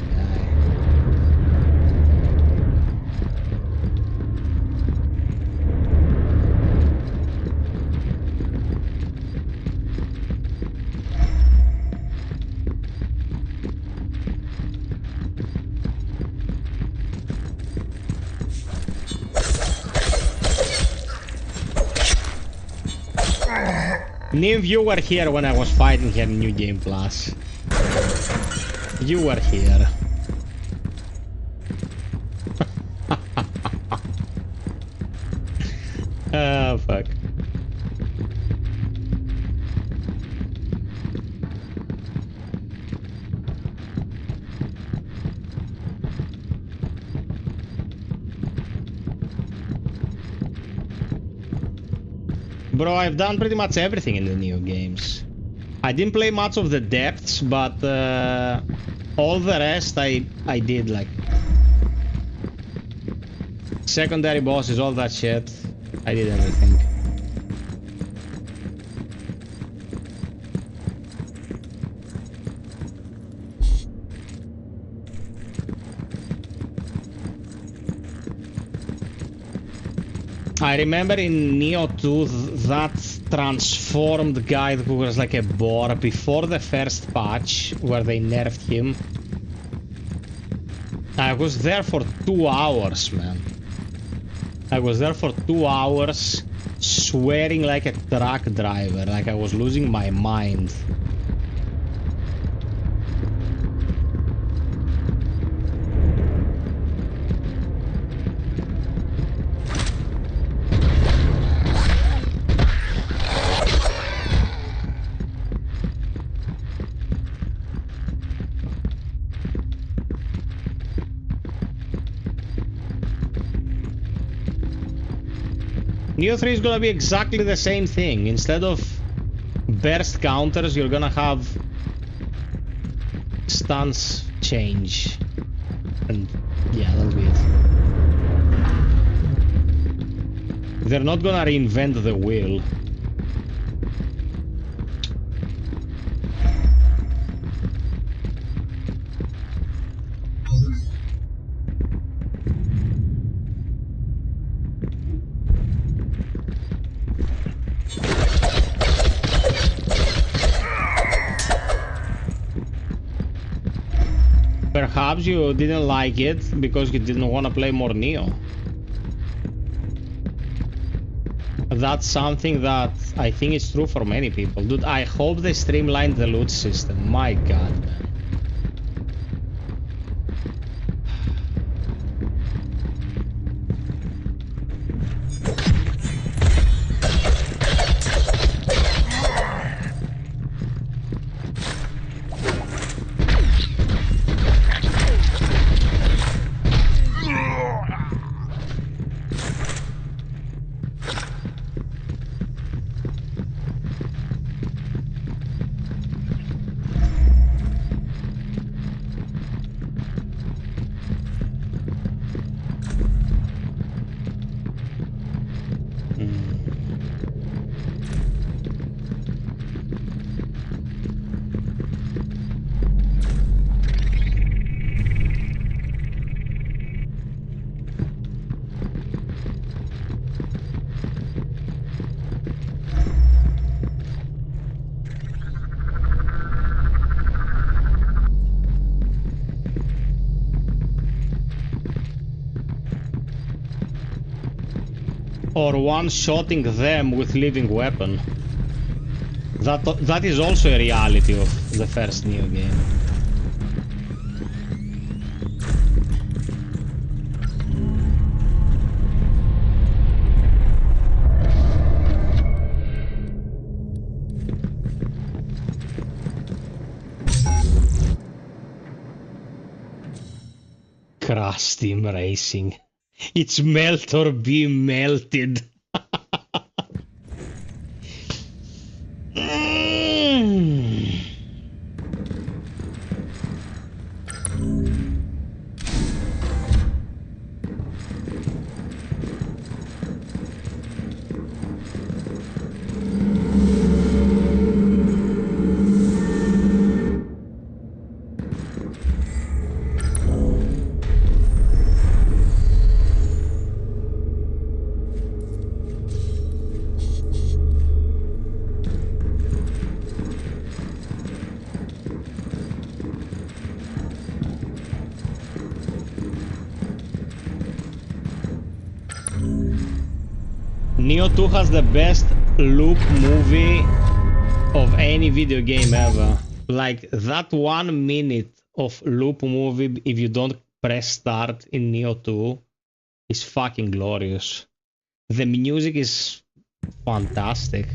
Nymph, you were here when I was fighting her in New Game Plus. You were here. Oh, fuck. Bro, I've done pretty much everything in the Neo games. I didn't play much of the depths, but all the rest I did, like secondary bosses, all that shit. I did everything. I remember in Neo 2 that transformed guy who was like a boar before the first patch where they nerfed him. I was there for 2 hours, man. I was there for 2 hours swearing like a truck driver, like I was losing my mind. Neo 3 is gonna be exactly the same thing. Instead of burst counters, you're gonna have stance change. And yeah, that'll be it. They're not gonna reinvent the wheel. Perhaps you didn't like it because you didn't want to play more Neo. That's something that I think is true for many people. Dude, I hope they streamlined the loot system. My god, man. or one-shotting them with living weapon. That is also a reality of the first Neo game. Crash Team Racing. It's melt or be melted. Neo 2 has the best loop movie of any video game ever. Like, that 1 minute of loop movie, if you don't press start in Neo 2, is fucking glorious. The music is fantastic.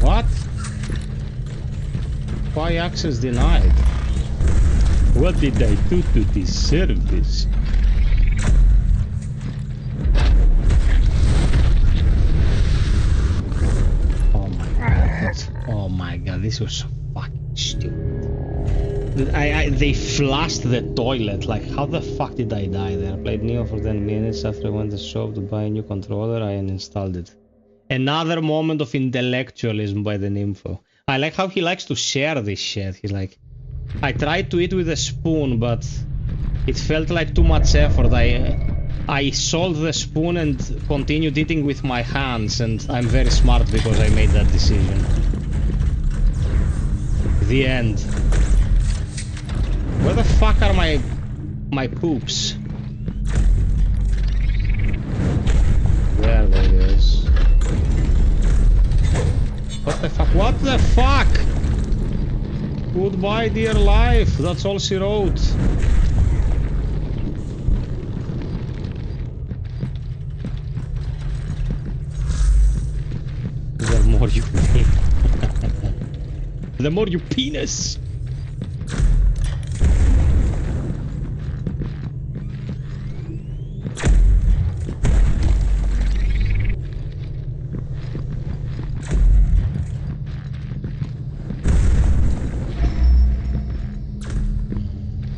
What? Why access denied? What did I do to deserve this? Oh my god. Oh my god, this was so fucking stupid. They flushed the toilet. Like, how the fuck did I die there? I played Neo for 10 minutes. After I went to the shop to buy a new controller, I uninstalled it. Another moment of intellectualism by the Nympho. I like how he likes to share this shit. He's like, I tried to eat with a spoon, but it felt like too much effort. I sold the spoon and continued eating with my hands, and I'm very smart because I made that decision. The end. Where the fuck are my poops? There it is. What the fuck? What the fuck? Goodbye, dear life. That's all she wrote. The more you the more you penis.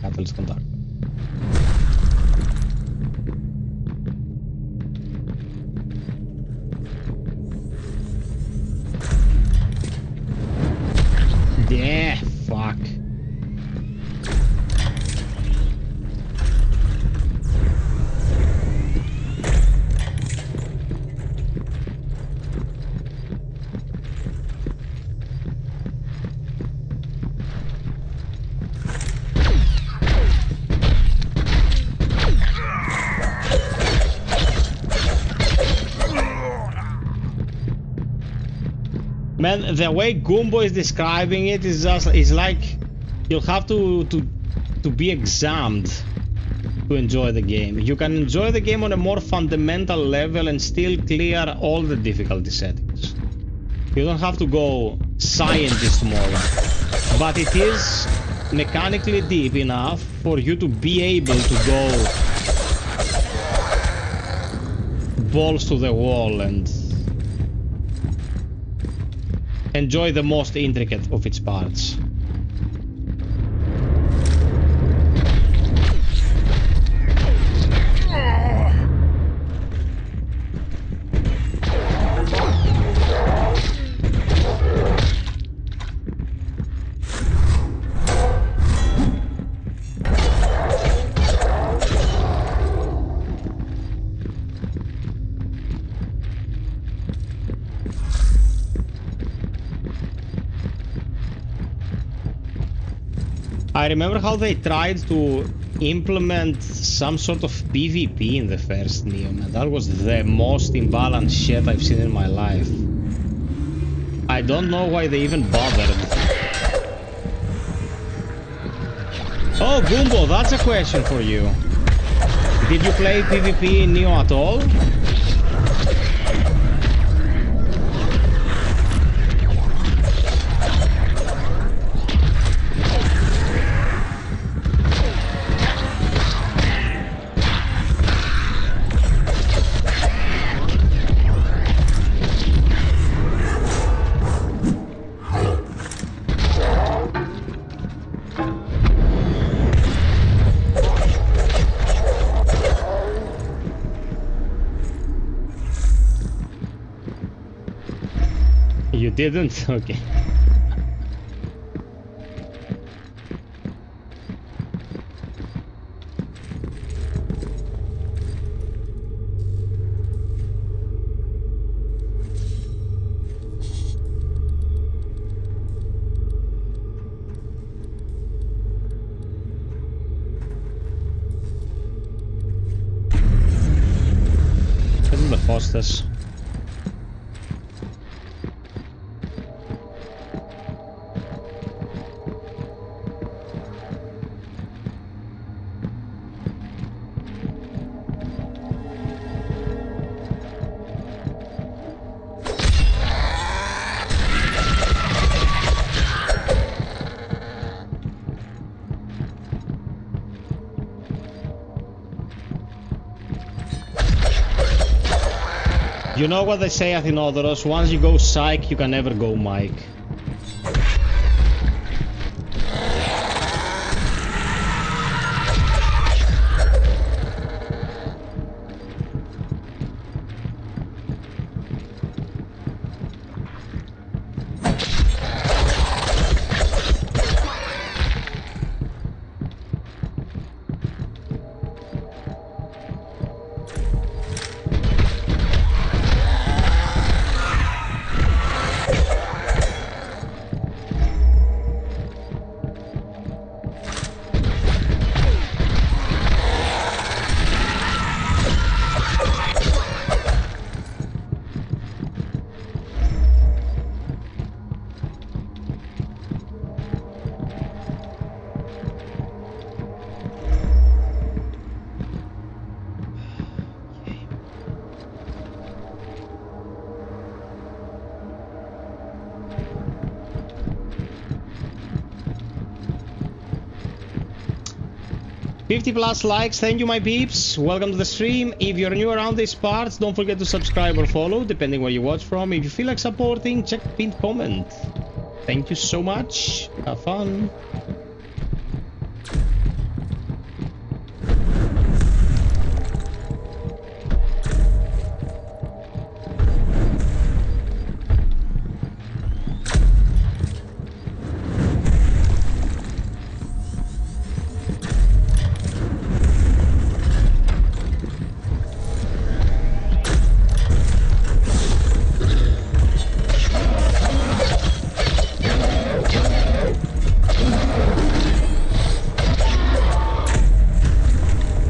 Catalyst contact. Yeah, fuck. Man, the way Goombo is describing it is like you'll have to be examined to enjoy the game. You can enjoy the game on a more fundamental level and still clear all the difficulty settings. You don't have to go scientist mode, but it is mechanically deep enough for you to be able to go balls to the wall and enjoy the most intricate of its parts. I remember how they tried to implement some sort of PvP in the first Neo, man. That was the most imbalanced shit I've seen in my life. I don't know why they even bothered. Oh, Goombo, that's a question for you. Did you play PvP in Neo at all? You didn't? Okay. This is the hostess. You know what they say, Athinodoros? Once you go psych, you can never go Mike. +50 likes, thank you my peeps, welcome to the stream. If you're new around these parts, don't forget to subscribe or follow, depending where you watch from. If you feel like supporting, check the pinned comment. Thank you so much, have fun.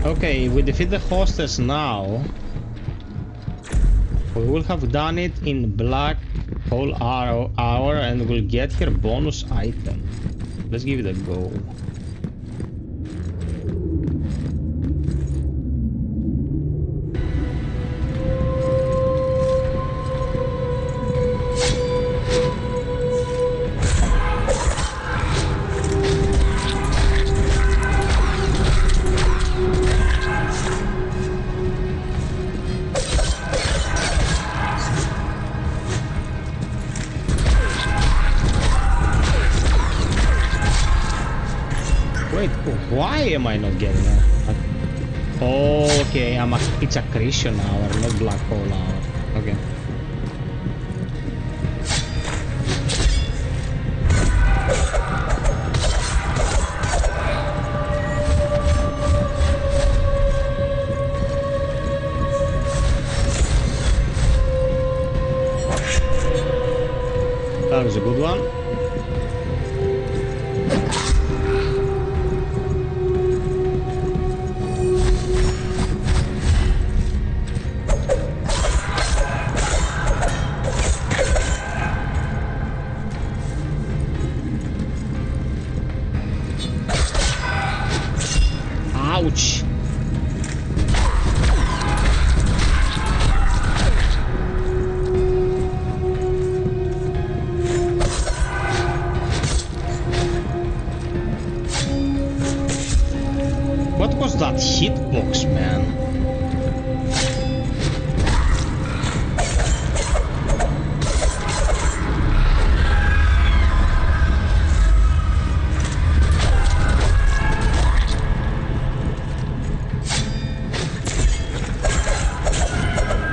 Okay, we defeat the hostess now. We will have done it in Black Hole Hour and we'll get her bonus item. Let's give it a go. Why am I not getting that? Oh, okay, it's accretion hour, not black hole hour. Okay. That was a good one. hitbox, man.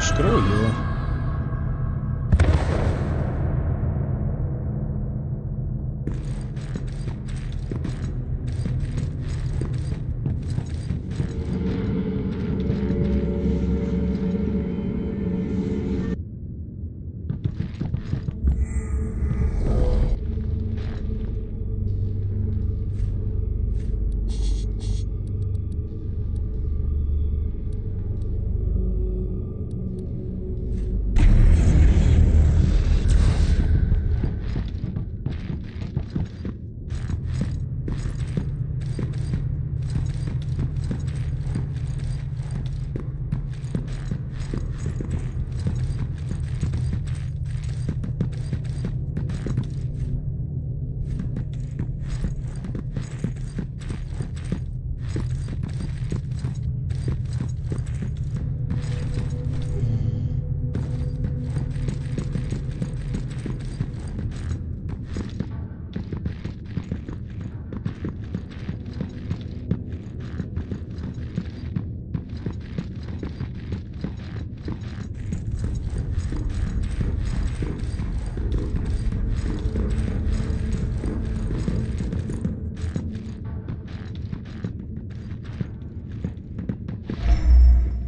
Screw you.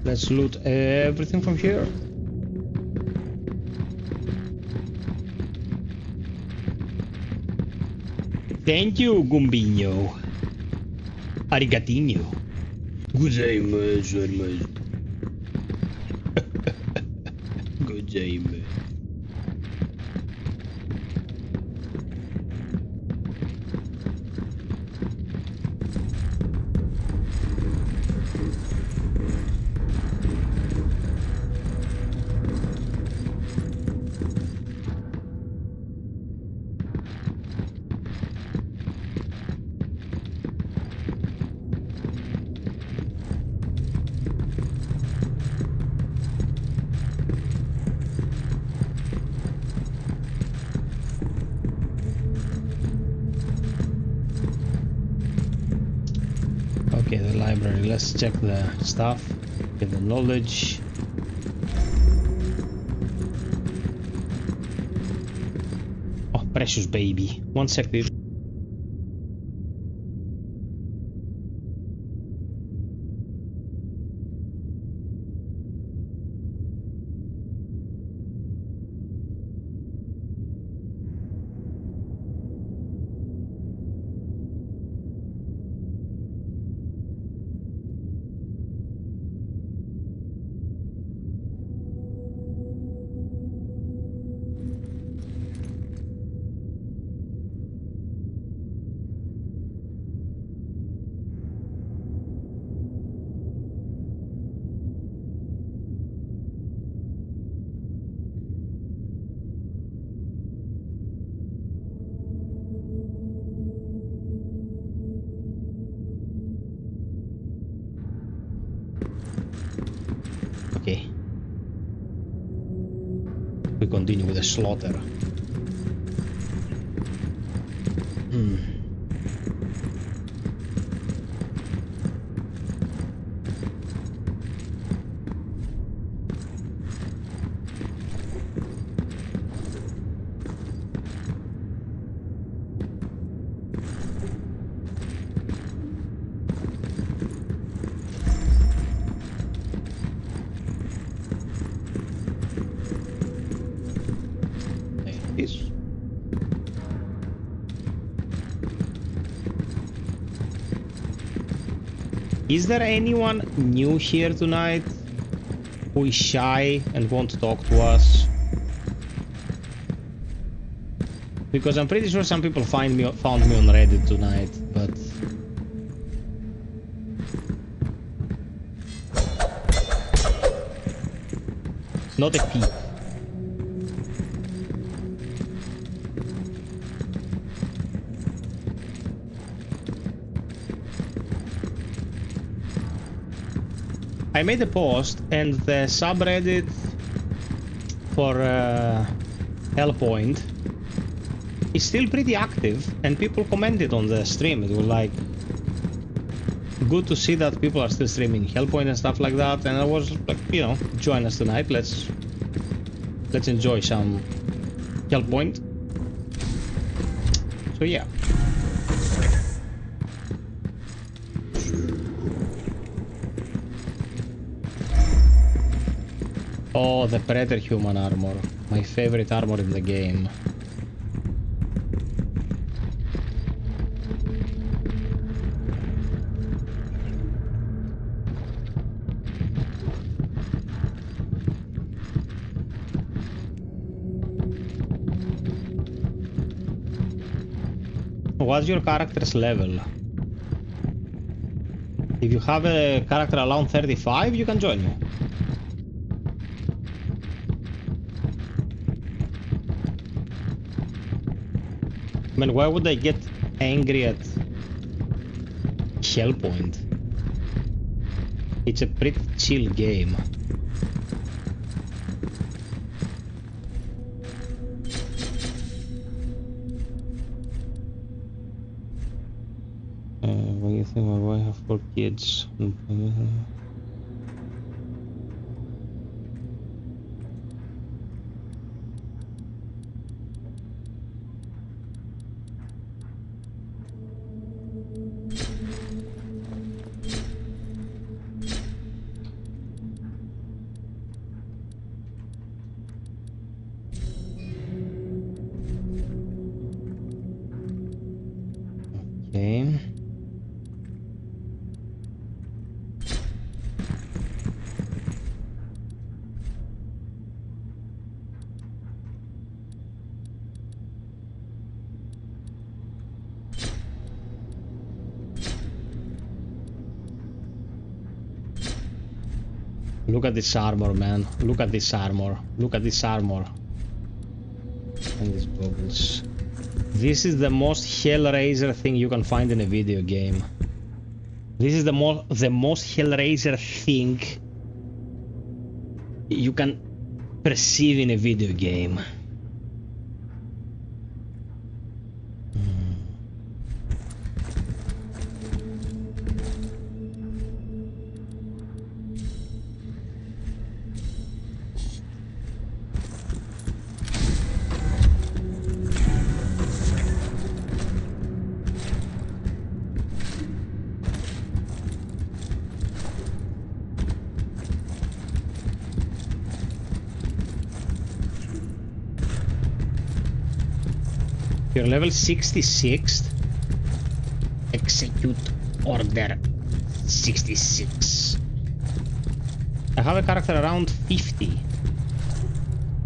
Let's loot everything from here. Thank you, Gumbinho. Arigatinho. Gozaimasu. Gozaimasu. Okay, the library. Let's check the stuff. Get the knowledge. Oh, precious baby. One sec, dude. Okay. We continue with the slaughter. Is there anyone new here tonight who is shy and won't talk to us? Because I'm pretty sure some people found me on Reddit tonight, but not a peep. I made a post and the subreddit for Hellpoint is still pretty active and people commented on the stream. It was like good to see that people are still streaming Hellpoint and stuff like that, and I was like, you know, join us tonight, let's enjoy some Hellpoint. So yeah. Oh, the Predator human armor. My favorite armor in the game. What's your character's level? If you have a character around 35, you can join me. I mean, why would I get angry at Hellpoint? It's a pretty chill game. What do you think? My wife have 4 kids. Okay. Look at this armor, man. Look at this armor. Look at this armor. And these goggles. This is the most Hellraiser thing you can find in a video game. This is the most Hellraiser thing you can perceive in a video game. You're level 66. Execute order 66. I have a character around 50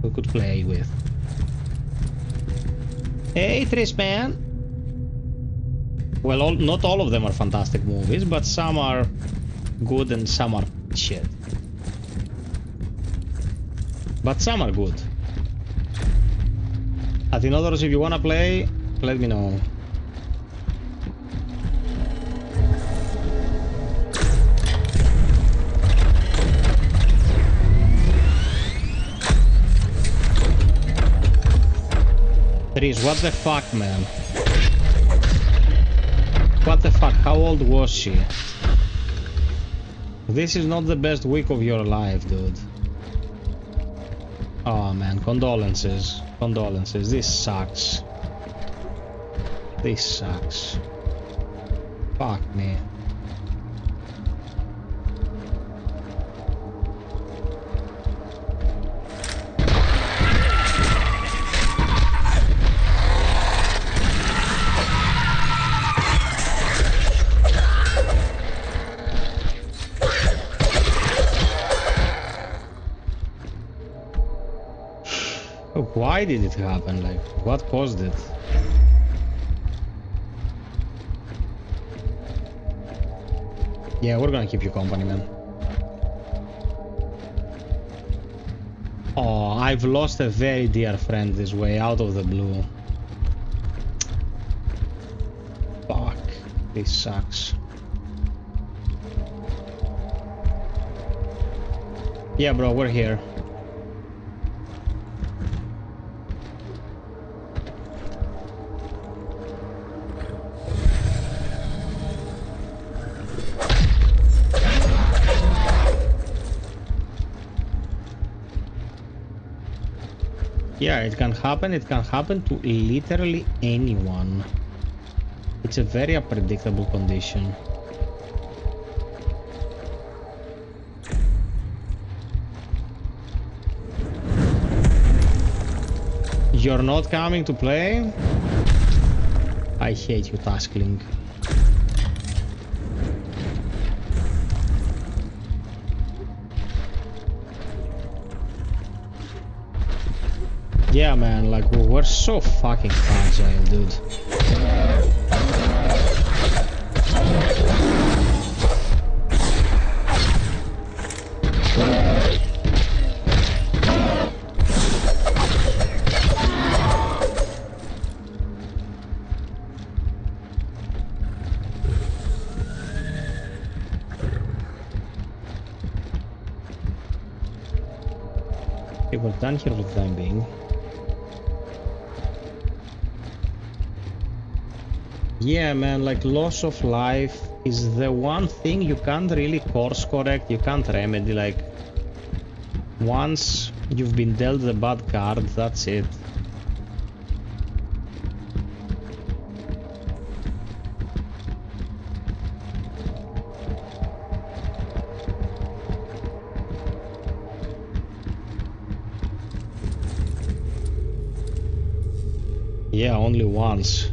we could play with. Hey, Trispan. Well, not all of them are fantastic movies, but some are good and some are shit. But some are good. Athinodoros, if you wanna play, let me know. Tris, what the fuck, man? What the fuck? How old was she? This is not the best week of your life, dude. Oh man, condolences. Condolences. This sucks. This sucks. Fuck me. Why did it happen? Like, what caused it? Yeah, we're gonna keep you company, man. Oh, I've lost a very dear friend this way, out of the blue. Fuck, this sucks. Yeah, bro, we're here. Yeah, it can happen. It can happen to literally anyone. It's a very unpredictable condition. You're not coming to play? I hate you, Taskling. Yeah, man, like, we're so fucking fragile, dude. Okay, we're done here for the time being. Yeah, man, like, loss of life is the one thing you can't really course correct, you can't remedy. Like, once you've been dealt the bad card, that's it. Yeah, only once.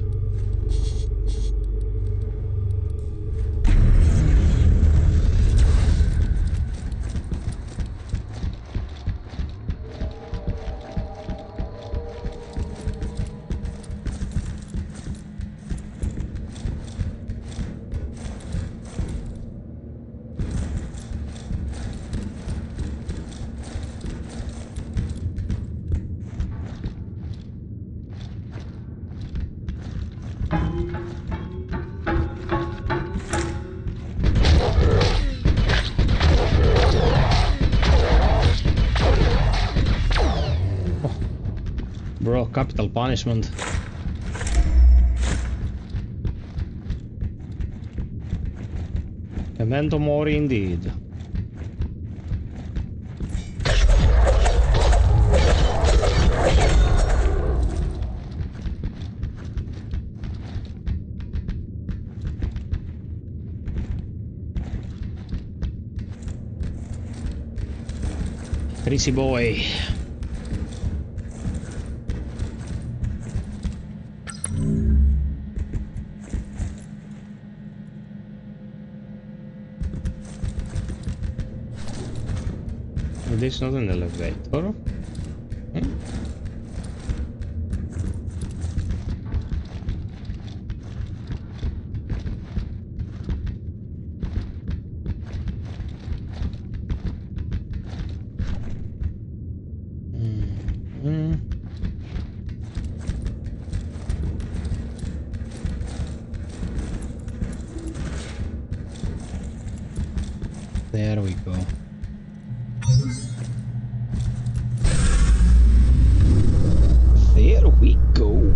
Bro, capital punishment. Memento mori indeed. Greasy boy. This is not an elevator. Hmm? Mm-hmm. There we go. There we go.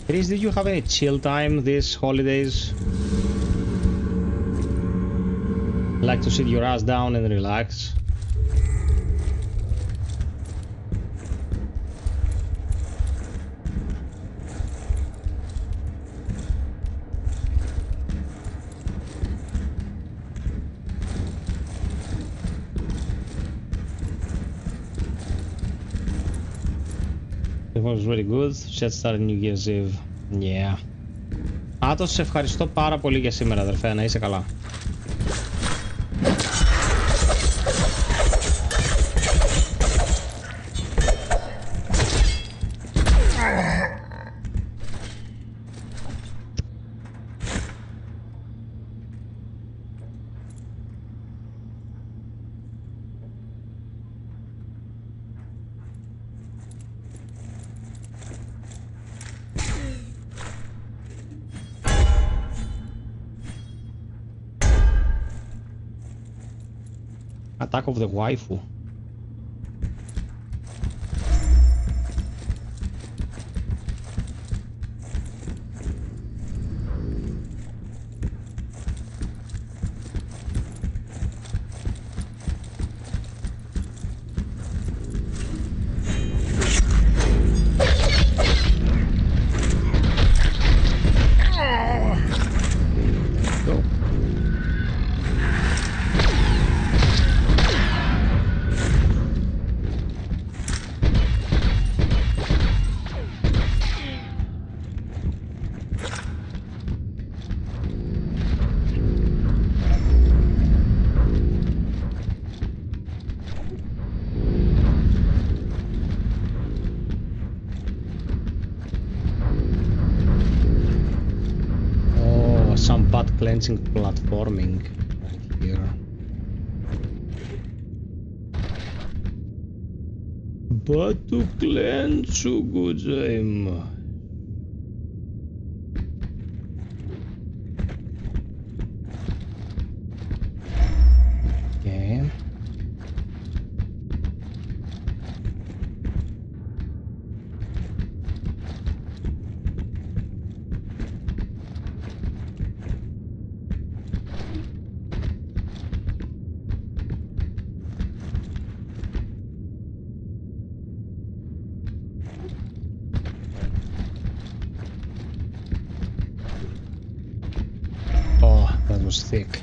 Chris, did you have any chill time these holidays? Like to sit your ass down and relax? It was really good. Set started New Year's Eve. Yeah. Άτος, σε ευχαριστώ πάρα πολύ για σήμερα, αδερφέ. Να είσαι καλά. Attack of the waifu. Cleansing platforming right here. Batu cleansu guzem. Okay. That was thick.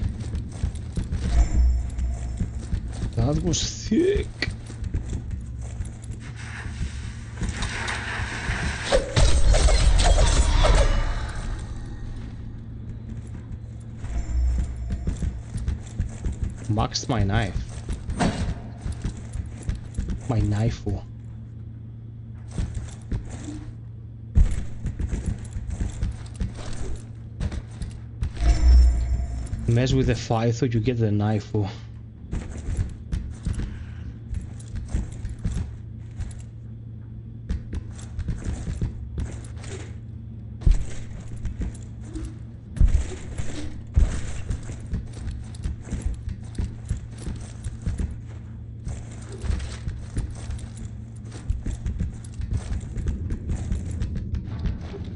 That was thick. Maxed my knife. My knife. Mess with the FiOth, you get the knife.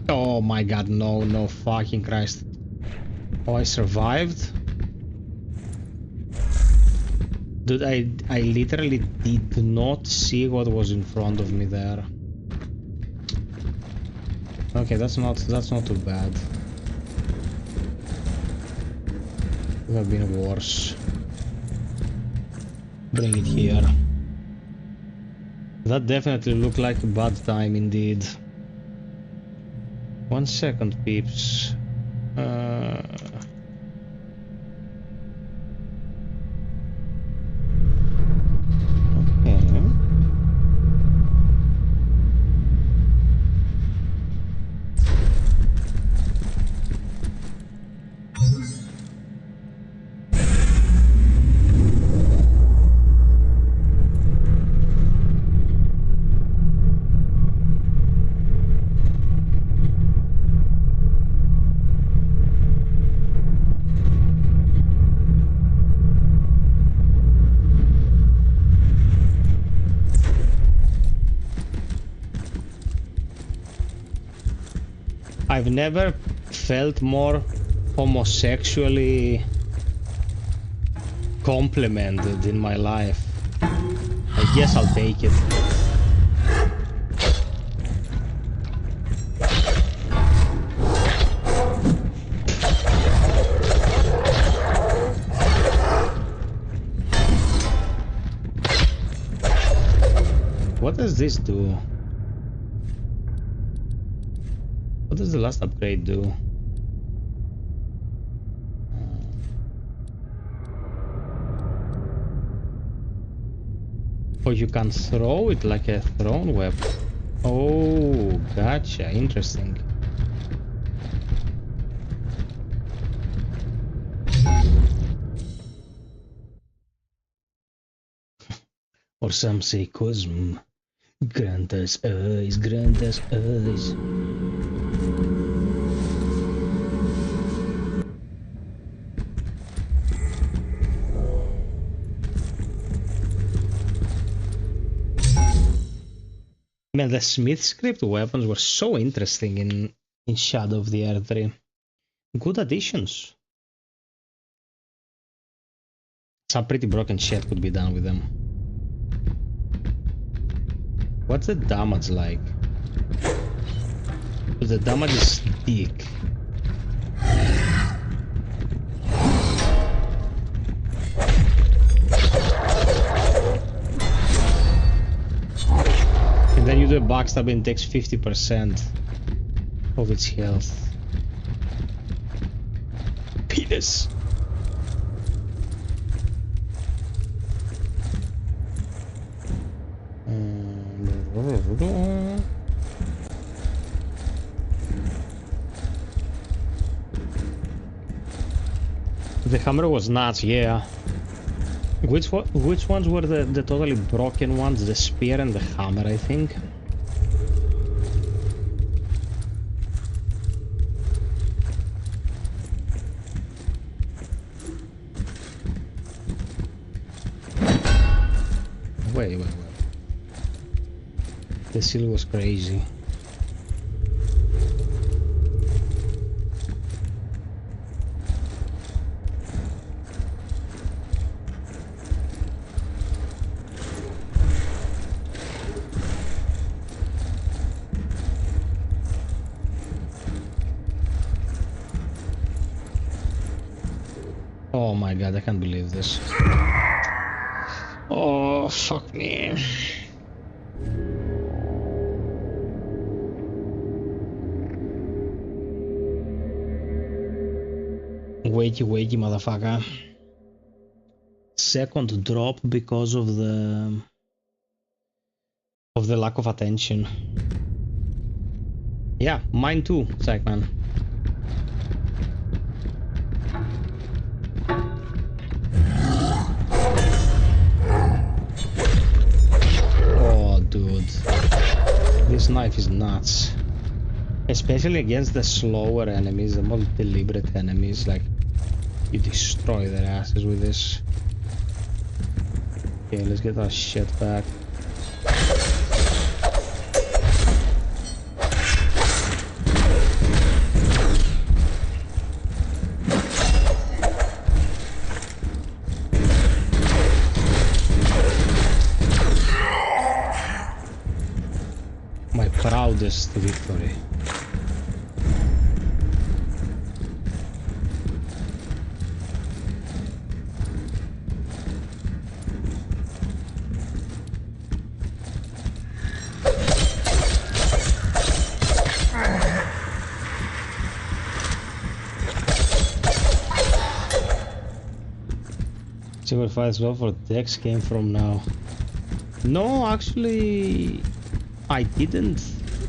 Oh my god, no, no fucking Christ. Oh, I survived? Dude, I literally did not see what was in front of me there. Okay, that's not too bad. Could have been worse. Bring it here. That definitely looked like a bad time indeed. 1 second, peeps. I've never felt more homosexually complimented in my life. I guess I'll take it. What does this do? What does the last upgrade do? Oh, you can throw it like a thrown weapon. Oh, gotcha. Interesting. Or some say Cosm. Grant us eyes, grant us eyes. Man, the Smith script weapons were so interesting in Shadow of the Earth 3. Good additions. Some pretty broken shit could be done with them. What's the damage like? The damage is thick. And then you do a backstab and it takes 50% of its health. Penis. The hammer was nuts, yeah. Which ones were the totally broken ones? The spear and the hammer, I think. Wait. The seal was crazy. Oh my god, I can't believe this. Oh, fuck me. Wakey, motherfucker. Second drop because of the lack of attention. Yeah, mine too, Psychman. Oh, dude. This knife is nuts. Especially against the slower enemies, the more deliberate enemies, like, you destroy their asses with this. Okay, let's get our shit back. My proudest victory. Where fights well for Dex came from now. No, actually, I didn't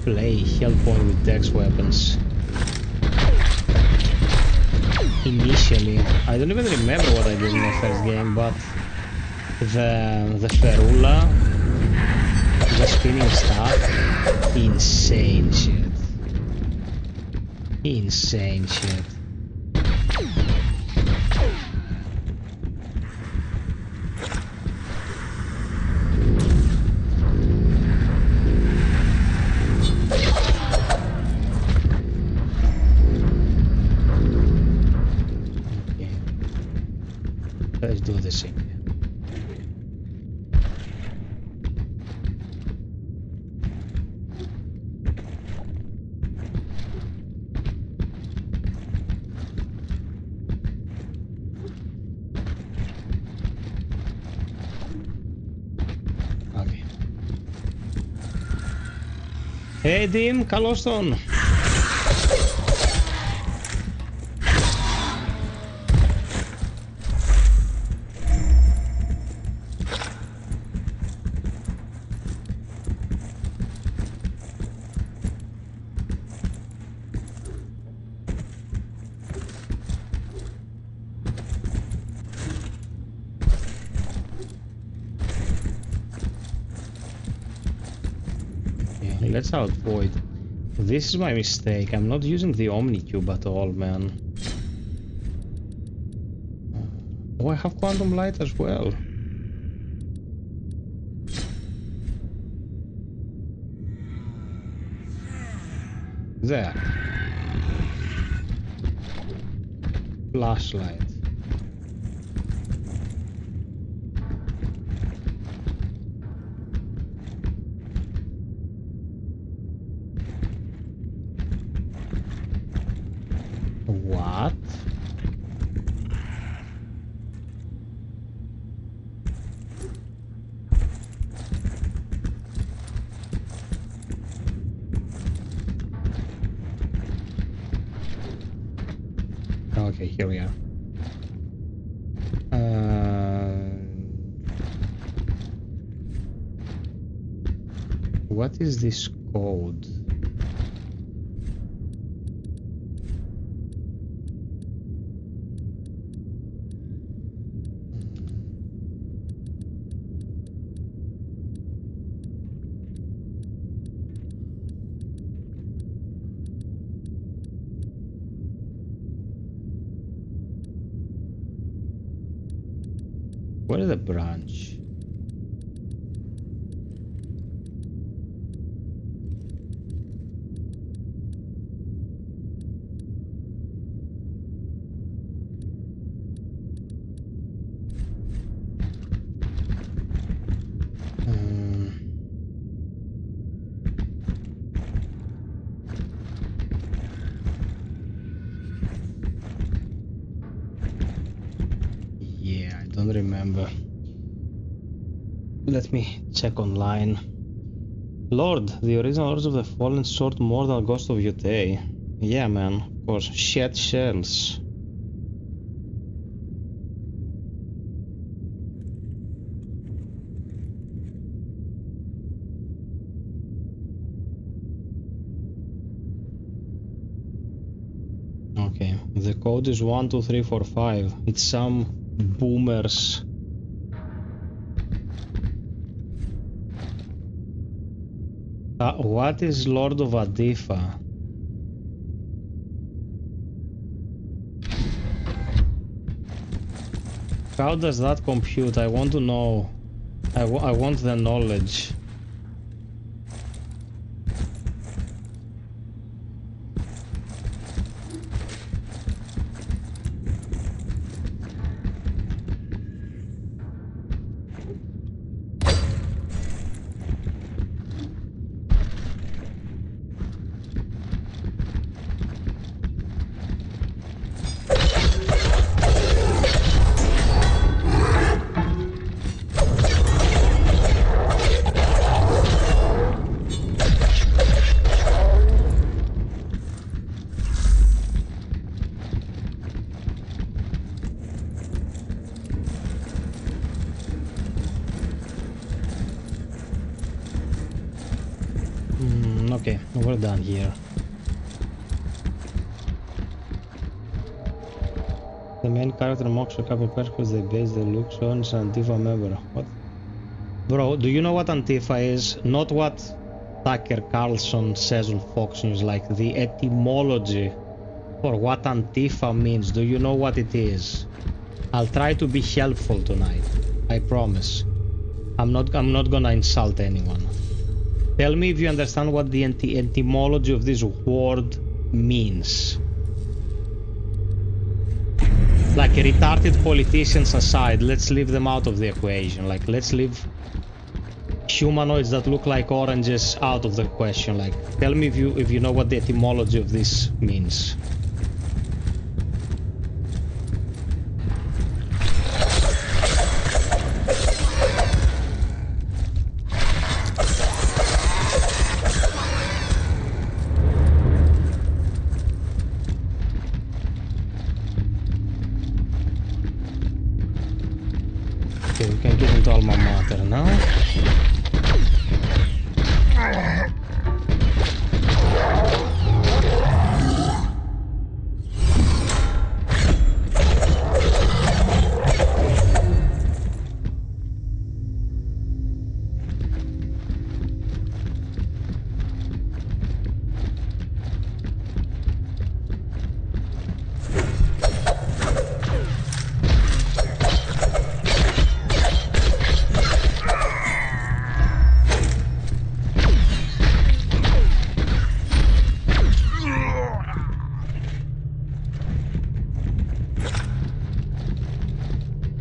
play Hellpoint with Dex weapons. Initially, I don't even remember what I did in the first game, but the ferula, the spinning stuff, insane shit. Insane shit. Let's do the same. Okay. Hey Dim, καλώς τον. Let's avoid. This is my mistake. I'm not using the Omnicube at all, man. Oh, I have Quantum Light as well. There. Flashlight. What? Okay, here we are. What is this code? What is the branch? Yeah, I don't remember. Let me check online. Lord, the original Lords of the Fallen sought more than Ghost of Yotei. Yeah, man, of course. Shed shells. Okay, the code is 12345. It's some boomers. What is Lord of Adifa? How does that compute? I want to know. I want the knowledge. Okay, we're done here. The main character mocks a couple because they base their looks on Antifa member. What? Bro, do you know what Antifa is? Not what Tucker Carlson says on Fox News, like the etymology for what Antifa means. Do you know what it is? I'll try to be helpful tonight. I promise. I'm not gonna insult anyone. Tell me if you understand what the etymology of this word means. Like retarded politicians aside, let's leave them out of the equation. Like, let's leave humanoids that look like oranges out of the question. Like, tell me if you know what the etymology of this means. Okay, we can get into Alma Mater now.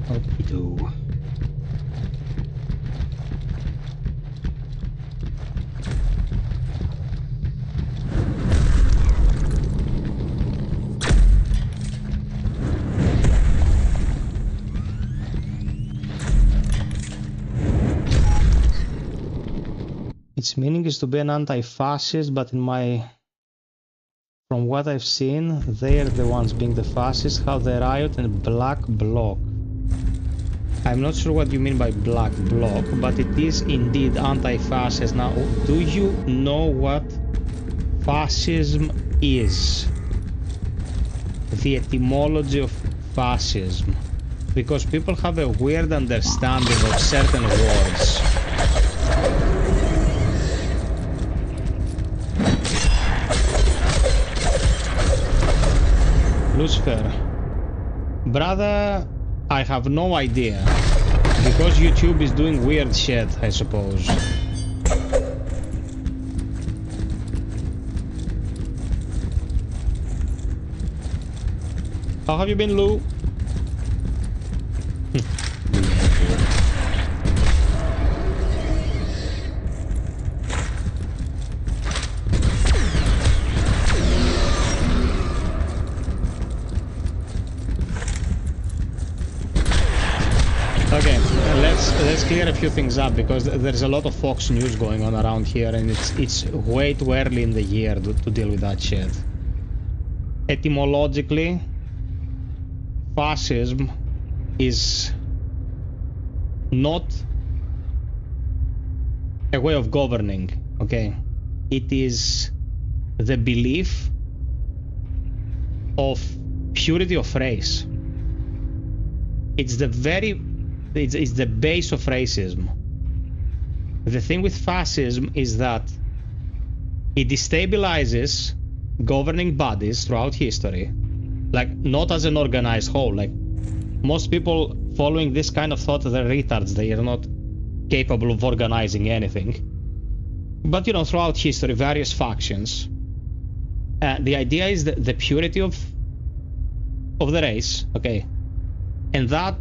Okey-do. Its meaning is to be an anti-fascist, but from what I've seen, they're the ones being the fascists, how the Riot and Black Bloc. I'm not sure what you mean by Black Bloc, but it is indeed anti-fascist. Now, do you know what fascism is? The etymology of fascism. Because people have a weird understanding of certain words. Lucifer, brother, I have no idea, because YouTube is doing weird shit, I suppose. How have you been, Lou? Okay, let's clear a few things up, because there's a lot of Fox News going on around here, and it's way too early in the year to deal with that shit. Etymologically, fascism is not a way of governing, okay? It is the belief of purity of race. It's the base of racism. The thing with fascism is that it destabilizes governing bodies throughout history, like not as an organized whole. Like most people following this kind of thought, they're retards. They are not capable of organizing anything. But you know, throughout history, various factions. The idea is the purity of the race, okay, and that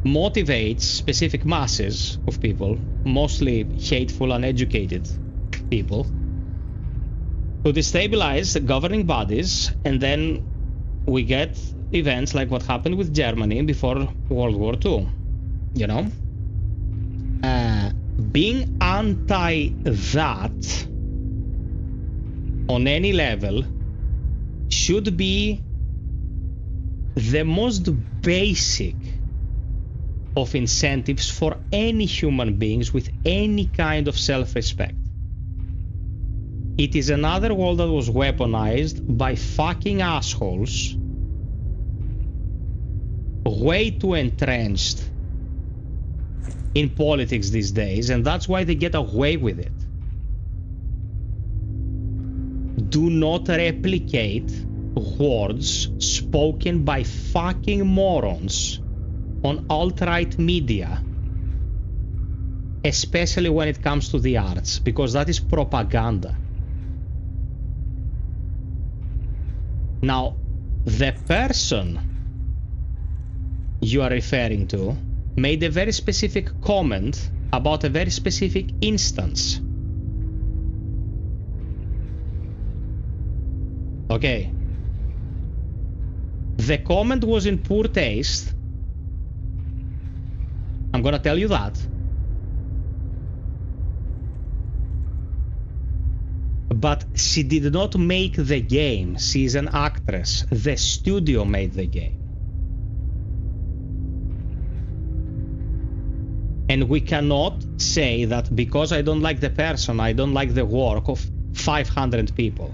motivates specific masses of people, mostly hateful, uneducated people, to destabilize the governing bodies, and then we get events like what happened with Germany before World War II, you know? Being anti that on any level should be the most basic of incentives for any human beings with any kind of self-respect. It is another world that was weaponized by fucking assholes, way too entrenched in politics these days, and that's why they get away with it. Do not replicate words spoken by fucking morons on alt-right media, especially when it comes to the arts, because that is propaganda. Now, the person you are referring to made a very specific comment about a very specific instance. Okay. The comment was in poor taste. I'm gonna tell you that. But she did not make the game. She is an actress. The studio made the game. And we cannot say that because I don't like the person, I don't like the work of 500 people.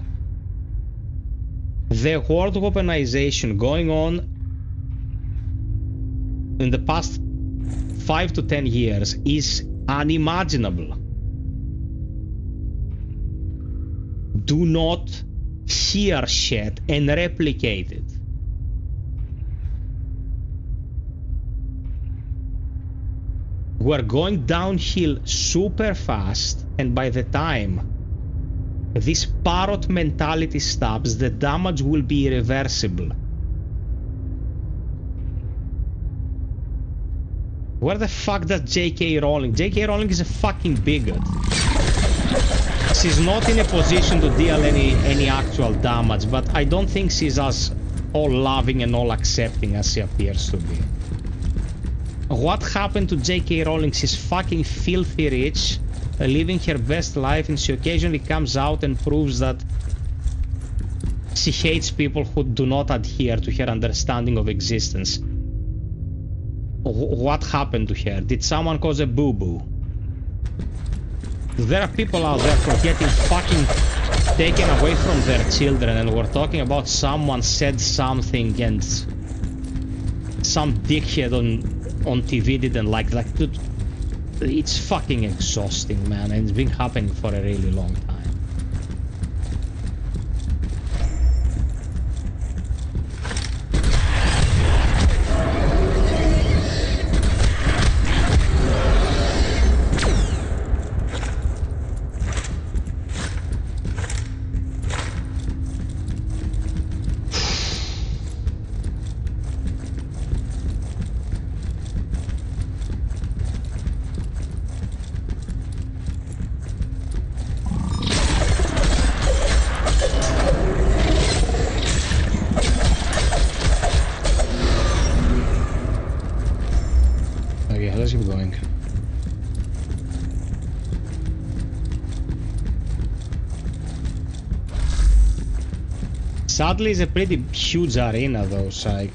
The world weaponization going on in the past 5 to 10 years is unimaginable. Do not hear shit and replicate it. We're going downhill super fast, and by the time this parrot mentality stops, the damage will be irreversible. Where the fuck does J.K. Rowling? J.K. Rowling is a fucking bigot. She's not in a position to deal any actual damage, but I don't think she's as all loving and all accepting as she appears to be. What happened to J.K. Rowling? She's fucking filthy rich, living her best life, and she occasionally comes out and proves that she hates people who do not adhere to her understanding of existence. What happened to her? Did someone cause a boo-boo? There are people out there for getting fucking taken away from their children, and we're talking about someone said something and some dickhead on TV didn't like that. Dude, it's fucking exhausting, man, and it's been happening for a really long time. Sadly, it's a pretty huge arena though, Psych.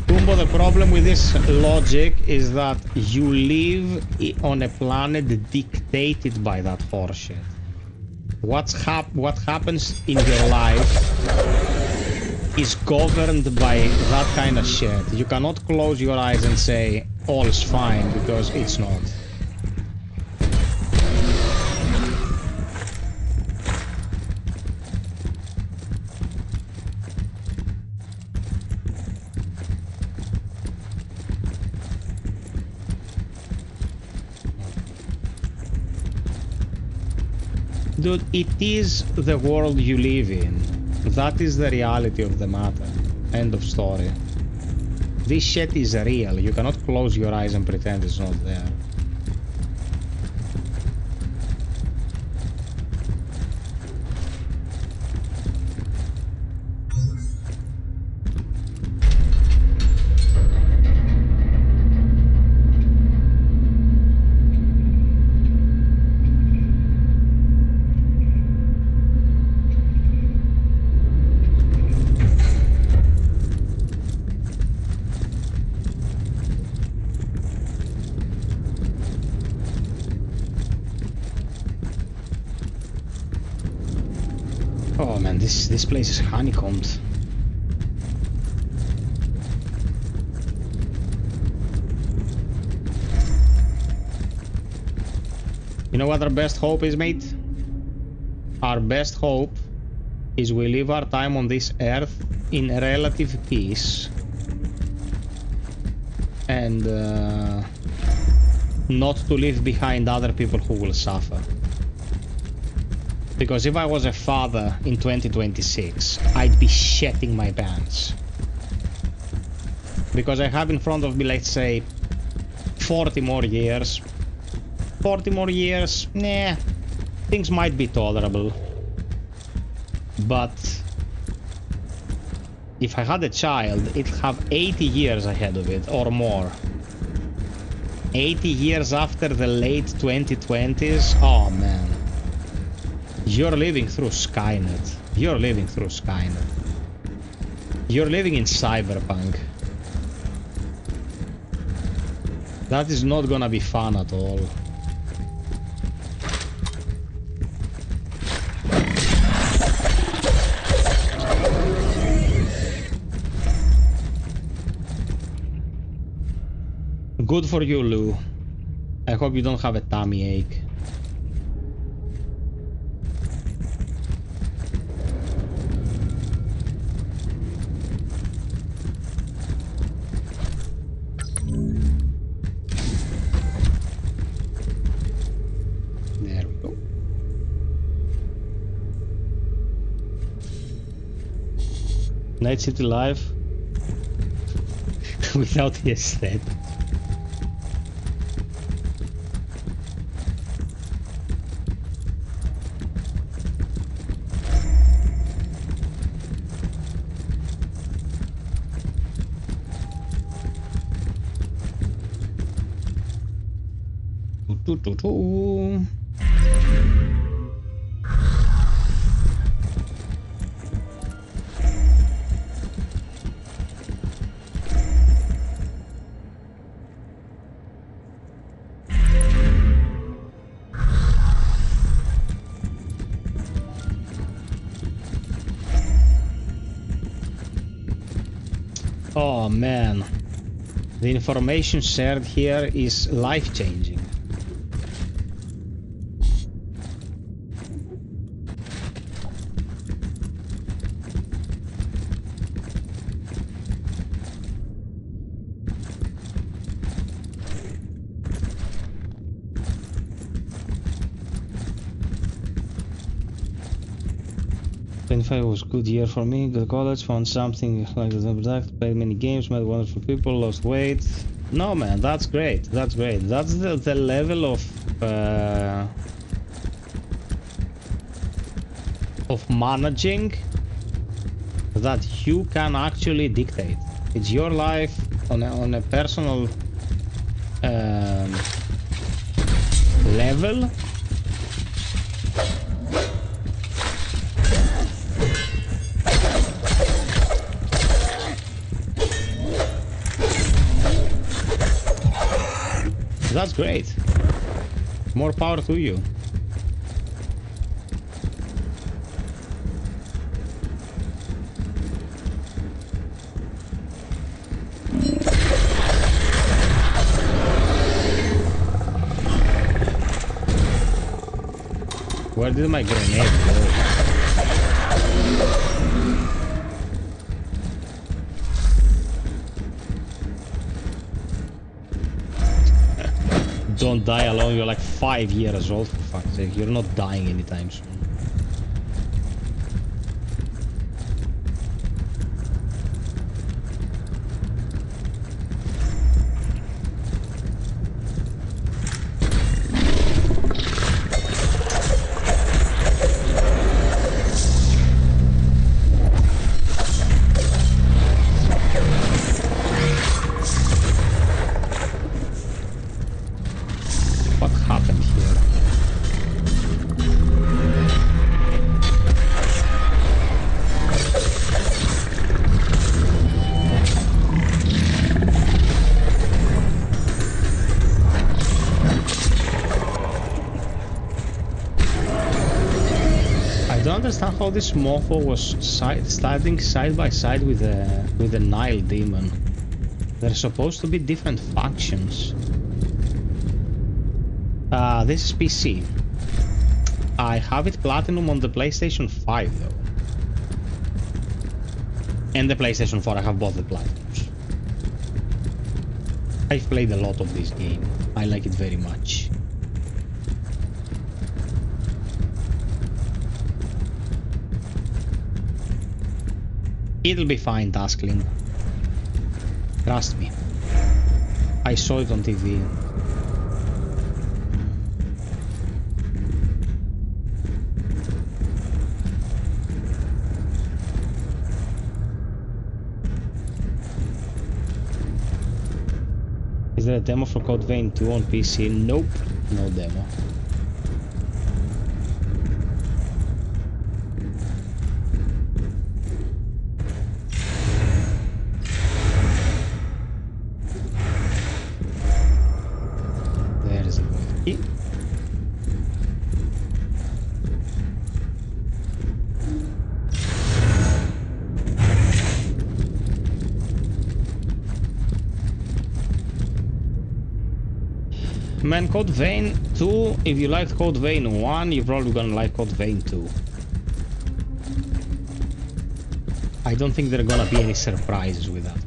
Kumbo, the problem with this logic is that you live on a planet dictated by that horseshit. What happens in your life is governed by that kind of shit. You cannot close your eyes and say all is fine, because it's not. Dude, it is the world you live in. That is the reality of the matter. End of story. This shit is real. You cannot close your eyes and pretend it's not there. Oh man, this place is honeycombed. You know what our best hope is, mate? Our best hope is we live our time on this earth in relative peace and not to leave behind other people who will suffer. Because if I was a father in 2026, I'd be shitting my pants. Because I have in front of me, let's say, 40 more years. 40 more years, nah, things might be tolerable. But if I had a child, it'd have 80 years ahead of it, or more. 80 years after the late 2020s, oh man. You're living through Skynet. You're living through Skynet. You're living in cyberpunk. That is not gonna be fun at all. Good for you, Lou. I hope you don't have a tummy ache. Night City Life without the aesthetic. Oh man, the information shared here is life-changing. It was a good year for me. Got to college, found something like the product, played many games, met wonderful people, lost weight. No man, that's great. That's great. That's the level of managing that you can actually dictate. It's your life on a personal level. That's great. More power to you. Where did my grenade go? Don't die alone, you're like 5 years old, for fuck's sake. You're not dying anytime soon. Understand how this mofo was standing side by side with the Nile demon. They're supposed to be different factions. This is PC. I have it platinum on the PlayStation 5 though. And the PlayStation 4, I have both the platinums. I've played a lot of this game. I like it very much. It'll be fine, Taskling. Trust me. I saw it on TV. Is there a demo for Code Vein 2 on PC? Nope, no demo. Man, Code Vein 2, if you liked Code Vein 1, you're probably gonna like Code Vein 2. I don't think there are gonna be any surprises with that.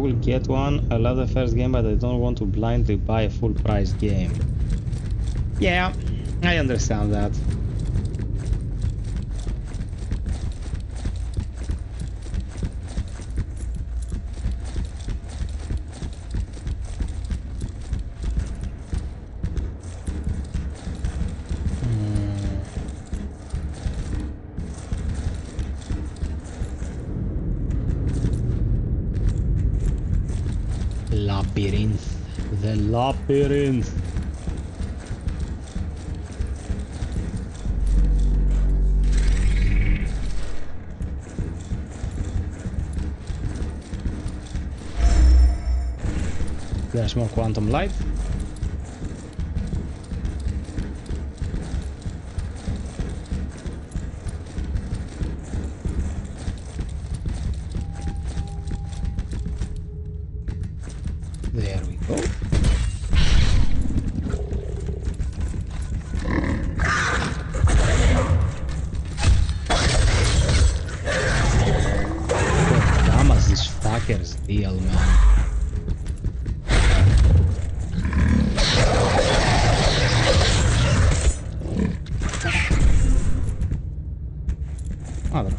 will get one. I love the first game, but I don't want to blindly buy a full price game. Yeah, I understand that. Labyrinth. The labyrinth. There's more quantum light. There we go. What damage these fuckers deal, man. Madre.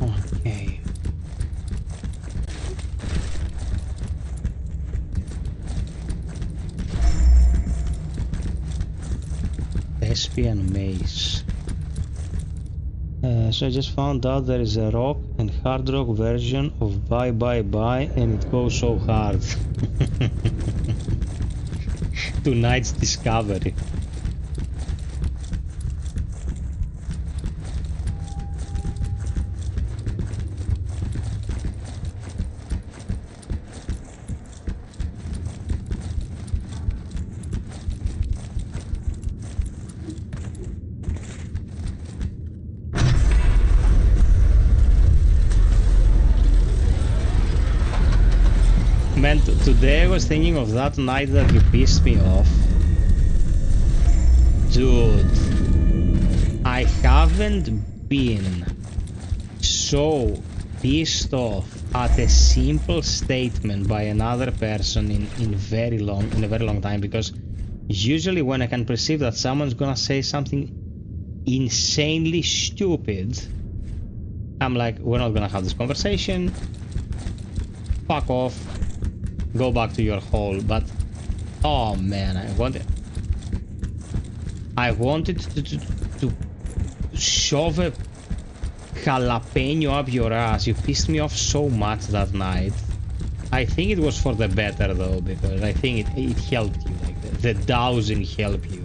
Okay. Thespian maze. So I just found out there is a rock and hard rock version of Bye Bye Bye, and it goes so hard. Tonight's discovery. Man, today I was thinking of that night that you pissed me off. Dude, I haven't been so pissed off at a simple statement by another person in a very long time, because usually when I can perceive that someone's gonna say something insanely stupid, I'm like, we're not gonna have this conversation, fuck off, go back to your hole. But oh man, I wanted to shove a jalapeno up your ass. You pissed me off so much that night. I think it was for the better though, because I think it helped you, like the dowsing helped you.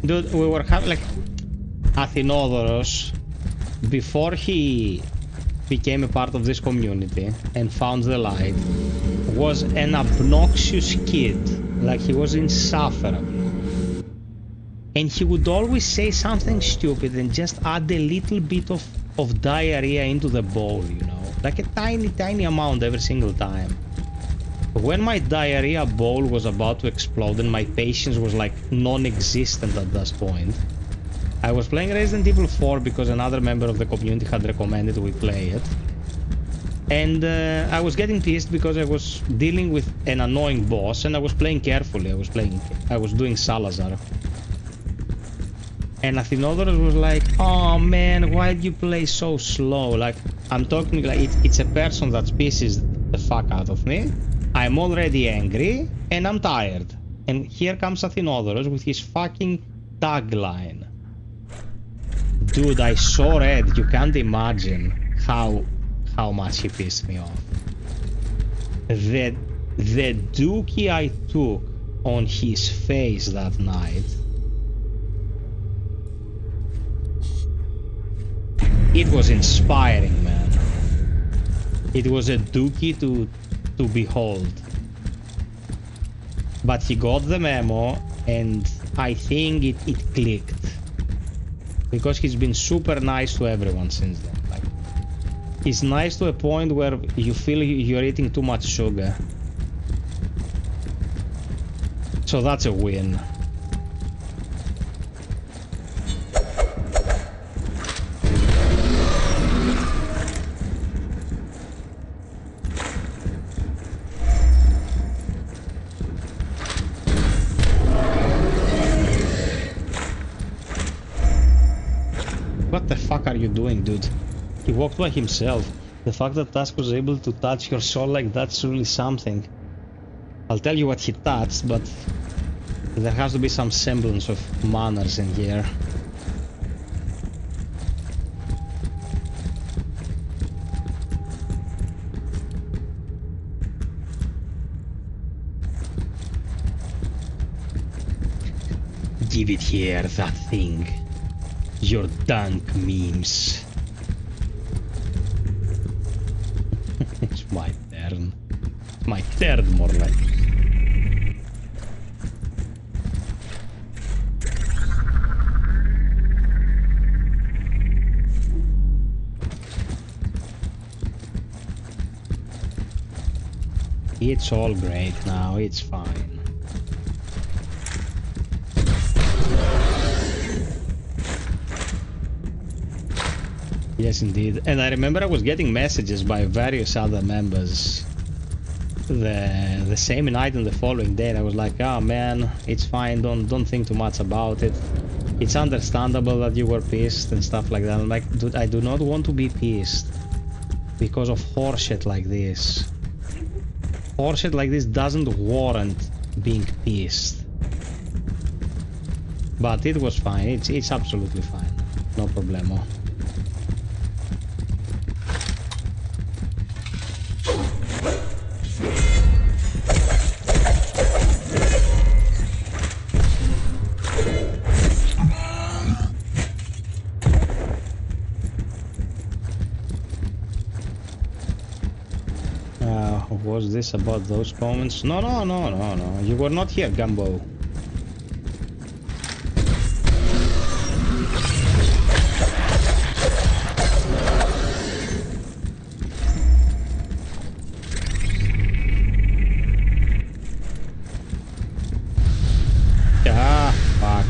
Dude, we were having like Athinodoros, before he became a part of this community and found the light, was an obnoxious kid. Like, he was insufferable. And he would always say something stupid and just add a little bit of diarrhea into the bowl, you know? Like a tiny amount every single time. When my diarrhea bowl was about to explode and my patience was like non-existent at that point, I was playing Resident Evil 4 because another member of the community had recommended we play it. And I was getting pissed because I was dealing with an annoying boss and I was playing carefully. I was doing Salazar. And Athinodoros was like, oh man, why did you play so slow? Like, I'm talking like it's a person that pisses the fuck out of me. I'm already angry and I'm tired. And here comes Athinodoros with his fucking tagline. Dude, I saw red. You can't imagine how much he pissed me off. The dookie I took on his face that night, it was inspiring, man. It was a dookie to behold. But he got the memo, and I think it clicked. Because he's been super nice to everyone since then. Like, he's nice to a point where you feel you're eating too much sugar. So that's a win. What the fuck are you doing, dude? He walked by himself. The fact that Tusk was able to touch your soul like that's really something. I'll tell you what he touched, but there has to be some semblance of manners in here. Give it here, that thing. Your dank memes. It's my turn. My turn, more like. It's all great now, it's fine. Yes, indeed. And I remember I was getting messages by various other members the same night and the following day. I was like, oh man, it's fine, don't think too much about it. It's understandable that you were pissed and stuff like that. I'm like, dude, I do not want to be pissed because of horseshit like this. Horseshit like this doesn't warrant being pissed. But it was fine. It's absolutely fine. No problemo. Was this about those moments? No. You were not here, Gumbo. Ah, fuck.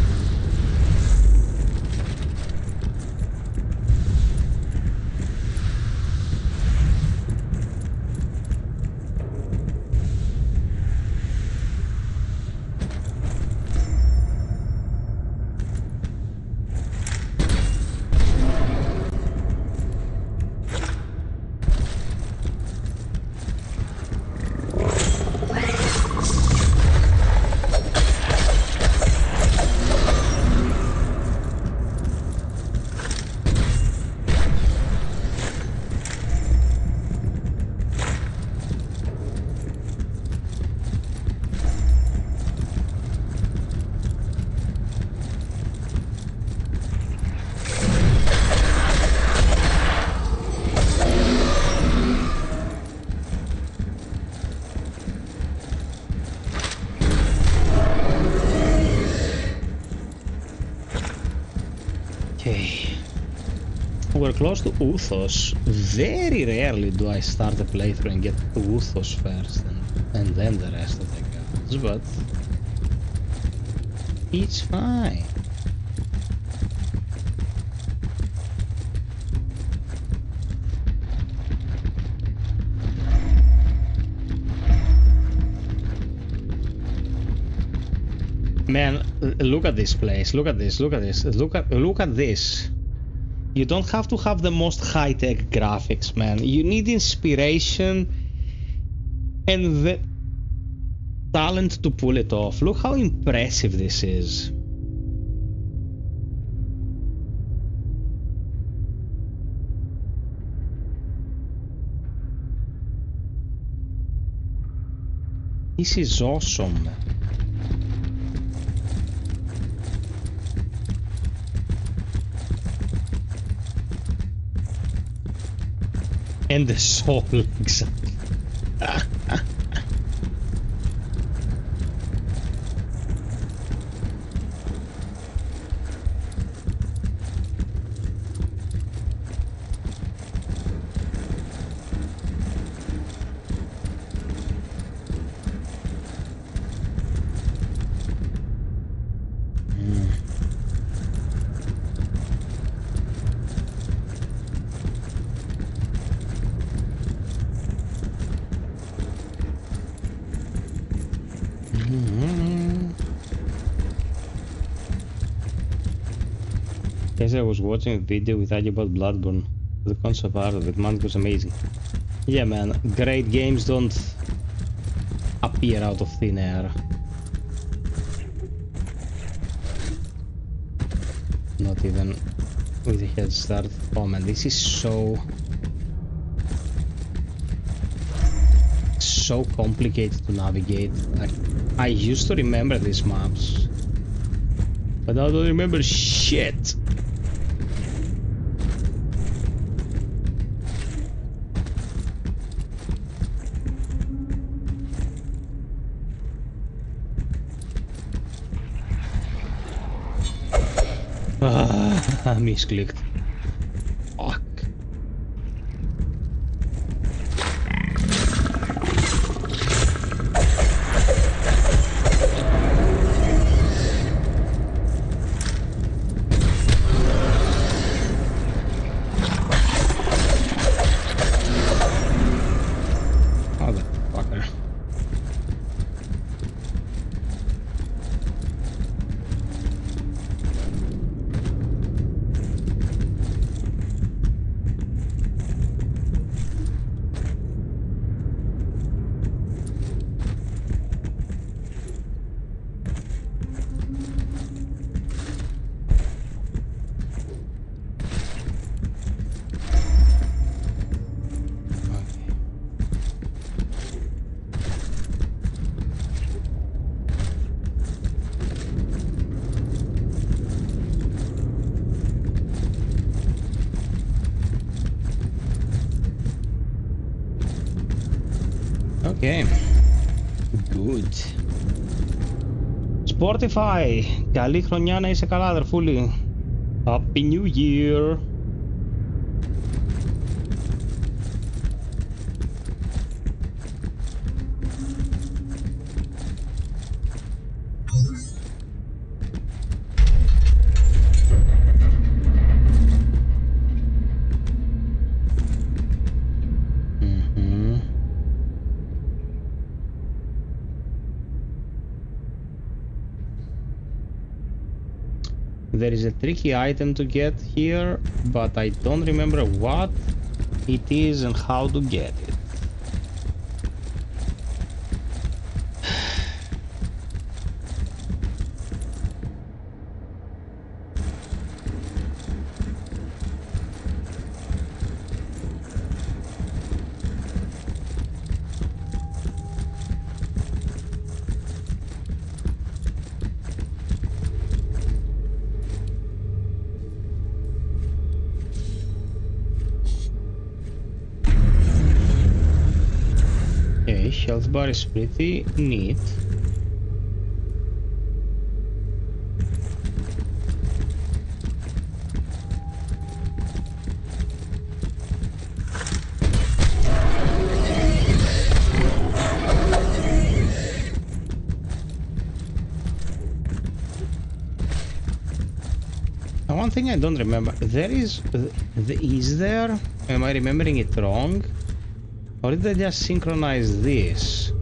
We're close to Uthos. Very rarely do I start a playthrough and get to Uthos first and then the rest of the guns, but it's fine. Man, look at this place. Look at this. Look at this. Look at this. You don't have to have the most high-tech graphics, man. You need inspiration and the talent to pull it off. Look how impressive this is. This is awesome. And the soul, exactly. As I was watching a video with Agi about Bloodborne, the concept art of it, man, it was amazing. Yeah, man, great games don't appear out of thin air. Not even with a head start. Oh man, this is so complicated to navigate. I used to remember these maps, but now I don't remember shit. Misclicked. Fuck. Motherfucker. Okay, good. Spotify, καλή χρονιά να είσαι καλά, αδερφούλη. Happy New Year. There is a tricky item to get here, but I don't remember what it is and how to get it. Health bar is pretty neat. One thing I don't remember, is there, am I remembering it wrong? Or did I just synchronize this?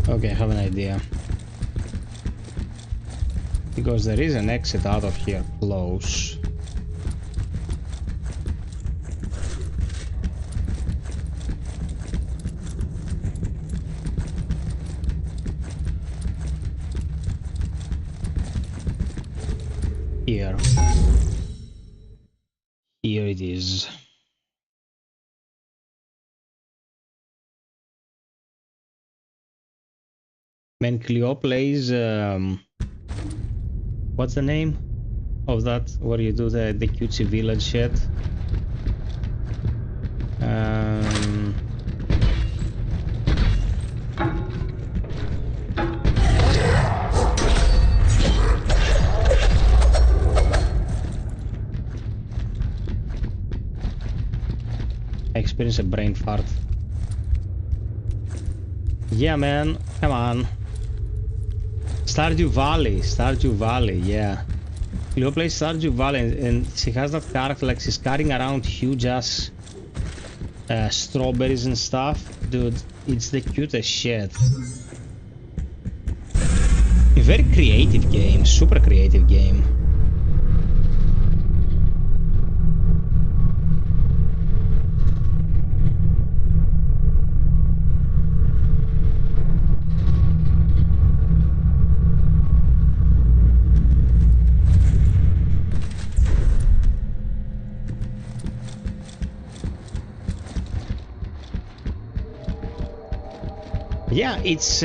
Okay, I have an idea. Because there is an exit out of here close. here. Here it is. Man, Cleo plays, what's the name of that, where you do the cutesy village shit? I experienced a brain fart. Yeah, man, come on. Stardew Valley, yeah. Cleo plays Stardew Valley and she has that character, like she's carrying around huge ass strawberries and stuff. Dude, it's the cutest shit. A very creative game, super creative game. Yeah, it's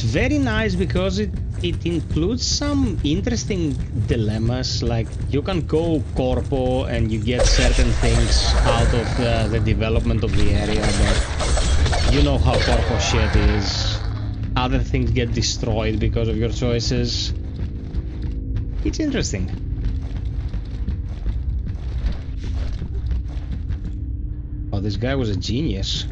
very nice because it includes some interesting dilemmas. Like you can go corpo and you get certain things out of the development of the area, but you know how corpo shit is. Other things get destroyed because of your choices. It's interesting. Oh, this guy was a genius.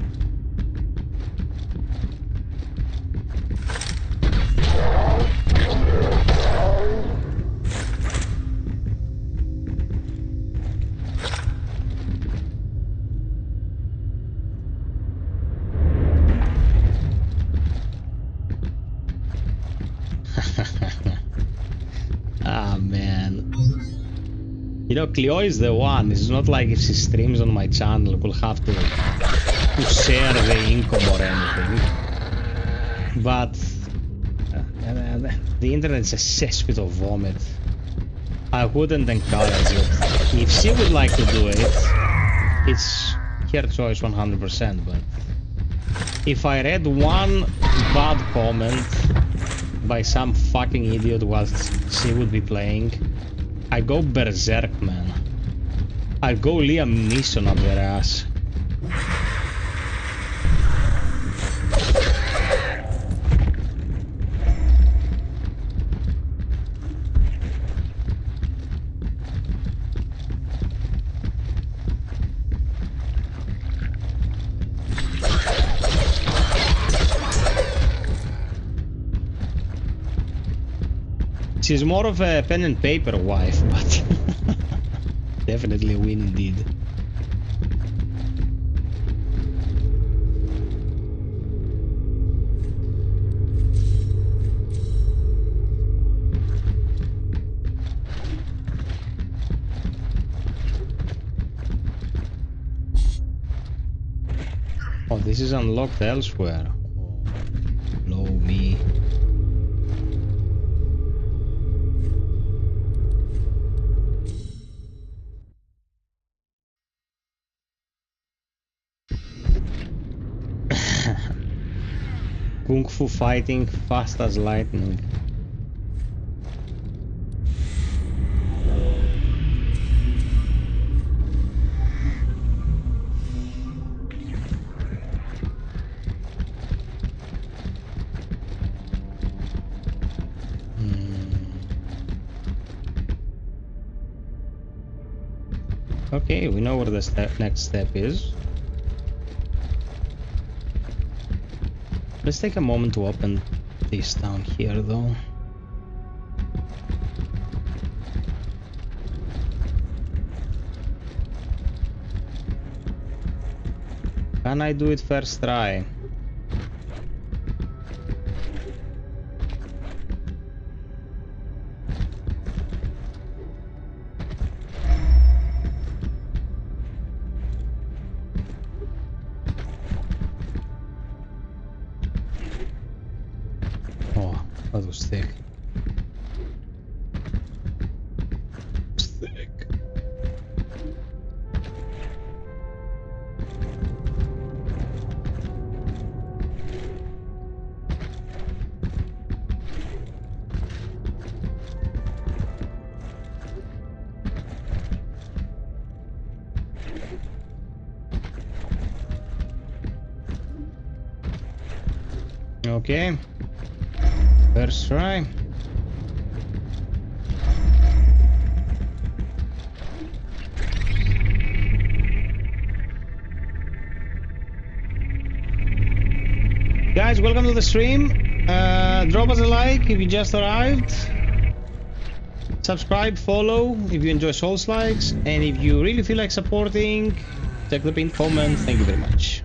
Ah, man. You know, Cleo is the one. It's not like if she streams on my channel, we'll have to share the income or anything. But the internet is a cesspit of vomit. I wouldn't encourage it. If she would like to do it, it's her choice 100%. But if I read one bad comment by some fucking idiot whilst she would be playing, I go berserk, man. I go Liam Neeson up their ass. She's more of a pen and paper wife, but definitely a win indeed. Oh, this is unlocked elsewhere. Oh, no, me. Kung Fu fighting fast as lightning. Okay, we know where the next step is. Let's take a moment to open this down here, though. Can I do it first try? That was thick. Okay. First try. Guys, welcome to the stream. Drop us a like if you just arrived. Subscribe, follow if you enjoy Soulslikes, and if you really feel like supporting, check the pinned comment. Thank you very much.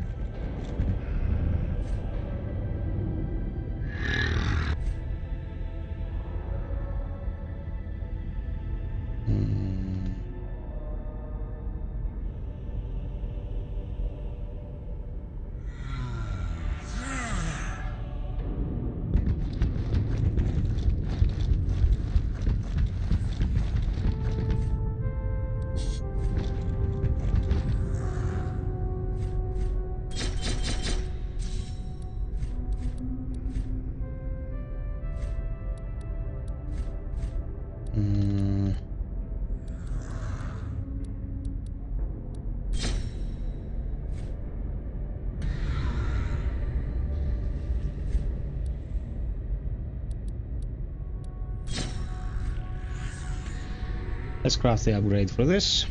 Let's craft the upgrade for this.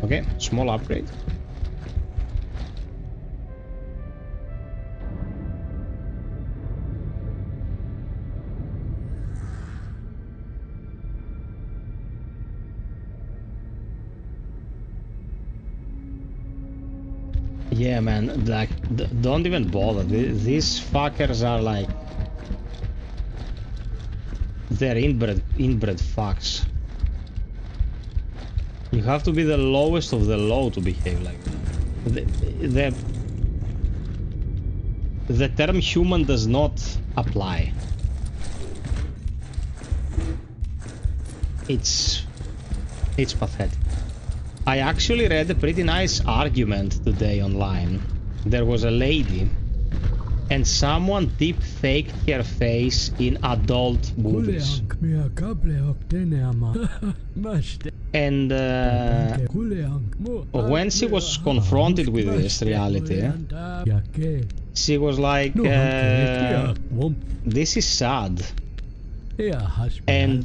Okay, small upgrade. Yeah, man, like, don't even bother. These fuckers are like... They're inbred fucks. You have to be the lowest of the low to behave like that. The term human does not apply. It's pathetic. I actually read a pretty nice argument today online. There was a lady and someone deep faked her face in adult movies. And when she was confronted with this reality, she was like, this is sad. And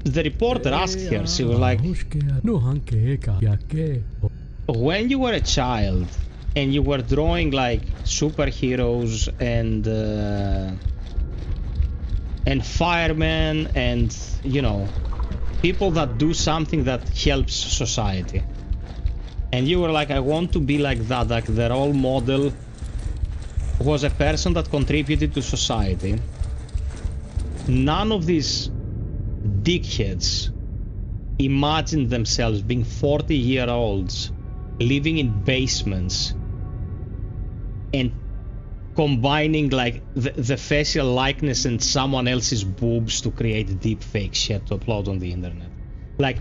the reporter asked her, she was like, when you were a child and you were drawing like superheroes and firemen and, you know, people that do something that helps society, and you were like, I want to be like that, like the role model was a person that contributed to society. None of these dickheads imagined themselves being 40-year-olds living in basements and combining like the facial likeness and someone else's boobs to create deep fake shit to upload on the internet. Like,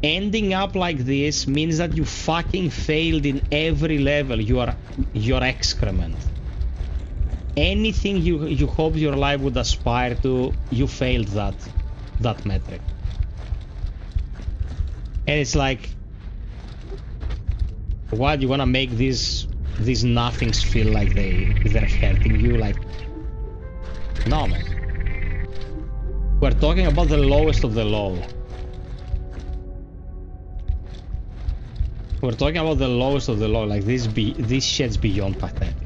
ending up like this means that you fucking failed in every level. Your excrement. Anything you hope your life would aspire to, you failed that metric. And it's like, what, you wanna make these nothings feel like they're hurting you? Like, no, man. We're talking about the lowest of the low. We're talking about the lowest of the low. Like, this shit's beyond pathetic.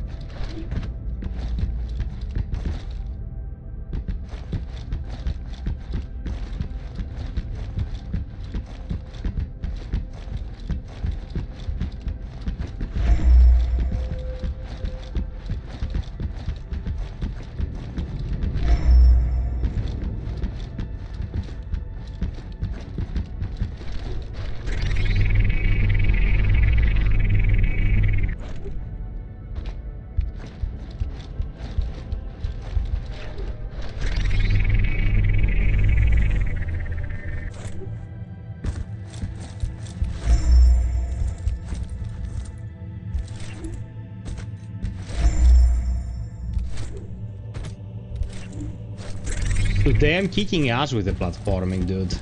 Today I'm kicking ass with the platforming, dude.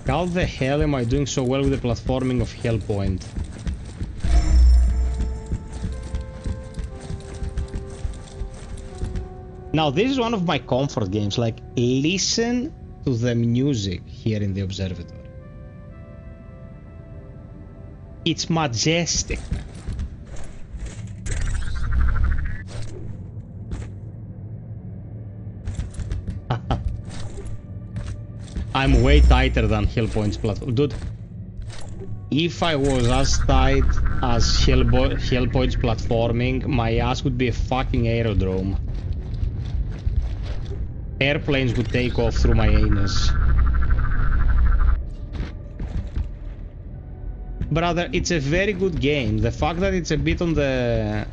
How the hell am I doing so well with the platforming of Hellpoint? Now this is one of my comfort games, like listen to the music here in the observatory. It's majestic. I'm way tighter than Hellpoint's platform. Dude, if I was as tight as Hellpoint's platforming, my ass would be a fucking aerodrome. Airplanes would take off through my anus. Brother, it's a very good game. The fact that it's a bit on the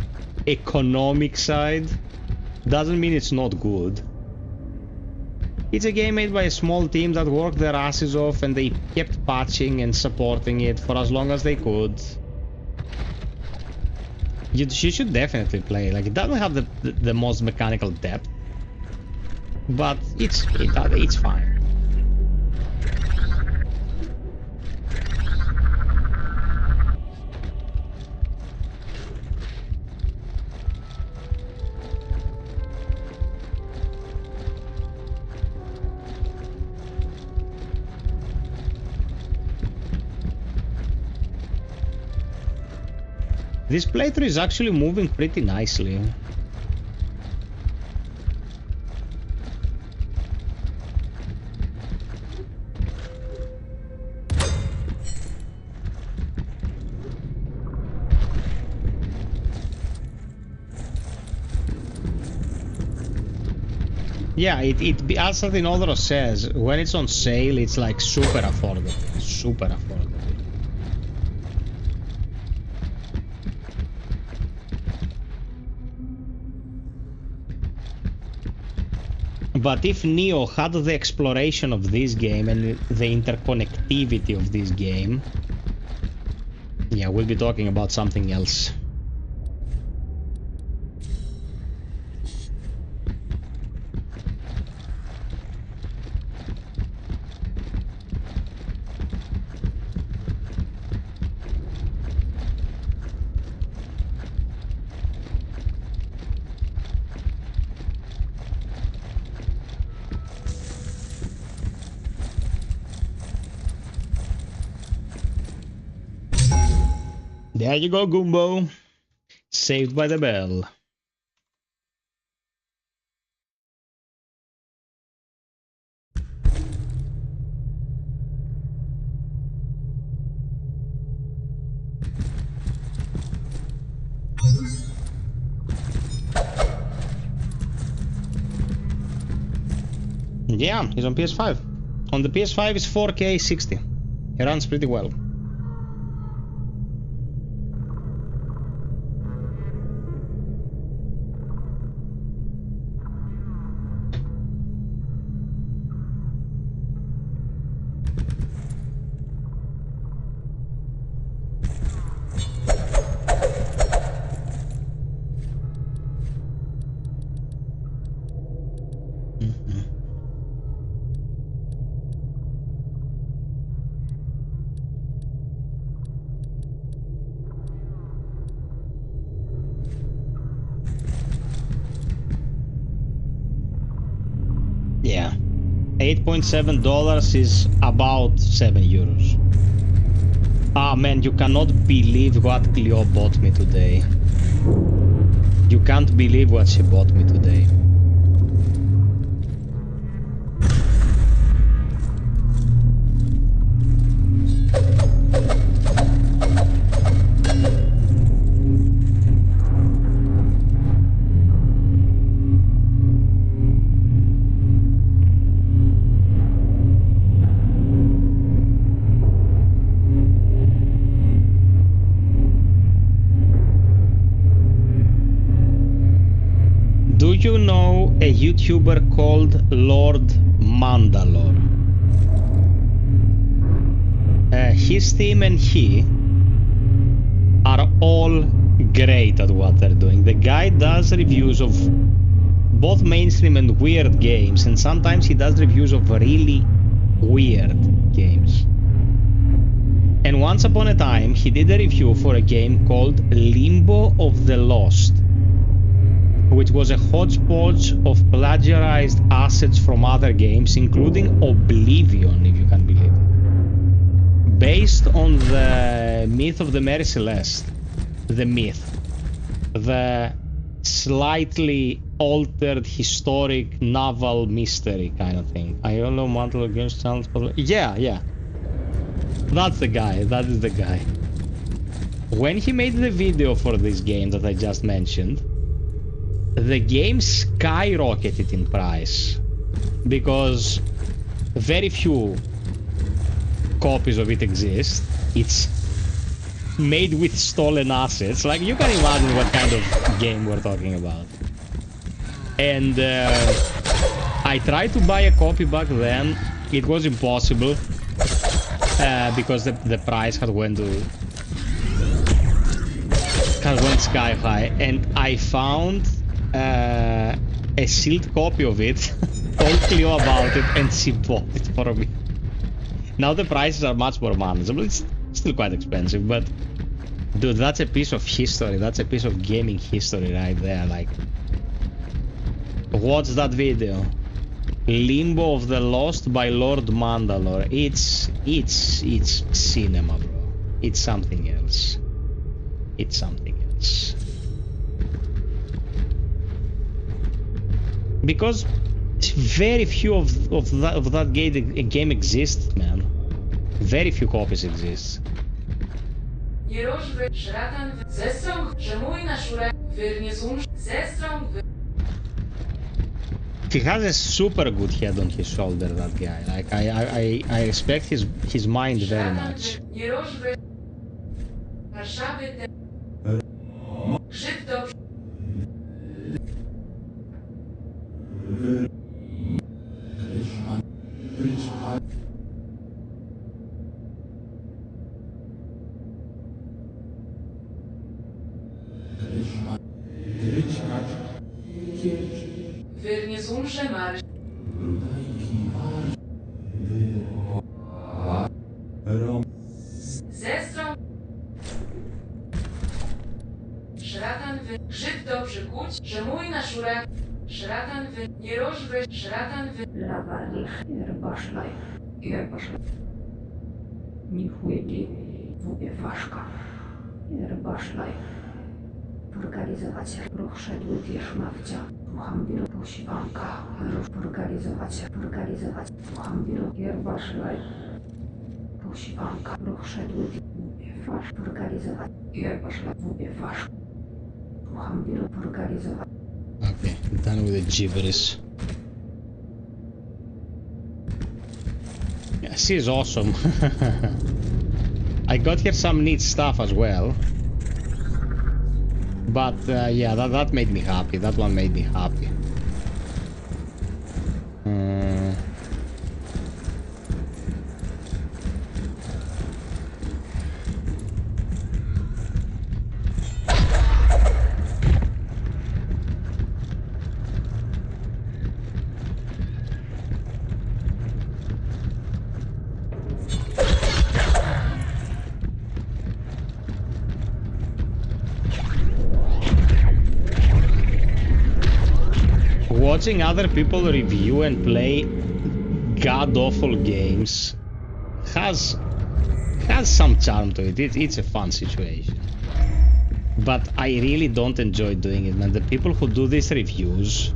economic side doesn't mean it's not good. It's a game made by a small team that worked their asses off and they kept patching and supporting it for as long as they could. You should definitely play. Like, it doesn't have the most mechanical depth, but it's fine. This playthrough is actually moving pretty nicely. Yeah, as Sathinodoro says, when it's on sale, it's like super affordable. Super affordable. But if Neo had the exploration of this game and the interconnectivity of this game, yeah, we'll be talking about something else. There you go, Goombo. Saved by the bell. Yeah, he's on PS5. On the PS5 is 4K 60. It runs pretty well. Yeah, $8.7 is about €7. Ah man, you cannot believe what Cleo bought me today. You can't believe what she bought me today. Do you know a YouTuber called Lord Mandalore? His team and he are all great at what they're doing. The guy does reviews of both mainstream and weird games, and sometimes he does reviews of really weird games. And once upon a time, he did a review for a game called Limbo of the Lost, which was a hodgepodge of plagiarized assets from other games, including Oblivion, if you can believe it. Based on the myth of the Mary Celeste. The myth. The slightly altered historic novel mystery kind of thing. I don't know Mantle Against Challenge. Yeah. That's the guy. That is the guy. When he made the video for this game that I just mentioned, the game skyrocketed in price because very few copies of it exist. It's made with stolen assets. Like, you can imagine what kind of game we're talking about. And I tried to buy a copy back then. It was impossible because the price had went sky high, and I found a sealed copy of it, told Cleo about it, and she bought it for me. Now the prices are much more manageable. It's still quite expensive, but dude, that's a piece of history. That's a piece of gaming history right there. Like, watch that video. Limbo of the Lost by Lord Mandalore. It's cinema, bro. It's something else. It's something else. Because very few of that game exists, man. Very few copies exist. He has a super good head on his shoulder, that guy. Like, I respect his mind very much. Okay, done with the gibberish. Yeah, she is awesome. I got here some neat stuff as well. But yeah, that made me happy. That one made me happy. Watching other people review and play god-awful games has some charm to it. It's a fun situation. But I really don't enjoy doing it, man. The people who do these reviews...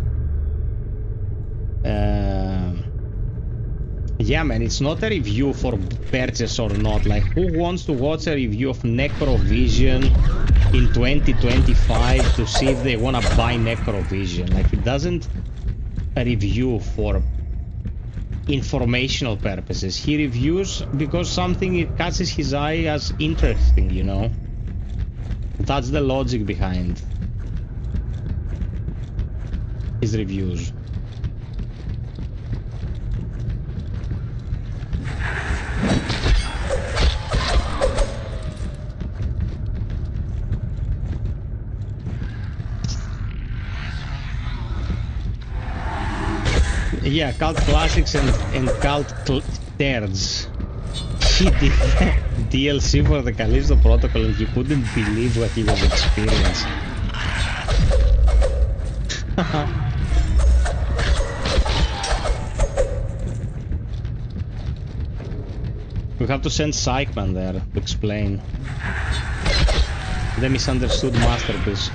yeah, man, it's not a review for purchase or not. Like, who wants to watch a review of Necrovision in 2025 to see if they want to buy Necrovision? Like, it doesn't review for informational purposes. He reviews because something it catches his eye as interesting, you know? That's the logic behind his reviews. Yeah, Cult Classics and Cult Terds. He did DLC for the Callisto Protocol and he couldn't believe what he was experiencing. We have to send Psychman there to explain the misunderstood masterpiece.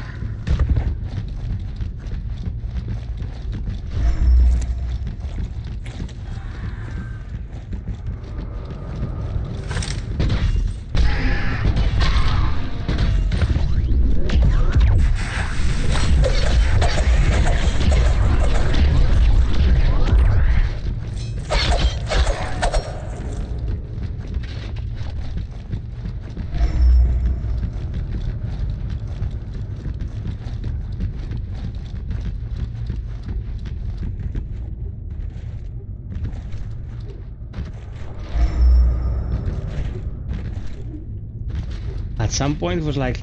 At some point it was like,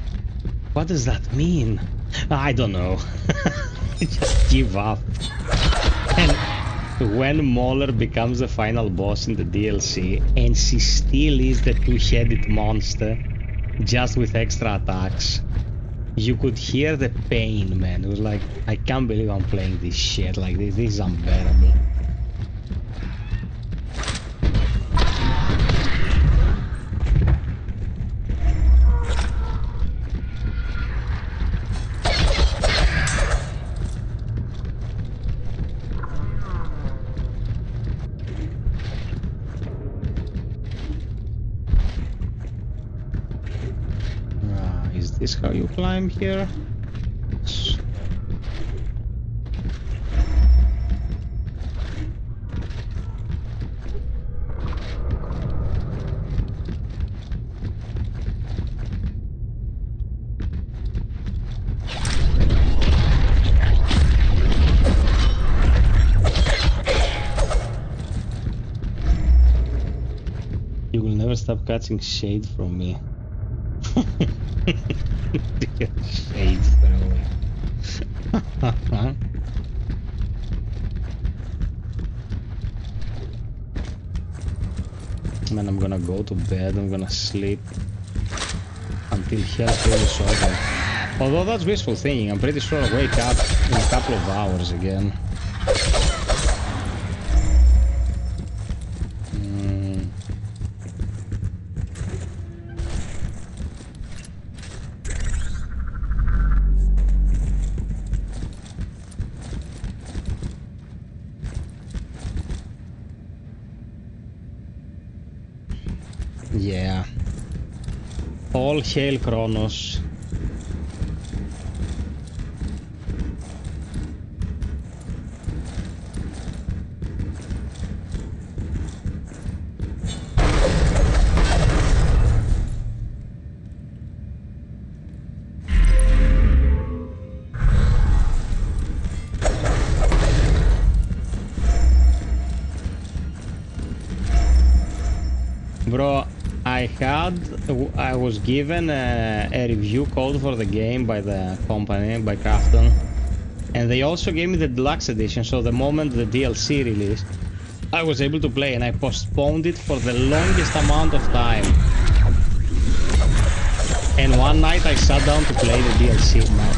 what does that mean? I don't know. Just give up. And when Mauler becomes the final boss in the DLC, and she still is the two-headed monster, just with extra attacks, you could hear the pain, man. It was like, I can't believe I'm playing this shit like this. This is unbearable. Is how you climb here? You will never stop catching shade from me. Shade throwing. Man, I'm gonna go to bed, I'm gonna sleep until Hellpoint is over. Although that's wishful thinking, I'm pretty sure I'll wake up in a couple of hours again. Yeah. All hail Kronos. Bro, I was given a review code for the game by the company, by Crafton, and they also gave me the deluxe edition, so the moment the DLC released, I was able to play, and I postponed it for the longest amount of time. And one night I sat down to play the DLC. Now,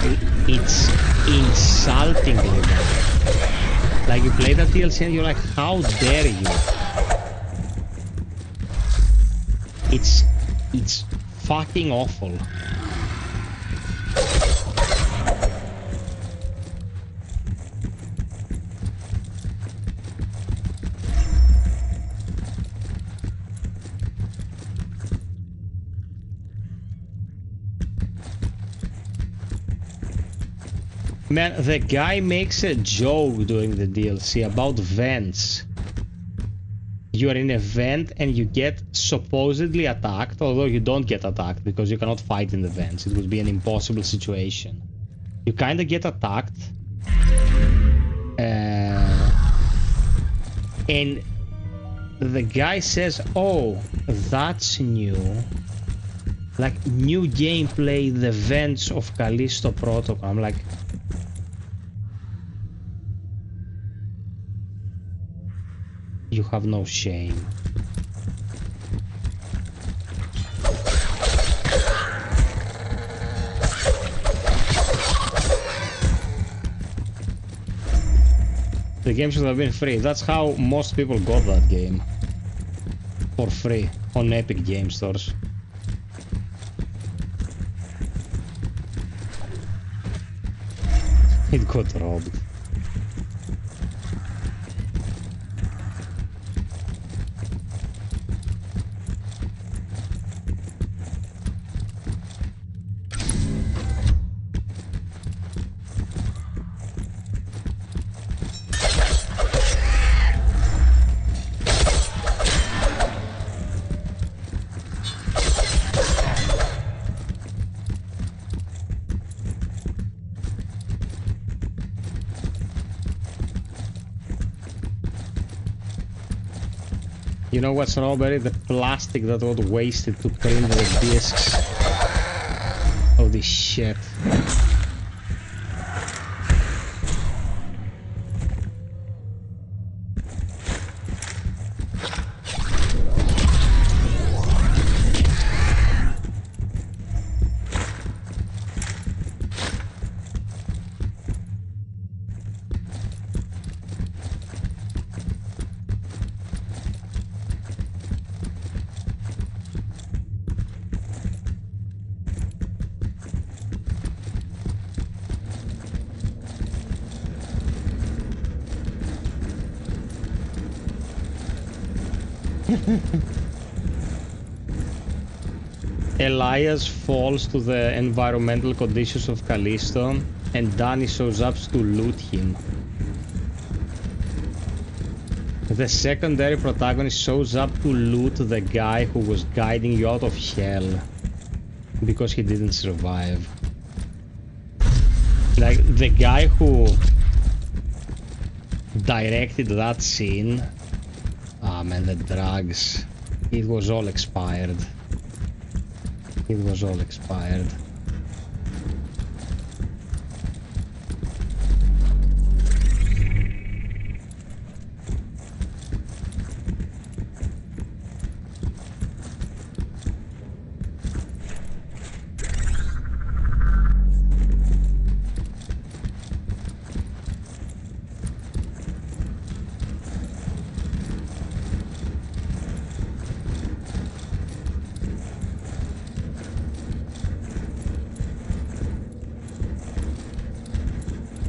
it's insultingly bad. Like, you play that DLC and you're like, how dare you? It's fucking awful. Man, the guy makes a joke during the DLC about vents. You are in a vent and you get supposedly attacked, although you don't get attacked because you cannot fight in the vents. It would be an impossible situation. You kind of get attacked. And the guy says, oh, that's new. Like, new gameplay, the vents of Callisto Protocol. I'm like... You have no shame. The game should have been free. That's how most people got that game. For free. On Epic Game Stores. It got robbed. You know what's Robert? The plastic that was wasted to print the discs. Oh, this shit. Elias falls to the environmental conditions of Callisto, and Danny shows up to loot him. The secondary protagonist shows up to loot the guy who was guiding you out of hell because he didn't survive. Like, the guy who directed that scene. Ah man, the drugs. It was all expired. It was all expired.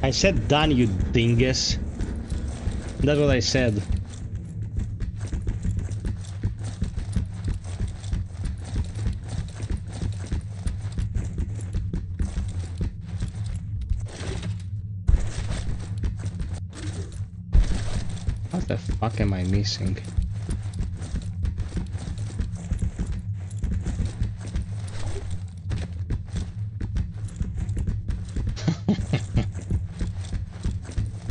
I said done, you dingus. That's what I said. What the fuck am I missing?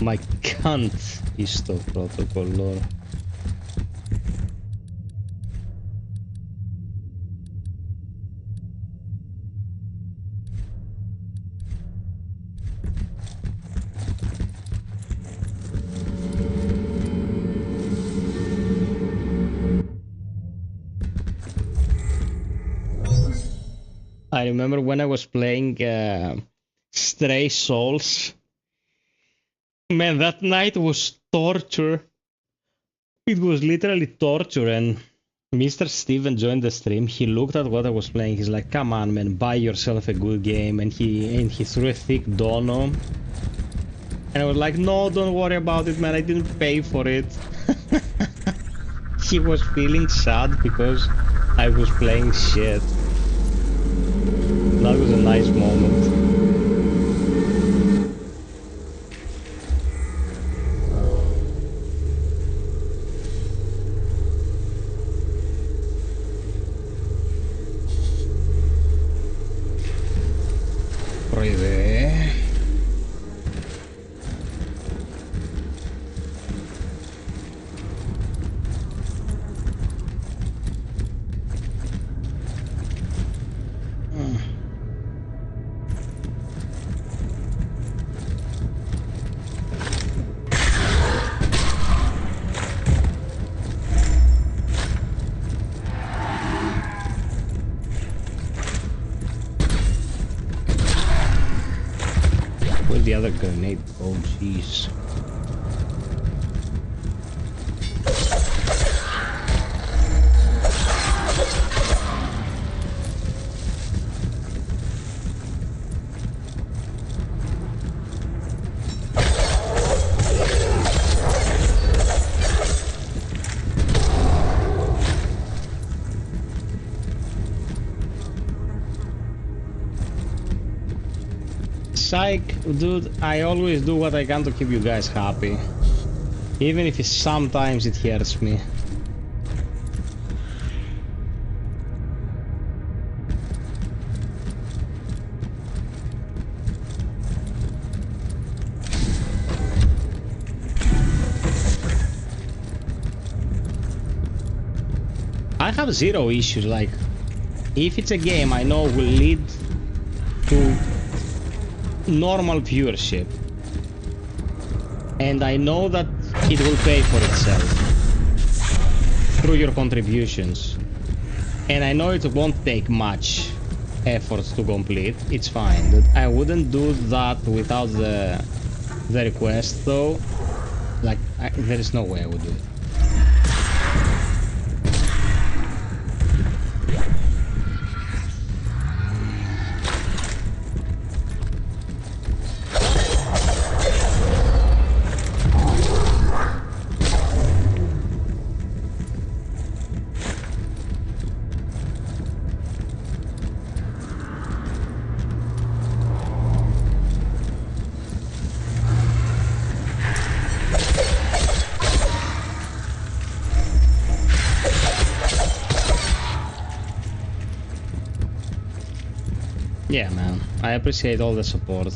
My cunt is το protocol. I remember when I was playing Stray Souls. Man, that night was torture. It was literally torture, and Mr. Steven joined the stream. He looked at what I was playing. He's like, "Come on, man, buy yourself a good game." And he threw a thick dono. And I was like, "No, don't worry about it, man. I didn't pay for it." He was feeling sad because I was playing shit. That was a nice moment. other grenade? Oh, jeez. Psych, dude, I always do what I can to keep you guys happy. Even if sometimes it hurts me. I have zero issues, like, if it's a game I know will lead to normal viewership, and I know that it will pay for itself through your contributions, and I know it won't take much effort to complete, it's fine. I wouldn't do that without the request though. Like, there is no way I would do it. Yeah, man, I appreciate all the support.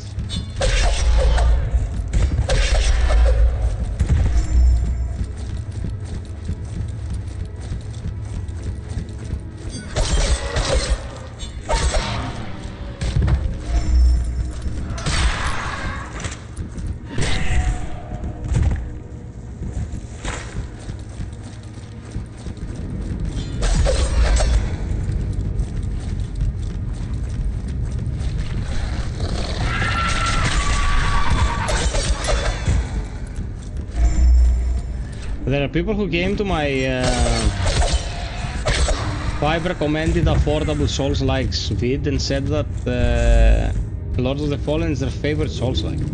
There are people who came to my 5 recommended affordable Soulslike vid and said that Lords of the Fallen is their favorite Soulslike.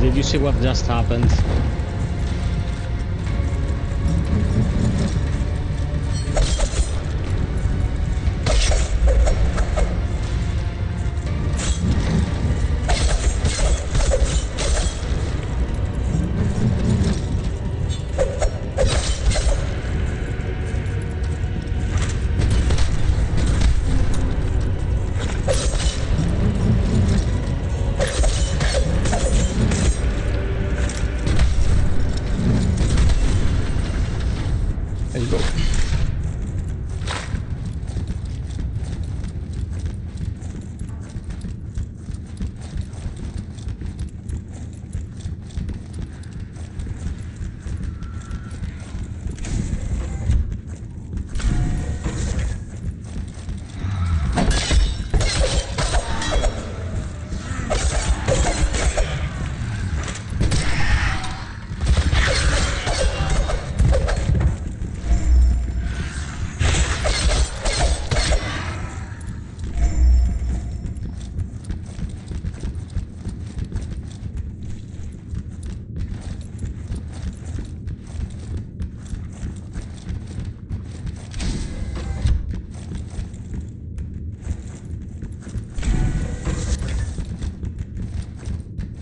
Did you see what just happened? Let's go.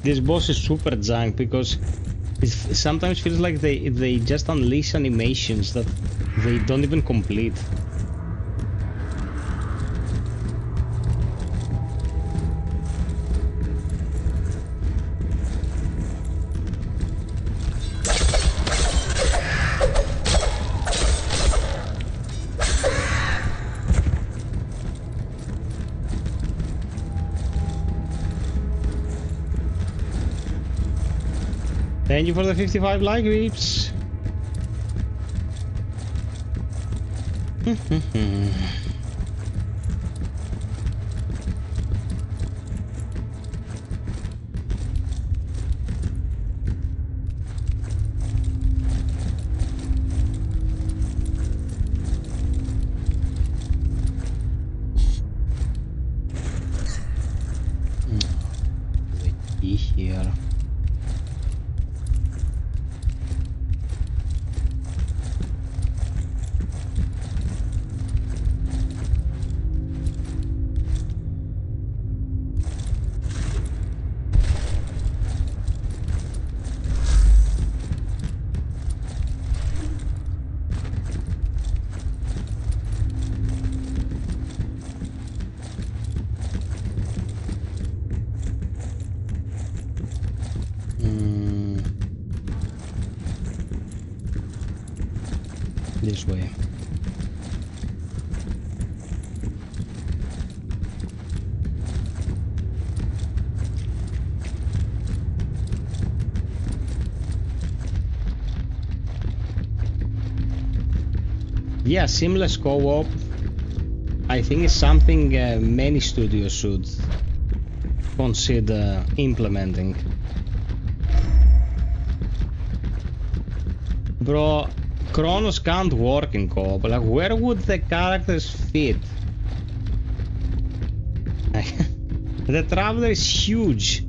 This boss is super junk because it sometimes feels like they just unleash animations that they don't even complete. Thank you for the 55 like weeps. Here. This way. Yeah, seamless co-op. I think it's something many studios should consider implementing. Bro, Chronos can't work in co-op. Like, where would the characters fit? The Traveler is huge.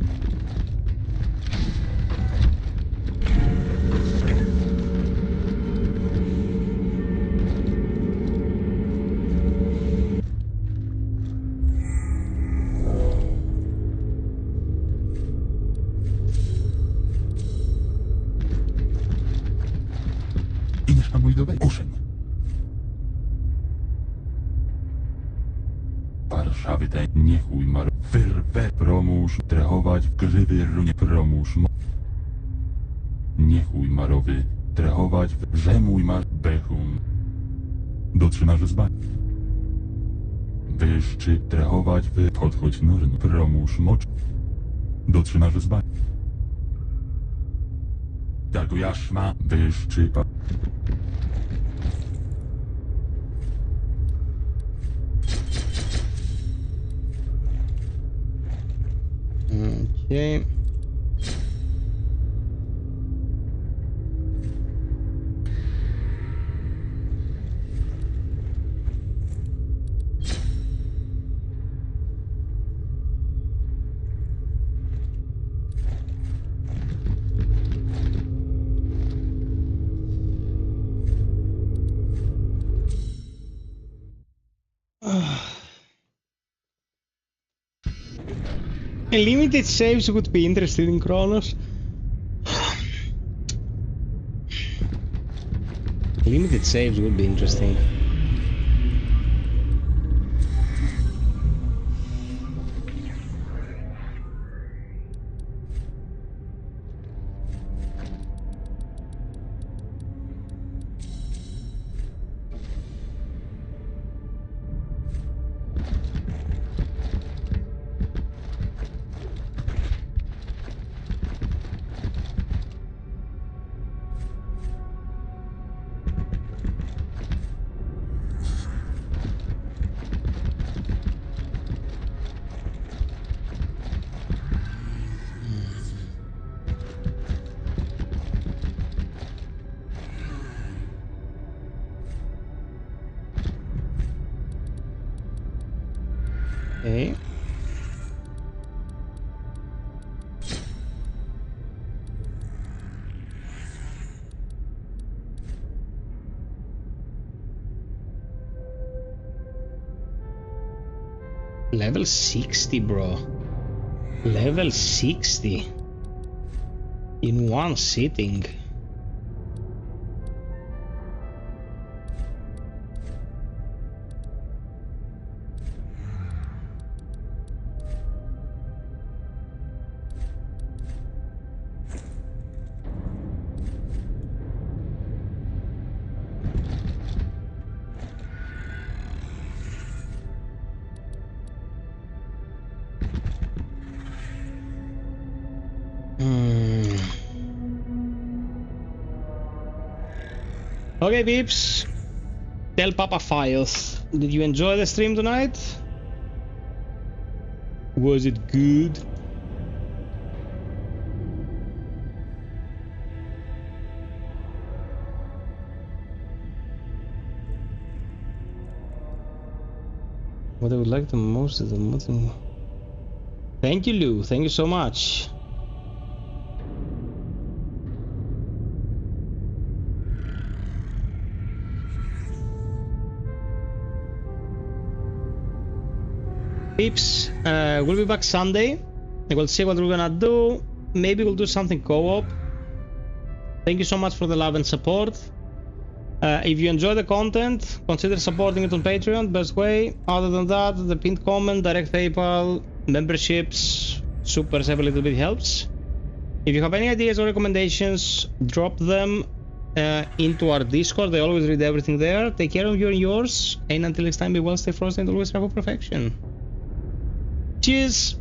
Warszawy tej nie chuj mar wyrwę promusz trechować w grzywy runie promusz nie chuj marowy trechować w rzemuj mar bechun dotrzymasz zbań wyższy trechować w podchodź nożyn promusz mocz dotrzymasz zbań tak jaszma wyższy pa Okay. Limited saves would be interesting in Chronos. Limited saves would be interesting. Okay. Level 60, bro. Level 60 in one sitting. Okay, peeps. Tell Papa FiOth. Did you enjoy the stream tonight? Was it good? What I would like the most is the mutton. Thank you, Lou. Thank you so much. Peeps, we'll be back Sunday. We'll see what we're gonna do. Maybe we'll do something co-op. Thank you so much for the love and support. If you enjoy the content, consider supporting it on Patreon, best way. Other than that, the pinned comment, direct PayPal, memberships, supers, every little bit helps. If you have any ideas or recommendations, drop them into our Discord. I always read everything there. Take care of you and yours. And until next time, be well, stay frosty, and always strive for perfection. Cheers!